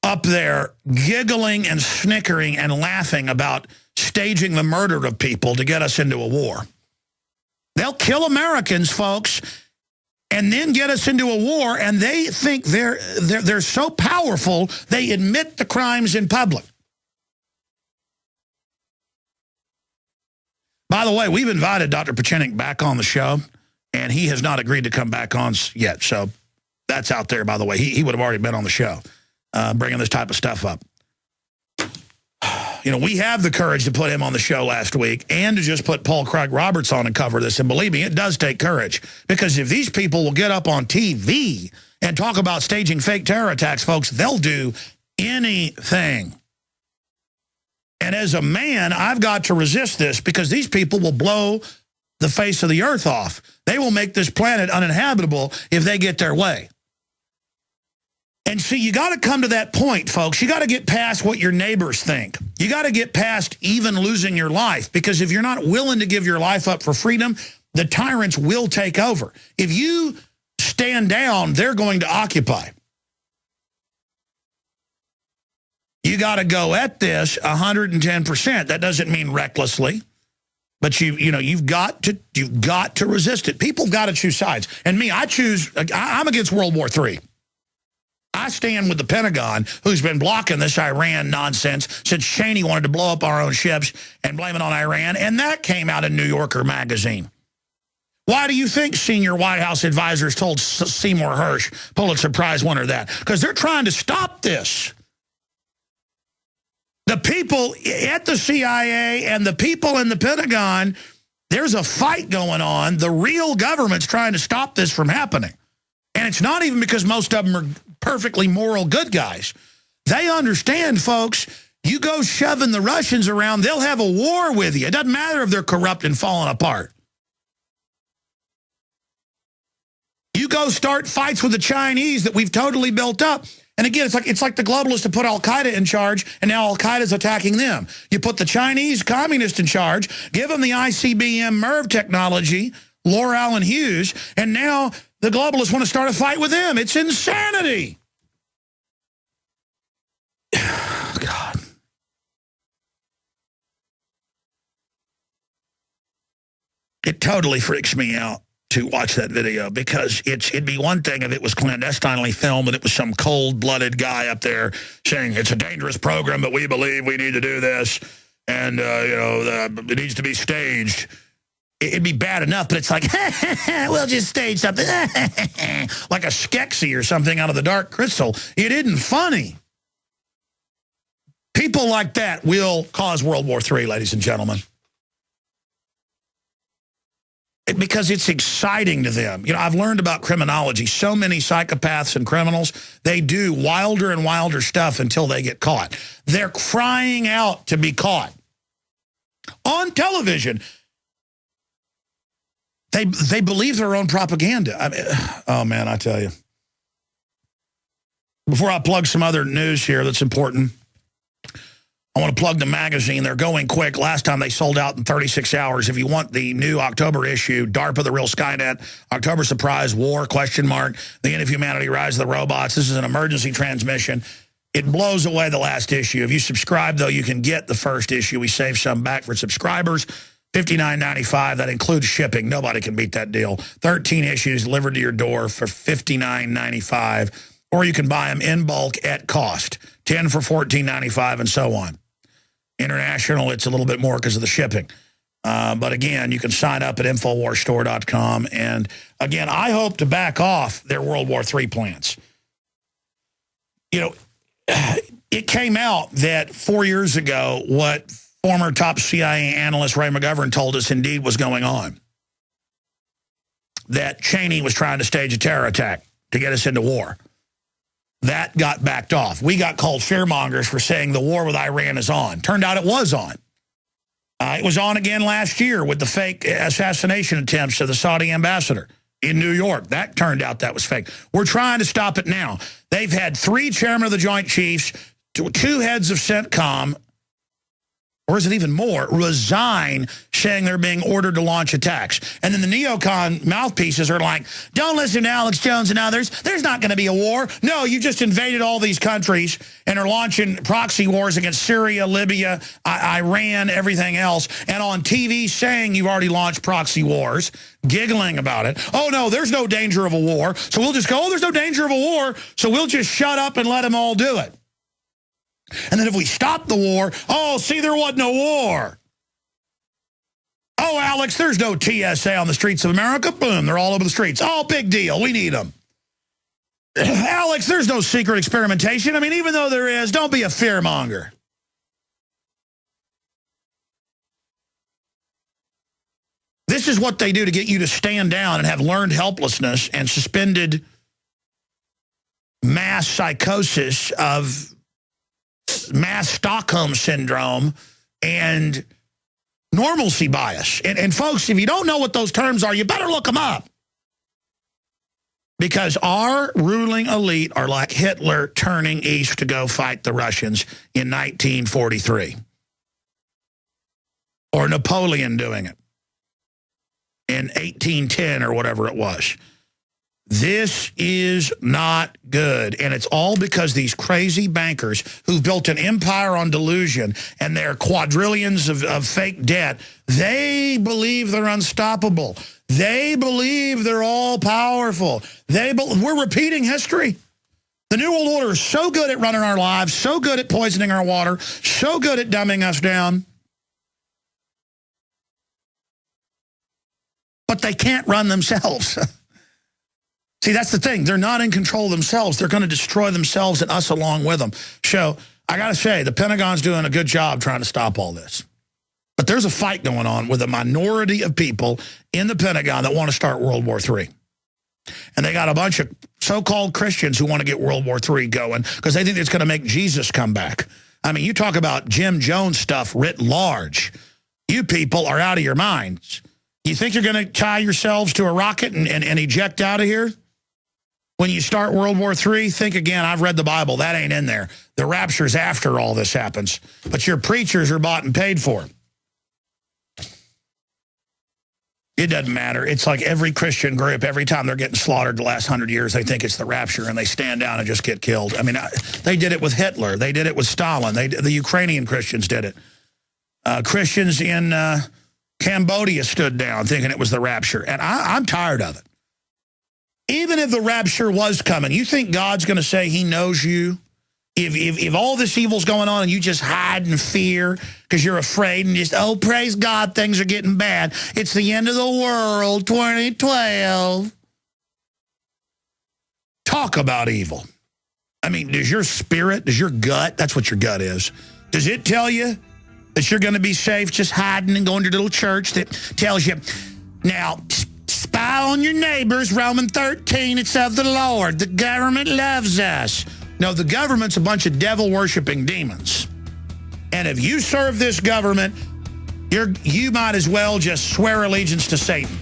up there giggling and snickering and laughing about staging the murder of people to get us into a war. They'll kill Americans, folks, and then get us into a war, and they think they're so powerful, they admit the crimes in public. By the way, we've invited Dr. Pachinik back on the show, and he has not agreed to come back on yet, so that's out there, by the way. He would have already been on the show, bringing this type of stuff up. You know, we have the courage to put him on the show last week and to just put Paul Craig Roberts on and cover this. And believe me, it does take courage. Because if these people will get up on TV and talk about staging fake terror attacks, folks, they'll do anything. And as a man, I've got to resist this because these people will blow the face of the earth off. They will make this planet uninhabitable if they get their way. And see, you got to come to that point, folks. You got to get past what your neighbors think. You got to get past even losing your life, because if you're not willing to give your life up for freedom, the tyrants will take over. If you stand down, they're going to occupy. You got to go at this 110%. That doesn't mean recklessly, but you've got to resist it. People got to choose sides. And me, I'm against World War III. I stand with the Pentagon, who's been blocking this Iran nonsense since Cheney wanted to blow up our own ships and blame it on Iran, and that came out in New Yorker magazine. Why do you think senior White House advisors told Seymour Hersh, Pulitzer Prize winner, that? Because they're trying to stop this. The people at the CIA and the people in the Pentagon, there's a fight going on. The real government's trying to stop this from happening. And it's not even because most of them are perfectly moral good guys. They understand, folks, you go shoving the Russians around, they'll have a war with you. It doesn't matter if they're corrupt and falling apart. You go start fights with the Chinese that we've totally built up. And again, it's like the globalists have put Al-Qaeda in charge, and now Al-Qaeda's attacking them. You put the Chinese communists in charge, give them the ICBM MERV technology, Laura Allen Hughes, and now the globalists want to start a fight with them. It's insanity. God. It totally freaks me out to watch that video, because it'd be one thing if it was clandestinely filmed and it was some cold-blooded guy up there saying it's a dangerous program, but we believe we need to do this, and it needs to be staged. It'd be bad enough, but it's like, we'll just stage something. Like a Skeksis or something out of the Dark Crystal. It isn't funny. People like that will cause World War III, ladies and gentlemen. Because it's exciting to them. You know, I've learned about criminology. So many psychopaths and criminals, they do wilder and wilder stuff until they get caught. They're crying out to be caught. On television, they believe their own propaganda. I mean, oh, man, I tell you. Before I plug some other news here that's important, I want to plug the magazine. They're going quick. Last time they sold out in 36 hours. If you want the new October issue, DARPA, the Real Skynet, October Surprise, War, the End of Humanity, Rise of the Robots. This is an emergency transmission. It blows away the last issue. If you subscribe, though, you can get the first issue. We save some back for subscribers. $59.95. That includes shipping. Nobody can beat that deal. 13 issues delivered to your door for $59.95. Or you can buy them in bulk at cost. 10 for $14.95 and so on. International, it's a little bit more because of the shipping. But again, you can sign up at InfoWarsStore.com. And again, I hope to back off their World War III plans. You know, it came out that 4 years ago what former top CIA analyst Ray McGovern told us indeed was going on. That Cheney was trying to stage a terror attack to get us into war. That got backed off. We got called fearmongers for saying the war with Iran is on. Turned out it was on. It was on again last year with the fake assassination attempts of the Saudi ambassador in New York. That turned out that was fake. We're trying to stop it now. They've had 3 chairmen of the Joint Chiefs, 2 heads of CENTCOM, or is it even more, resign, saying they're being ordered to launch attacks. And then the neocon mouthpieces are like, don't listen to Alex Jones and others. There's not going to be a war. No, you just invaded all these countries and are launching proxy wars against Syria, Libya, Iran, everything else. And on TV saying you've already launched proxy wars, giggling about it. Oh, no, there's no danger of a war. So we'll just go, oh, there's no danger of a war. So we'll just shut up and let them all do it. And then if we stop the war, oh, see, there wasn't a war. Oh, Alex, there's no TSA on the streets of America. Boom, they're all over the streets. Oh, big deal. We need them. Alex, there's no secret experimentation. I mean, even though there is, don't be a fearmonger. This is what they do to get you to stand down and have learned helplessness and suspended mass psychosis of mass Stockholm syndrome and normalcy bias. And folks, if you don't know what those terms are, you better look them up. Because our ruling elite are like Hitler turning east to go fight the Russians in 1943. Or Napoleon doing it in 1810 or whatever it was. This is not good, and it's all because these crazy bankers who've built an empire on delusion and their quadrillions of fake debt, they believe they're unstoppable. They believe they're all powerful. We're repeating history. The New World Order is so good at running our lives, so good at poisoning our water, so good at dumbing us down. But they can't run themselves. See, that's the thing. They're not in control themselves. They're going to destroy themselves and us along with them. So I got to say, the Pentagon's doing a good job trying to stop all this. But there's a fight going on with a minority of people in the Pentagon that want to start World War III. And they got a bunch of so-called Christians who want to get World War III going because they think it's going to make Jesus come back. I mean, you talk about Jim Jones stuff writ large. You people are out of your minds. You think you're going to tie yourselves to a rocket and eject out of here? When you start World War III, think again. I've read the Bible. That ain't in there. The rapture's after all this happens. But your preachers are bought and paid for. It doesn't matter. It's like every Christian group, every time they're getting slaughtered the last 100 years, they think it's the rapture, and they stand down and just get killed. I mean, they did it with Hitler. They did it with Stalin. The Ukrainian Christians did it. Christians in Cambodia stood down thinking it was the rapture. And I'm tired of it. Even if the rapture was coming, you think God's going to say he knows you? If all this evil's going on and you just hide in fear because you're afraid and just, oh, praise God, things are getting bad. It's the end of the world, 2012. Talk about evil. I mean, does your spirit, does your gut, that's what your gut is, does it tell you that you're going to be safe just hiding and going to a little church that tells you, now, spy on your neighbors, Romans 13, it's of the Lord. The government loves us. No, the government's a bunch of devil-worshipping demons. And if you serve this government, you might as well just swear allegiance to Satan,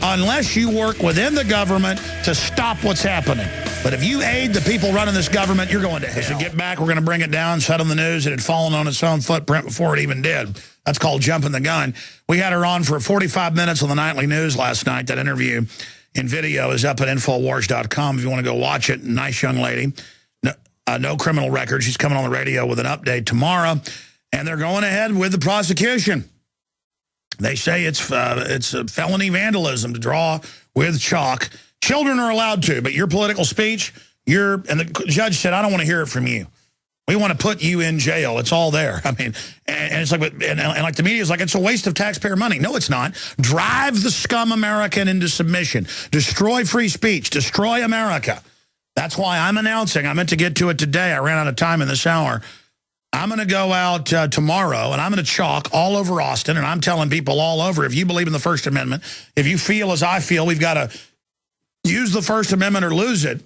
unless you work within the government to stop what's happening. But if you aid the people running this government, you're going to hell. So get back, we're going to bring it down, set on the news. It had fallen on its own footprint before it even did. That's called jumping the gun. We had her on for 45 minutes on the nightly news last night. That interview in video is up at Infowars.com if you want to go watch it. Nice young lady. No criminal record. She's coming on the radio with an update tomorrow. And they're going ahead with the prosecution. They say it's a felony vandalism to draw with chalk. Children are allowed to, but your political speech, and the judge said, I don't want to hear it from you. We want to put you in jail. It's all there. I mean, and it's like, and like the media is like, it's a waste of taxpayer money. No, it's not. Drive the scum American into submission. Destroy free speech. Destroy America. That's why I'm announcing. I meant to get to it today. I ran out of time in this hour. I'm going to go out tomorrow, and I'm going to chalk all over Austin, and I'm telling people all over, if you believe in the First Amendment, if you feel as I feel, we've got to use the First Amendment or lose it,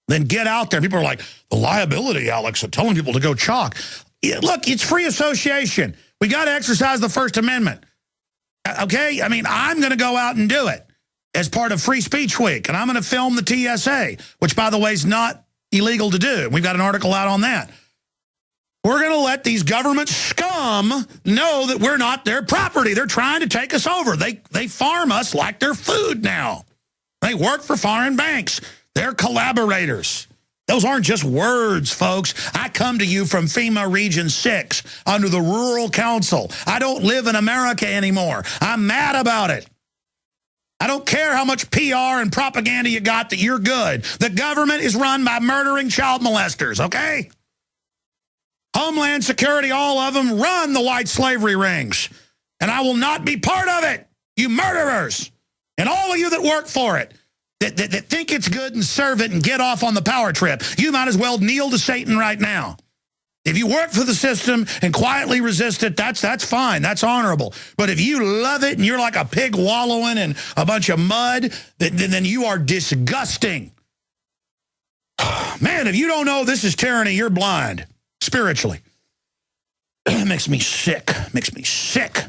then get out there. People are like, the liability, Alex, of telling people to go chalk. Look, it's free association. We got to exercise the First Amendment. Okay? I mean, I'm going to go out and do it as part of Free Speech Week, and I'm going to film the TSA, which, by the way, is not illegal to do. We've got an article out on that. We're going to let these government scum know that we're not their property. They're trying to take us over. They farm us like they're food now. They work for foreign banks. They're collaborators. Those aren't just words, folks. I come to you from FEMA Region 6 under the Rural Council. I don't live in America anymore. I'm mad about it. I don't care how much PR and propaganda you got that you're good. The government is run by murdering child molesters, okay? Homeland Security, all of them, run the white slavery rings. And I will not be part of it, you murderers. And all of you that work for it, that think it's good and serve it and get off on the power trip, you might as well kneel to Satan right now. If you work for the system and quietly resist it, that's fine. That's honorable. But if you love it and you're like a pig wallowing in a bunch of mud, then you are disgusting. Man, if you don't know this is tyranny, you're blind. Spiritually. It makes me sick. Makes me sick.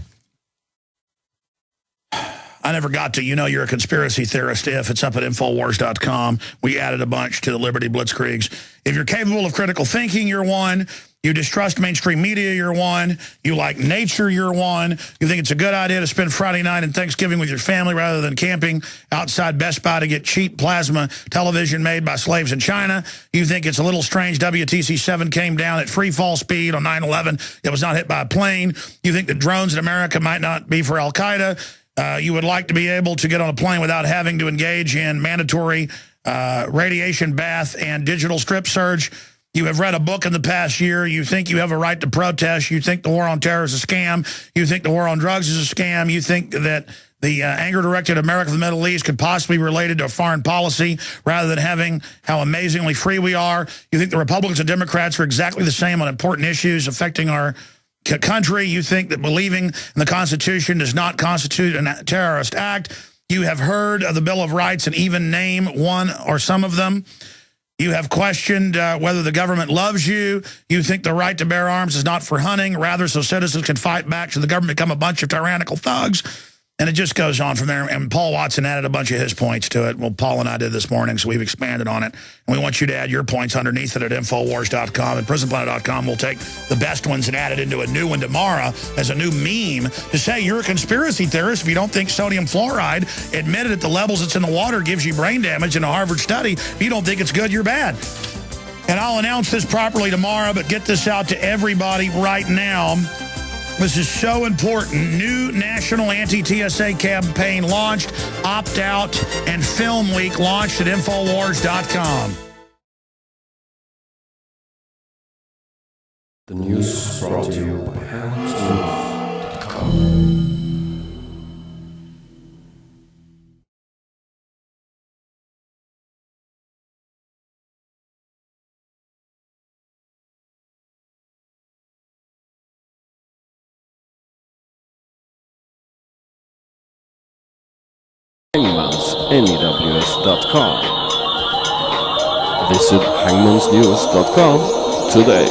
I never got to, you're a conspiracy theorist if. It's up at Infowars.com. We added a bunch to the Liberty Blitzkriegs. If you're capable of critical thinking, you're one. You distrust mainstream media, you're one. You like nature, you're one. You think it's a good idea to spend Friday night and Thanksgiving with your family rather than camping outside Best Buy to get cheap plasma television made by slaves in China. You think it's a little strange WTC-7 came down at free fall speed on 9/11. It was not hit by a plane. You think that drones in America might not be for Al-Qaeda. You would like to be able to get on a plane without having to engage in mandatory radiation bath and digital strip search. You have read a book in the past year. You think you have a right to protest. You think the war on terror is a scam. You think the war on drugs is a scam. You think that the anger directed at America for the Middle East could possibly be related to a foreign policy rather than having how amazingly free we are. You think the Republicans and Democrats are exactly the same on important issues affecting our country. You think that believing in the Constitution does not constitute a terrorist act. You have heard of the Bill of Rights and even name one or some of them. You have questioned whether the government loves you. You think the right to bear arms is not for hunting, rather so citizens can fight back should the government become a bunch of tyrannical thugs. And it just goes on from there. And Paul Watson added a bunch of his points to it. Well, Paul and I did this morning, so we've expanded on it. And we want you to add your points underneath it at Infowars.com. And PrisonPlanet.com will take the best ones and add it into a new one tomorrow as a new meme to say you're a conspiracy theorist if you don't think sodium fluoride admitted at the levels it's in the water gives you brain damage in a Harvard study. If you don't think it's good, you're bad. And I'll announce this properly tomorrow, but get this out to everybody right now. This is so important. New national anti-TSA campaign launched, opt-out, and Film Week launched at Infowars.com. The news is brought to you by AlexNews.com. NEWS.com. Visit hangmansnews.com today.